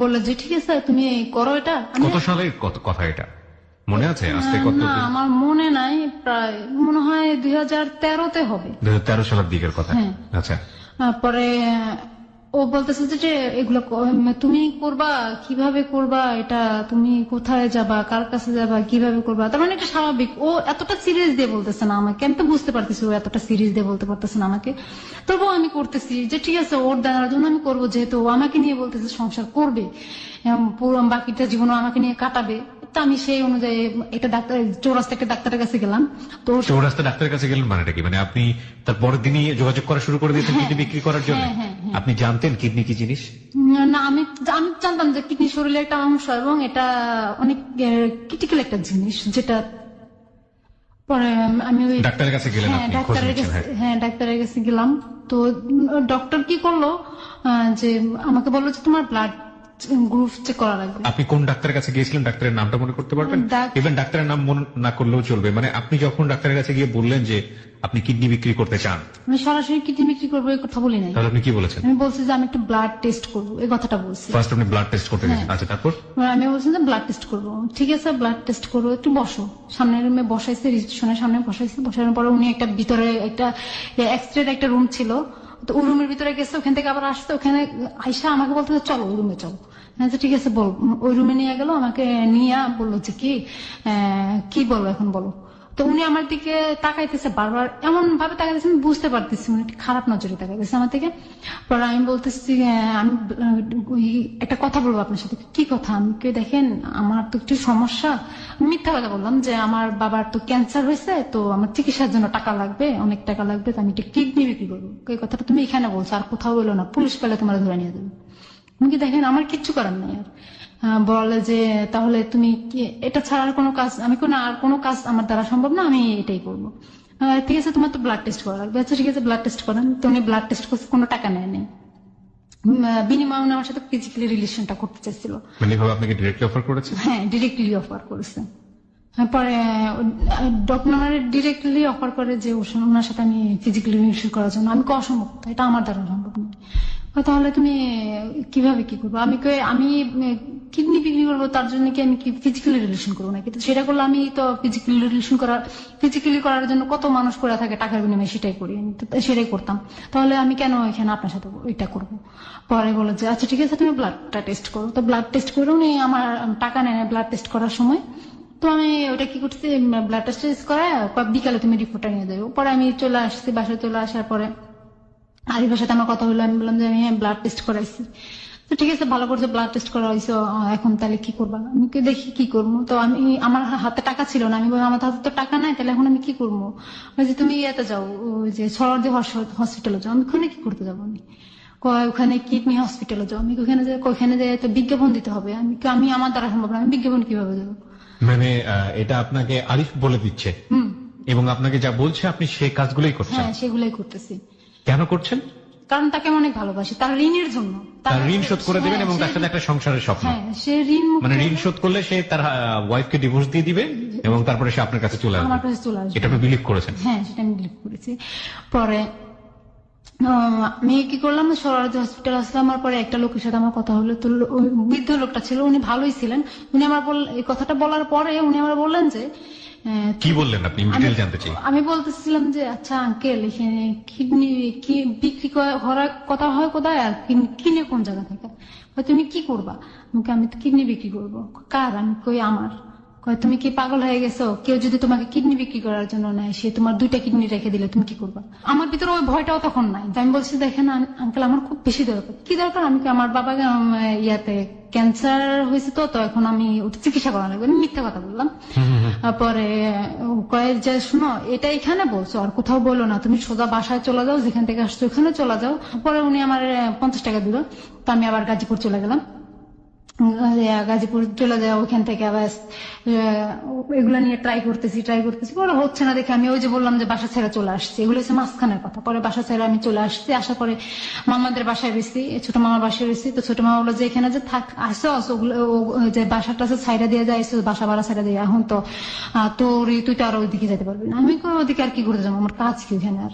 Speaker 2: বললো যে ঠিক আছে তুমি করো এটা।
Speaker 1: কত সালের কথা এটা মনে আছে? আজকে কত?
Speaker 2: না আমার মনে নাই, প্রায় মনে হয় 2013-তে হবে,
Speaker 1: 2013 সালের দিকের কথা। আচ্ছা,
Speaker 2: পরে ও বলতেছে যে এগুলো তুমি করবা, কিভাবে করবা, এটা তুমি কোথায় যাবা, কার কাছে যাবা, কিভাবে করবা। তার মানে এটা স্বাভাবিক। ও এতটা সিরিয়াস দিয়ে বলতেছে না আমাকে, আমি তো বুঝতে পারতেছি ও এতটা সিরিয়াস দিয়ে বলতে পারতেছে না আমাকে। তবুও আমি করতেছি যে ঠিক আছে ওর দেওয়ার জন্য আমি করবো, যেহেতু ও আমাকে নিয়ে বলতেছে সংসার করবে, পুরো বাকিটা জীবন আমাকে নিয়ে কাটাবে। তো আমি সেই অনুযায়ী একটা ডাক্তার, চৌরাস্তা একটা ডাক্তারের কাছে গেলাম। তো
Speaker 1: চৌরাস্তা ডাক্তারের কাছে গেলেন মানেটা কি? মানে আপনি তার পরের দিনই যোগাযোগ করা শুরু করে দিয়েছেন কিডনি বিক্রি করার জন্য? আপনি জানতেন কিডনি কি জিনিস?
Speaker 2: না, আমি জানতাম যে কিডনি শরীরের একটা অংশ, এবং এটা অনেক ক্রিটিক্যাল একটা জিনিস, যেটা পরে আমি ওই
Speaker 1: ডাক্তারের কাছে গেলেন।
Speaker 2: ডাক্তারের কাছে গেলাম। তো ডক্টর কি করলো যে আমাকে বললো যে তোমার ব্লাড গ্রুপ চেক করা লাগবে।
Speaker 1: আপনি কোন ডাক্তারের কাছে গিয়েছিলেন? ডাক্তারের নামটা মনে করতে পারবেন? ইভেন ডাক্তারের নাম মনে না করলেও চলবে। মানে আপনি যখন ডাক্তারের কাছে গিয়ে বললেন যে আপনি কিডনি বিক্রি করতে চান,
Speaker 2: আমি সরাসরি কিডনি বিক্রি করবো এই কথা বলি নাই।
Speaker 1: তাহলে আপনি কি বলেছেন?
Speaker 2: আমি বলছি যে আমি একটু ব্লাড টেস্ট করবো, এই কথাটা বলছি।
Speaker 1: ফার্স্ট আপনি ব্লাড টেস্ট করতে গেছেন। আচ্ছা, তারপর?
Speaker 2: আমি বলছি যে ব্লাড টেস্ট করবো। ঠিক আছে ব্লাড টেস্ট করবো, একটু বসো। সামনের রুমে বসাইছে, রিসেপশনের সামনে বসাইছে। বসানোর পরে উনি একটা ভিতরে একটা এক্সরে একটা রুম ছিল, তো ওই রুমের ভিতরে গেছে, ওখান থেকে আবার আসছে, ওখানে আইসা আমাকে বলতে চলো ওই রুমে চলো। আচ্ছা ঠিক আছে বল। ওই রুমে নিয়ে গেল, আমাকে নিয়ে বললো যে কি বলো এখন বলো। তো উনি আমার দিকে তাকাইতেছে বারবার, এমন ভাবে তাকাইতেছে আমি বুঝতে পারতেছি উনি খারাপ নজরে তাকাইতেছে আমার দিকে। পরে আমি বলতেছি আমি একটা কথা বলবো আপনার সাথে। কি কথা? আমি দেখেন আমার তো একটু সমস্যা। মিথ্যা কথা বললাম যে আমার বাবার তো ক্যান্সার হয়েছে, তো আমার চিকিৎসার জন্য টাকা লাগবে, অনেক টাকা লাগবে, তো আমি একটা কিডনি বিক্রি করবো। এই কথাটা তুমি এখানে বলছো, আর কোথাও বলো না, পুলিশ পেলে তোমার ধরে নিয়ে যাবে। কি দেখেন আমার কিচ্ছু করার নাই। আর বলে যে তাহলে তুমি এটা ছাড়া আর কোনো কাজ, আমি আর কোনো কাজ আমার দ্বারা সম্ভব না, আমি এটাই করবো। ঠিক আছে তোমার তো ব্লাড টেস্ট করা লাগবে। আচ্ছা ঠিক আছে ব্লাড টেস্ট করেন। তো উনি ব্লাড টেস্ট করছে, কোনো টাকা নেয়নি। বিনিময়ে উনি আমার সাথে ফিজিক্যালি রিলেশনটা করতে চাইছিল।
Speaker 1: মানে আপনাকে ডিরেক্টলি অফার করেছে?
Speaker 2: হ্যাঁ, ডিরেক্টলি অফার করেছে। পরে ডক্টর ডিরেক্টলি অফার করে যে ওনার সাথে আমি ফিজিক্যালি রিলেশন করার জন্য। আমি অসম্ভব, এটা আমার দ্বারা সম্ভব নয়। তাহলে তুমি কিভাবে কি করবো? আমি কিডনি বিক্রি করবো, তার জন্য কি আমি ফিজিক্যালি রিলেশন করবো নাকি? তো সেটা করলে আমি তো ফিজিক্যালি করার জন্য কত মানুষ করে থাকে টাকার বিনিময়ে, সেটাই করি আমি, সেটাই করতাম। তাহলে আমি কেন এখানে আপনার সাথে এটা করবো? পরে বলে যে আচ্ছা ঠিক আছে তুমি ব্লাডটা টেস্ট করো। তো ব্লাড টেস্ট করে উনি আমার টাকা নেয় ব্লাড টেস্ট করার সময়। তো আমি ওটা কি করছি, ব্লাড টেস্ট করে বিকালে তুমি রিপোর্টটা নিয়ে যাবে। পরে আমি চলে আসছি, বাসায় চলে আসার পরে আরিফের সাথে আমার কথা হলো। আমি বললাম যে আমি ব্লাড টেস্ট করাইছি। তো ঠিক আছে, ভালো করছে, ব্লাড টেস্ট করা হয়েছে, এখন তাহলে কি করবা? আমি কি দেখি কি করবো। তো আমি, আমার হাতে টাকা ছিল না, আমি বললাম আমার হাতে তো টাকা নাই, তাহলে এখন আমি কি করবো? যে তুমি ইয়েতে যাও, ওই যে সরদি হসপিটালে যাও। আমি ওখানে কি করতে যাবো? আমি কয় ওখানে কিডনি হসপিটালে যাও। আমি ওখানে যে তো বিজ্ঞাপন দিতে হবে। আমি আমার দ্বারা সম্ভব না, আমি বিজ্ঞাপন কিভাবে দেবো?
Speaker 1: মানে এটা আপনাকে আরিফ বলে দিচ্ছে এবং আপনাকে যা বলছে আপনি সেই কাজগুলোই করছেন।
Speaker 2: হ্যাঁ, সেগুলাই করতেছি।
Speaker 1: কেন করছেন?
Speaker 2: কারণ তাকে অনেক ভালোবাসি, তার ঋণের জন্য।
Speaker 1: তার ঋণ শোধ করে দেবেন এবং
Speaker 2: হ্যাঁ,
Speaker 1: তার সাথে একটা সংসারের স্বপ্ন।
Speaker 2: হ্যাঁ, সে ঋণ মুক্ত
Speaker 1: মানে ঋণ
Speaker 2: হবে।
Speaker 1: শোধ করলে সে তার ওয়াইফকে ডিভোর্স দিয়ে দিবে এবং তারপরে সে আপনার কাছে চলে
Speaker 2: আমার
Speaker 1: আসবে।
Speaker 2: কাছে চলে আসবে।
Speaker 1: এটা আপনি বিলিভ করেছেন?
Speaker 2: হ্যাঁ, সেটা আমি বিলিভ করেছি। পরে আমি কি করলাম, সরারদি হসপিটাল আসলাম। আমার পরে একটা লোকের সাথে আমার কথা হলো। তো ওই বৃদ্ধ লোকটা ছিল, উনি ভালোই ছিলেন। উনি আমার এই কথাটা বলার পরে উনি আমার বললেন যে
Speaker 1: কি বললেন আপনি? ডিটেইল জানতে চাই।
Speaker 2: আমি বলতেছিলাম যে আচ্ছা আঙ্কেল, এখানে কিডনি কি বিক্রি করার কথা হয় কোথায়, আর কিনে কোন জায়গা থেকে? তুমি কি করবা? আমি তো কিডনি বিক্রি করবো। কার? আমি কই আমার। কয় তুমি কি পাগল হয়ে গেছো? কেউ যদি তোমাকে কিডনি বিক্রি করার জন্য নেয়, সে তোমার 2টা কিডনি রেখে দিলে তুমি কি করবা? আমার ভিতরে ওই ভয়টাও তখন নাই। আমি বলছি দেখেন আঙ্কেল, আমার খুব বেশি দরকার। কি দরকার? আমি আমার বাবাকে ইয়াতে ক্যান্সার হয়েছে, তো এখন আমি ওটা চিকিৎসা করা লাগবে। আমি মিথ্যা কথা বললাম। পরে কয়ে যে শুনো, এটা এখানে বলছো, আর কোথাও বলো না, তুমি সোজা বাসায় চলে যাও, যেখান থেকে আসছো ওখানে চলে যাও। পরে উনি আমার 50 টাকা দিল। তো আমি আবার গাজীপুর চলে গেলাম। গাজীপুর চলে যায়, ওইখান থেকে আবার এগুলা নিয়ে ট্রাই করতেছি। পরে হচ্ছে না দেখে আমি ওই যে বললাম যে বাসা ছেড়ে চলে আসছি। এগুলো হচ্ছে মাঝখানের কথা। পরে বাসা ছেড়ে আমি চলে আসছি। আসার পরে মামাদের বাসায় রয়েছি, ছোট মামার বাসায় রয়েছি। তো ছোট মামা বললো যে এখানে যে থাক আসো, ওগুলো যে বাসাটা ছাইড়া দিয়ে যায়, বাসা ভাড়া ছাইড়া দিয়ে, এখন তো তুই তো আর ওইদিকে যেতে পারবি না। আমি ওইদিকে আর কি করতে যাবো, আমার কাজ কি ওখানে আর?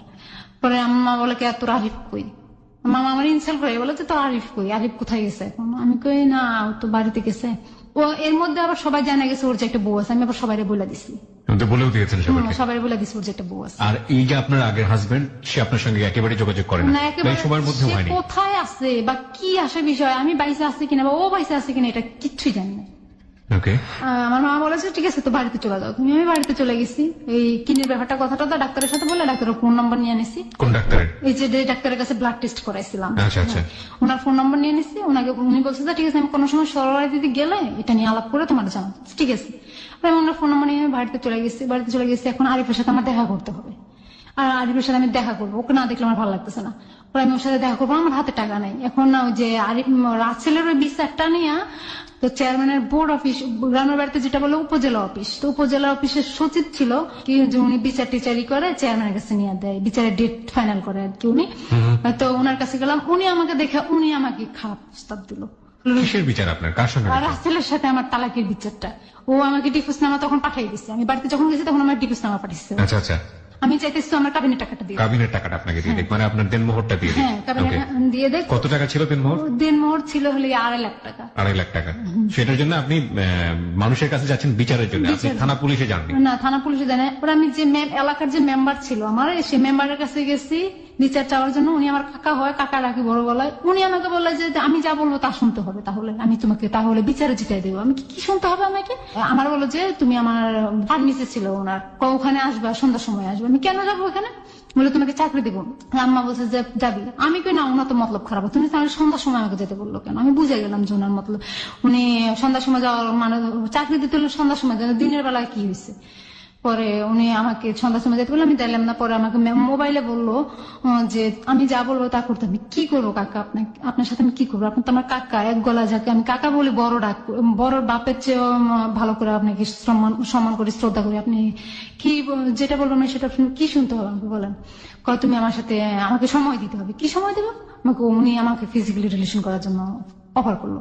Speaker 2: পরে আম্মা বলে কি, আর তোর আরিফ কই? মামা আমার ইনসাল্ট করে বলে যে তো আরিফ কই, আরিফ কোথায় গেছে এখন? আমি কই না, ও তো বাড়িতে গেছে। ও এর মধ্যে আবার সবাই জানা গেছে ওর যে একটা বউ আছে। আমি আবার সবাই বলে দিছি,
Speaker 1: বলেও দিয়েছেন সবাইকে?
Speaker 2: সবাই বলে দিছি ওর যে একটা বউ আছে।
Speaker 1: আর এই যে আপনার আগের হাজবেন্ড, সে আপনার সঙ্গে একেবারে যোগাযোগ করে না? এই সময়ের মধ্যে
Speaker 2: সে
Speaker 1: হয়নি?
Speaker 2: কোথায় আছে বা কি আসে বিষয়, আমি বাইসে আছে কিনা বা ও বাইসে আছে কিনা, এটা কিচ্ছুই জানি না।
Speaker 1: ওকে।
Speaker 2: আমার মা বলেছে ঠিক আছে, তো বাড়িতে চলে যাও তুমি। আমি বাড়িতে চলে গেছি। এই কিডনির ব্যাপারটা কথাটা তো ডাক্তারের সাথে বলে, ডাক্তারের ফোন নম্বর নিয়ে নিছি।
Speaker 1: কোন ডাক্তারের?
Speaker 2: এই যে ডাক্তারের কাছে ব্লাড টেস্ট করাইছিলাম।
Speaker 1: আচ্ছা আচ্ছা।
Speaker 2: ওনার ফোন নম্বর নিয়ে নিছি। উনি বলছে যে ঠিক আছে, আমি কোনো সময় সরোয়ারি দিদি গেলে এটা নিয়ে আলাপ করে তোমার জানাবো। ঠিক আছে। আমি ওনার ফোন নম্বর নিয়ে আমি বাড়িতে চলে গেছি। এখন আরিফের সাথে আমার দেখা করতে হবে। আর আরিফের সাথে আমি দেখা করবো, ওকে না দেখলে আমার ভালো লাগতেছে না। পরে আমি ওর সাথে দেখা করবো, আমার হাতে টাকা নাই। এখন না ওই যে আরিফ রাসেলের ওই বিচারটা নিয়ে, তো চেয়ারম্যানের বোর্ড অফিস, গ্রামের বাড়িতে যেটা বলে উপজেলা অফিস, তো উপজেলা অফিসের সচিব ছিল কি, যে উনি বিচার টিচারি করে চেয়ারম্যানের কাছে নিয়ে দেয়, বিচারের ডেট ফাইনাল করে আর কি উনি। তো ওনার কাছে গেলাম, উনি আমাকে দেখে উনি আমাকে খারাপ প্রস্তাব দিল।
Speaker 1: কিসের বিচার আপনার? কার সঙ্গে?
Speaker 2: আর রাসেলের সাথে আমার তালাকের বিচারটা। ও আমাকে ডিভোর্সনামা তখন পাঠিয়ে দিচ্ছে। আমি বাড়িতে যখন গেছি তখন আমার ডিভোর্সনামা পাঠিয়েছে।
Speaker 1: আচ্ছা আচ্ছা।
Speaker 2: আমি চাইতেছি আমার কাবিনের টাকাটা দিয়ে।
Speaker 1: কাবিনের টাকাটা আপনাকে দিয়ে দেখ, মানে আপনার দেনমোহরটা দিয়ে দেখ?
Speaker 2: হ্যাঁ, কাবিনের দিয়ে দেখ।
Speaker 1: কত টাকা ছিল দেনমোহর?
Speaker 2: দেনমোহর ছিল হলে 2.5 লাখ টাকা।
Speaker 1: 2.5 লাখ টাকা। সেটার জন্য আপনি মানুষের কাছে যাচ্ছেন বিচারের জন্য? আপনি থানা পুলিশে যাননি?
Speaker 2: না, থানা পুলিশে জানে। ওরা আমি যে এলাকার যে মেম্বার ছিল আমার, সেই মেম্বারের কাছে গেছি বিচার চাওয়ার জন্য। উনি আমার কাকা হয়, কাকা রাখি বড় গলায়। উনি আমাকে বললো যে আমি যা বলবো তা শুনতে হবে, তাহলে আমি তোমাকে তাহলে বিচারে জিতাই দেবো। আমি কি শুনতে হবে আমাকে? আমার বললো যে তুমি আমার ফার্মেসি ছিল ওনার, ওখানে আসবা, সন্ধ্যার সময় আসবে। আমি কেন যাবো ওখানে? বলে তোমাকে চাকরি দেবো। আম্মা বলছে যে যাবি। আমি কই না, ওনার তো মতলব খারাপ, তুমি তাহলে সন্ধ্যার সময় আমাকে যেতে বললো কেন? আমি বুঝে গেলাম যে ওনার মতলব উনি সন্ধ্যার সময় যাওয়ার, মানে চাকরি দিতে হলে সন্ধ্যার সময়, দিনের বেলায় কি হয়েছে। পরে উনি আমাকে সন্ধ্যার সময় যেতে বললো, আমি দিলাম না। পরে আমাকে মোবাইলে বললো যে আমি যা বলবো তা করতে। আমি কি করবো কাকা? আপনার সাথে আমি কি করবো? আপনি তো আমার কাকা, এক গলা যাকে আমি কাকা বলি, বড় ডাক, বড় বাপের চেয়েও ভালো করে আপনাকে সম্মান করি, শ্রদ্ধা করি। আপনি কি যেটা বলবেন সেটা কি শুনতে হবে আমাকে বলেন? তুমি আমার সাথে, আমাকে সময় দিতে হবে। কি সময় দেবো আমাকে? উনি আমাকে ফিজিক্যালি রিলেশন করার জন্য অফার করলো।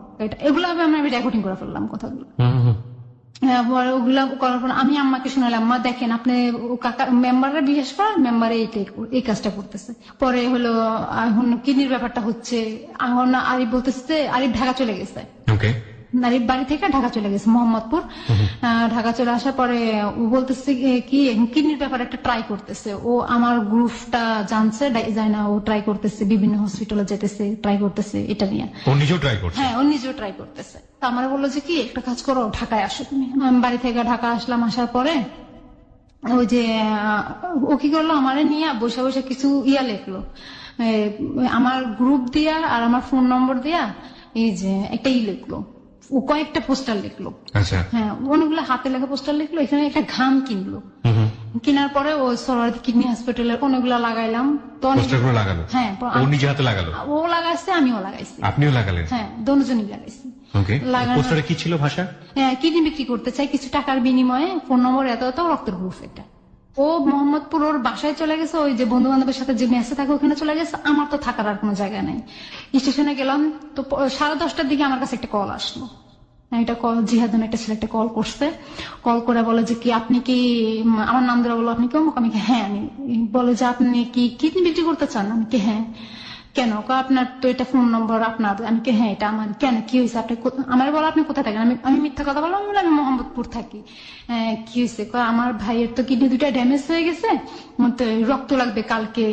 Speaker 2: এগুলো আমি রেকর্ডিং করে ফেললাম কথাগুলো। ওগুলা করার পর আমি আম্মাকে শোনালাম, আম্মা দেখেন আপনি কাকা মেম্বাররা বিশেষ করে মেম্বারে এই কাজটা করতেছে। পরে হলো এখন কিডনির ব্যাপারটা হচ্ছে, এখন আরিফ বলতেছে, আরিফ ঢাকা চলে গেছে। আরিফ বাড়ি থেকে ঢাকা চলে গেছে, মোহাম্মদপুর। ঢাকা চলে আসার পরে ও বলতেছে কি কিডনির ব্যাপারে একটা ট্রাই করতেছে। ও আমার গ্রুপটা জানছে, যায় না, ও ট্রাই করতেছে, বিভিন্ন হসপিটালে যেতেছে, ট্রাই করতেছে এটা নিয়ে।
Speaker 1: ও নিজেও ট্রাই করছে?
Speaker 2: হ্যাঁ, ও নিজেও ট্রাই করতেছে। তো আমার বললো যে কি একটা কাজ করো, ঢাকায় আসো তুমি। আমি বাড়ি থেকে ঢাকা আসলাম। আসার পরে ওই যে ও কি করলো, আমারে নিয়ে বসে বসে কিছু লিখলো, আমার গ্রুপ দিয়া আর আমার ফোন নম্বর দিয়া এই যে একটা লিখলো, ও কয়েকটা পোস্টার লিখলো,
Speaker 1: আচ্ছা।
Speaker 2: হ্যাঁ অনেকগুলো হাতে লেখা পোস্টার লিখলো, এখানে একটা ঘাম কিনলো, কেনার পরে ও সরারদি কিডনি হসপিটালের অনেকগুলো লাগাইলাম। তো
Speaker 1: পোস্টারগুলো লাগালো?
Speaker 2: হ্যাঁ,
Speaker 1: ও নিজে হাতে লাগালো?
Speaker 2: ও লাগাইছে, আমিও লাগাইছি।
Speaker 1: আপনিও লাগালেন?
Speaker 2: হ্যাঁ, দুজনই লাগাইছি।
Speaker 1: ওকে। পোস্টারে কি ছিল ভাষা?
Speaker 2: কিডনি বিক্রি করতে চাই, কিছু টাকার বিনিময়ে ফোন নম্বর এত এত, রক্তের গ্রুপ এটা। ও মোহাম্মদপুর ওর বাসায় চলে গেছে, ওই যে বন্ধু বান্ধবের সাথে যে মেসে থাকে ওখানে চলে গেছে। আমার তো থাকার আর কোনো জায়গা নেই। স্টেশনে গেলাম, তো 10:30টার দিকে আমার কাছে একটা কল আসলো। এটা কল জিহাদ নামে একটা ছেলে একটা কল করছে। কল করে বলে যে কি আপনি কি, আমার নাম ধরে বলো আপনি কি অমুক, আমি কি হ্যাঁ আমি। বলে যে আপনি কি কিডনি বিক্রি করতে চান? আমি কি হ্যাঁ। কেন? আপনার তো এটা ফোন নম্বর আপনার। আমি কি হ্যাঁ এটা আমার। কেন কি হয়েছে? আপনি আমার বলো আপনি কোথায় থাকেন? আমি মিথ্যা কথা বললাম, আমি মোহাম্মদপুর থাকি। কি হয়েছে? আমার ভাইয়ের তো কিডনি 2টা ড্যামেজ হয়ে গেছে, তো রক্ত লাগবে কালকে।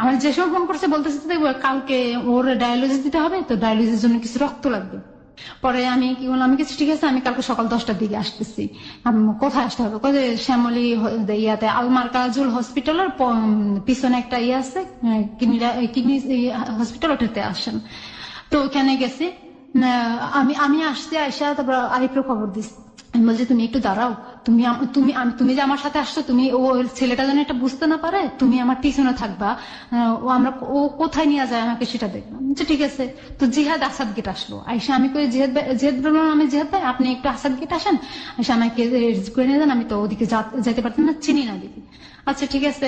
Speaker 2: আমার যে সময় ফোন করছে বলতেছে কালকে ওর ডায়ালিসিস দিতে হবে, তো ডায়ালিসিসের জন্য কিছু রক্ত লাগবে। পরে আমি কি বললাম, আমি কিছু ঠিক আছে, আমি কালকে সকাল 10টার দিকে আসতেছি। কোথায় আসতে হবে? শ্যামলী ইয়াতে আলমার কাজুল হসপিটালের পিছনে একটা ইয়ে আছে, কিডনি হসপিটাল, ওটাতে আসেন। তো ওখানে গেছি, আমি আসতে আইসা তারপর আরিফের খবর দিচ্ছি। আমি বলছি তুমি একটু দাঁড়াও, তুমি যে আমার সাথে আসছো, তুমি ও ছেলেটা যেন এটা বুঝতে না পারে, তুমি আমার পিছনে থাকবা। ও কোথায় নিয়ে যায় আমাকে সেটা দেখলাম। ঠিক আছে। তো জিহাদ আসাদ গেট আসলো, আইসা আমি কই জিহাদ বললাম, আমি জিহাদ ভাই আপনি একটু আসাদ গেট আসেন, আইসা আমাকে করে নিয়ে যান, আমি তো ওদিকে যেতে পারতাম না, চিনি না দিদি। আচ্ছা ঠিক আছে।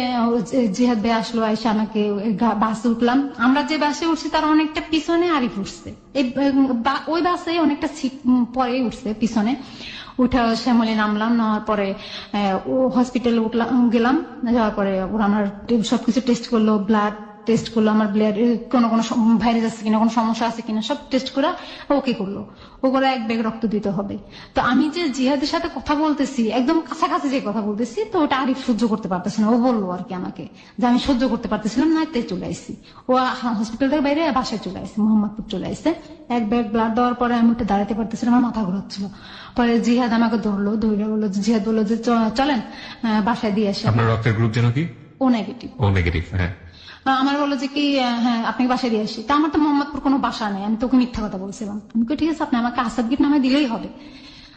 Speaker 2: জিহাদ ভাই আসলো, আইসা আমাকে বাসে উঠলাম। আমরা যে বাসে উঠছি তার অনেকটা পিছনে আরিফ উঠছে, ওই বাসে অনেকটা সিট পরে উঠছে পিছনে। উঠা শ্যামলে নামলাম, নেওয়ার পরে ও হসপিটালে গেলাম। যাওয়ার পরে ওরা আমার সবকিছু টেস্ট করলো, ব্লাড টেস্ট করলো, আমার ব্লাড কোনো ভাইরাস আছে কিনা, কোনো সমস্যা আছে কিনা সব টেস্ট করে ওকে করলো। ও করে 1 ব্যাগ রক্ত দিতে হবে। তো আমি যে জিহাদের সাথে কথা বলতেছি, একদম কাছাকাছি যে কথা বলতেছি, তো ওটা আরিফ সহ্য করতে পারতেছে না। ও বললো আর কি আমাকে যে আমি সহ্য করতে পারতেছিলাম না, তাই চলে আসছি। ও হসপিটাল থেকে বাইরে বাসায় চলে আসছে, মোহাম্মদপুর চলে আসছে। 1 ব্যাগ ব্লাড দেওয়ার পরে আমি ওটা দাঁড়াতে পারতেছিলাম, আমার মাথা ঘুরাচ্ছিল। পরে জিহাদ আমাকে ধরলো, ধরে বললো, জিহাদ বললো যে চলেন বাসায় দিয়ে আসে।
Speaker 1: আপনার রক্তের গ্রুপ যেন কি?
Speaker 2: ও নেগেটিভ।
Speaker 1: ও নেগেটিভ, হ্যাঁ।
Speaker 2: আমার বললো যে কি হ্যাঁ আপনাকে বাসায় দিয়ে আসি। তা আমার তো মোহাম্মদপুর কোনো বাসা নেই, আমি তোকে মিথ্যা কথা বলছিলাম। আমি ঠিক আছে, আপনি আমাকে আসাদ গেট নামায় দিলেই হবে।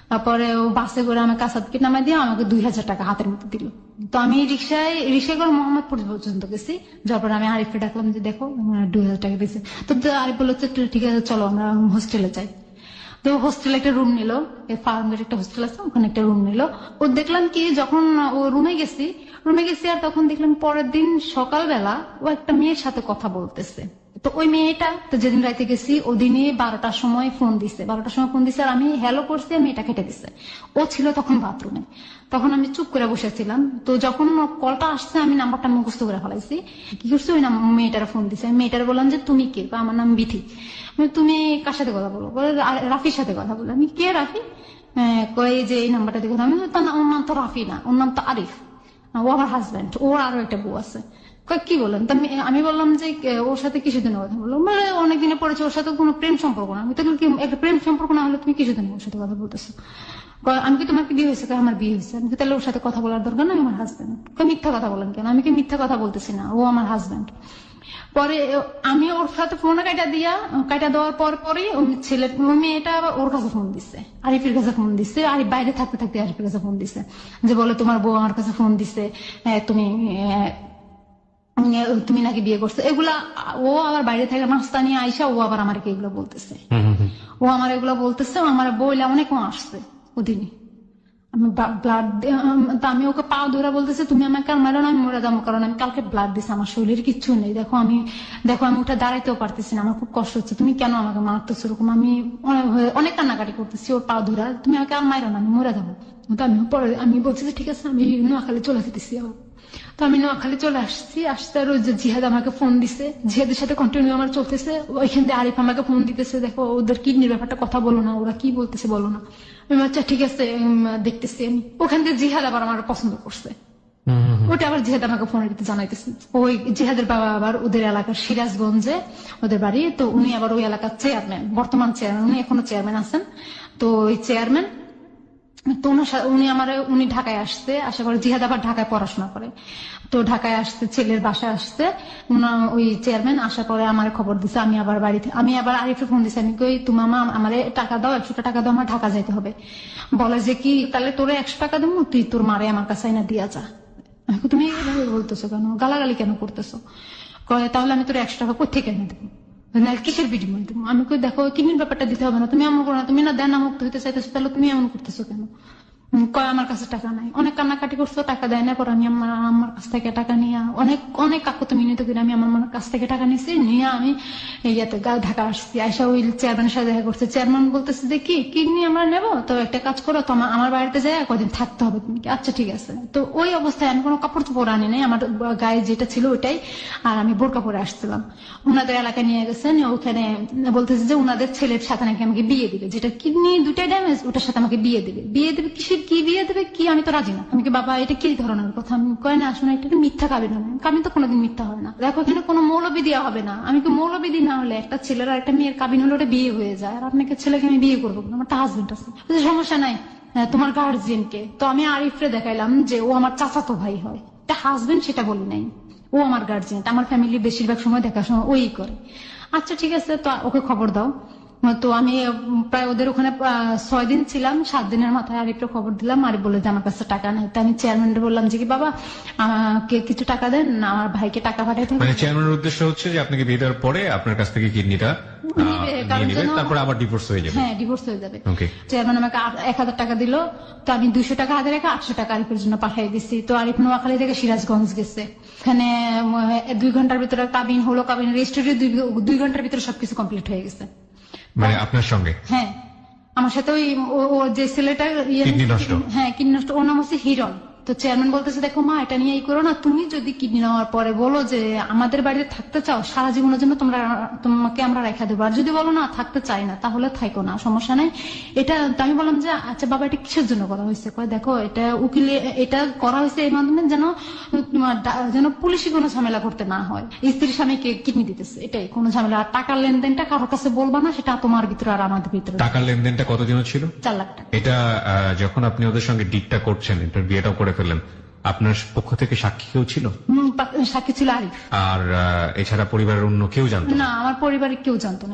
Speaker 2: তারপরে ও বাসে করে আমাকে আসাদ গেট নামায় দিয়ে আমাকে 2000 টাকা হাতের মধ্যে দিল। তো আমি রিক্সায় করে মোহাম্মদপুর পর্যন্ত গেছি। যাওয়ার পরে আমি আরিফকে ডাকলাম যে দেখো 2000 টাকা দিয়েছে। তো আরিফ বললো ঠিক আছে চলো আমরা হোস্টেলে যাই। তো হোস্টেলে একটা রুম নিল, ফার্মের একটা হোস্টেল আছে, ওখানে একটা রুম নিল। ও দেখলাম কি যখন ও রুমে গেছি আর তখন দেখলাম পরের দিন সকালবেলা ও একটা মেয়ের সাথে কথা বলতেছে। তো ওই মেয়েটা তো যেদিন রাইতে গেছি ওদিনই 12টার সময় ফোন দিছে, আর আমি হ্যালো করছি, আর মেয়েটা কেটে দিছে। ও ছিল তখন বাথরুমে। তখন আমি চুপ করে বসেছিলাম। তো যখন কলটা আসছে আমি নাম্বারটা মুখস্থ করে ফেলাইছি। কি করছি, ওই মেয়েটার ফোন দিছে। আমি মেয়েটার বললাম যে তুমি কে? আমার নাম বিথি। তুমি কার সাথে কথা বলো? বলে রাফির সাথে কথা বলো। আমি কে রাফি? কয়ে যে এই নাম্বারটা দেখো। আমি ওর নাম তো রাফি না, ওর নাম তো আরিফ, ও আমার হাজব্যান্ড, ওর আরো একটা বউ আছে। কি বলেন? আমি বললাম যে ওর সাথে কিছুদিন কথা বললো। মানে অনেকদিনে পড়েছে, ওর সাথে কোনো প্রেম সম্পর্ক না। আমি তো একটা প্রেম সম্পর্ক না হলে তুমি কিছুদিন ওর সাথে কথা বলতেছো? আমি কি তোমার কি বিয়ে হয়েছে? আমার বিয়ে হয়েছে। আমি তাহলে ওর সাথে কথা বলার দরকার না, আমার হাজব্যান্ড। মিথ্যা কথা বলেন কেন? আমি কি মিথ্যা কথা বলতেছি না, ও আমার হাজব্যান্ড। পরে আমি ওর সাথে ফোন কাটা দেওয়ার পরই মেয়েটা ওর কাছে ফোন দিচ্ছে, আরিফের কাছে ফোন দিচ্ছে। আরিফ বাইরে থাকতে থাকতে আরিফের কাছে ফোন দিচ্ছে, যে বলে তোমার বউ আমার কাছে ফোন দিচ্ছে, তুমি নাকি বিয়ে করছো। এগুলা ও আবার বাইরে থেকে নাস্তা নিয়ে আইসা ও আবার আমাকে এগুলো বলতেছে। ও আমার এগুলো বলতেছে, আমার বইলে অনেক আসছে ওদিনই। আমি ব্লাড, আমি ওকে পা ধরে বলতেছে তুমি আমাকে আর মারো না, আমি মরে যাবো, কারণ আমি কালকে ব্লাড দিছি, আমার শরীরের কিচ্ছু নেই। দেখো আমি ওটা দাঁড়াইতেও পারতেছি না, আমার খুব কষ্ট হচ্ছে, তুমি কেন আমাকে মারতেছো এরকম? আমি অনেক কান্নাকাটি করতেছি ওর পা ধরে, তুমি আমাকে আর মারো না, আমি মরে যাবো। তো আমি বলছি যে ঠিক আছে, আমি নোয়াখালী চলে যেতেছি। তো আমি নোয়াখালী চলে আসতে আর ওই যে জিহাদ আমাকে ফোন দিছে, জিহাদের সাথে কন্টিনিউ আমার চলতেছে। ওইখান থেকে আরিফ আমাকে ফোন দিতেছে, দেখো ওদের কিডনির ব্যাপারটা কথা বলো না, ওরা কি বলতেছে বলো না। আমি আচ্ছা ঠিক আছে দেখতেছি। আমি ওখান থেকে জিহাদ আবার আমার পছন্দ করছে, ওটা আবার জিহাদ আমাকে ফোনের ভিতরে জানাইতেছে। ওই জিহাদের বাবা আবার ওদের এলাকার সিরাজগঞ্জে ওদের বাড়ি, তো উনি আবার ওই এলাকার চেয়ারম্যান, বর্তমান চেয়ারম্যান, উনি এখনো চেয়ারম্যান আছেন। তো ওই চেয়ারম্যান তো উনি ঢাকায় আসছে, আসার পরে জিহাদ আবার ঢাকায় পড়াশোনা করে। তো ঢাকায় আসছে, ছেলের বাসায় আসছে, ওই চেয়ারম্যান আসার পরে আমার খবর দিছে। আমি আবার আরিফে ফোন দিছি, আমি কই তুমি আমার টাকা দাও, 100 টাকা দাও, আমার ঢাকা যাইতে হবে। বলে যে কি তাহলে তোরে 100 টাকা দেবো, তুই তোর মারে আমার কাছে না দিয়া যা। আমি কই, তুমি এভাবে বলতেছো কেন, গালাগালি কেন করতেছো? কয় তাহলে আমি তোর 100 টাকা কোথেকে এনে দেবো, কিসের বিনিময় দেবো? আমি কই দেখো কিডনির ব্যাপারটা দিতে হবে না, তুমি এমন করো না, তুমি না দেনা মুক্ত হইতে চাইতেছো, তাহলে তুমি এমন করতেছো কেন? কয় আমার কাছে টাকা নাই, অনেক কান্নাকাটি করছো, টাকা দেয় না। পর আমি আমার কাছ থেকে টাকা নিয়ে অনেক কাকুতি মিনতি করে আমি আমার কাছ থেকে টাকা নিছি, নিয়ে আমি ঢাকা আসছি। আয়সা ওই চেয়ারম্যানের সাথে দেখা করছে। চেয়ারম্যান বলতেছে যে কি কিডনি আমরা নেবো, তো একটা কাজ করো, তো আমার বাড়িতে যাই কদিন থাকতে হবে তুমি। আচ্ছা ঠিক আছে। তো ওই অবস্থায় আমি কোনো কাপড় চোপড় আনি নাই, আমার গায়ে যেটা ছিল ওইটাই, আর আমি বোরকা পরে আসছিলাম। ওনাদের এলাকায় নিয়ে গেছেন, ওখানে বলতেছে যে ওনাদের ছেলের সাথে নাকি আমাকে বিয়ে দিবে, যেটা কিডনি দুটাই ড্যামেজ, ওটার সাথে আমাকে বিয়ে দিবে। কিসের কি বিয়ে দেবে কি, আমি তো রাজি না। আমি কি বাবা এটা কি ধরনের কথা? আমি কয় না আসলে এটা মিথ্যা কাবিন হবে, কাবিন তো কোনোদিন মিথ্যা হয় না। দেখো এখানে কোনো মৌলবি দেওয়া হবে না। আমি কি মৌলবিদি না হলে একটা ছেলের আর একটা মেয়ের কাবিন হলে ওটা বিয়ে হয়ে যায়, আর আপনাকে ছেলেকে আমি বিয়ে করবো না, আমার তো হাজবেন্ড আছে। সমস্যা নাই, তোমার গার্জিয়ানকে। তো আমি আরিফরে দেখাইলাম যে ও আমার চাচাতো ভাই হয়, এটা হাজবেন্ড সেটা বলি নাই, ও আমার গার্জিয়ান, আমার ফ্যামিলি বেশিরভাগ সময় দেখাশোনা ওই করে। আচ্ছা ঠিক আছে, তো ওকে খবর দাও। তো আমি প্রায় ওদের ওখানে 6 দিন ছিলাম। 7 দিনের মাথায় আরিফকে খবর দিলাম, আর বলে যে আমার কাছে টাকা নাই। তো আমি চেয়ারম্যানকে বললাম যে কি বাবা আমাকে কিছু টাকা দেন, আমার ভাইকে টাকা পাঠাইতে হবে।
Speaker 1: মানে চেয়ারম্যানের উদ্দেশ্য হচ্ছে যে আপনাকে বিয়ে দেওয়ার পরে আপনার কাছ থেকে কিডনিটা নিয়ে নিবে, তারপর আবার ডিভোর্স হয়ে যাবে।
Speaker 2: হ্যাঁ ডিভোর্স হয়ে যাবে।
Speaker 1: ওকে।
Speaker 2: চেয়ারম্যান আমাকে 1000 টাকা দিল, তো আমি 200 টাকা হাতে রেখে 800 টাকা আরিফের জন্য পাঠিয়ে দিচ্ছি। তো আরিফ নোয়াখালী থেকে সিরাজগঞ্জ গেছে, ওখানে 2 ঘন্টার ভিতরে কাবিন হলো, কাবিন রেজিস্ট্রি 2 ঘন্টার ভিতরে সবকিছু কমপ্লিট হয়ে গেছে।
Speaker 1: মানে আপনার সঙ্গে?
Speaker 2: হ্যাঁ আমার সাথে ওই ও যে ছেলেটা
Speaker 1: কিডনি নষ্ট।
Speaker 2: হ্যাঁ কিডনি নষ্ট, ওর নাম হচ্ছে হিরণ। তো চেয়ারম্যান বলতেছে দেখো মা এটা নিয়ে এই করো না, তুমি যদি কিডনি নেওয়ার পরে বলো যে আমাদের বাড়িতে থাকতে চাও, সারা জীবনের জন্য তোমাকে আমরা রেখা দেবো, আর যদি বলো না থাকতে চাই না, তাহলে থাইকো না, সমস্যা নাই। এটা তো আমি বললাম যে আচ্ছা বাবা এটা কিসের জন্য করা হয়েছে? কয় দেখো এটা উকিলে এটা করা হয়েছে এই মাধ্যমে যেন পুলিশি কোনো ঝামেলা করতে না হয়। স্ত্রীর স্বামীকে কিডনি দিতেছে, এটাই কোনো ঝামেলা। আর টাকার লেনদেনটা কারোর কাছে বলবা না, সেটা তোমার ভিতরে আর আমাদের ভিতরে।
Speaker 1: টাকার লেনদেনটা কতদিনও ছিল?
Speaker 2: 4 লাখ টাকা।
Speaker 1: এটা যখন আপনি ওদের সঙ্গে ডিটটা করছেন, এটা বিয়েটাও করে ফেললেন, আপনার পক্ষ থেকে সাক্ষী কেউ ছিল?
Speaker 2: সাক্ষী ছিল আরিফ।
Speaker 1: আর এছাড়া পরিবারের অন্য কেউ জানতো না?
Speaker 2: না আমার পরিবারের কেউ জানতো না।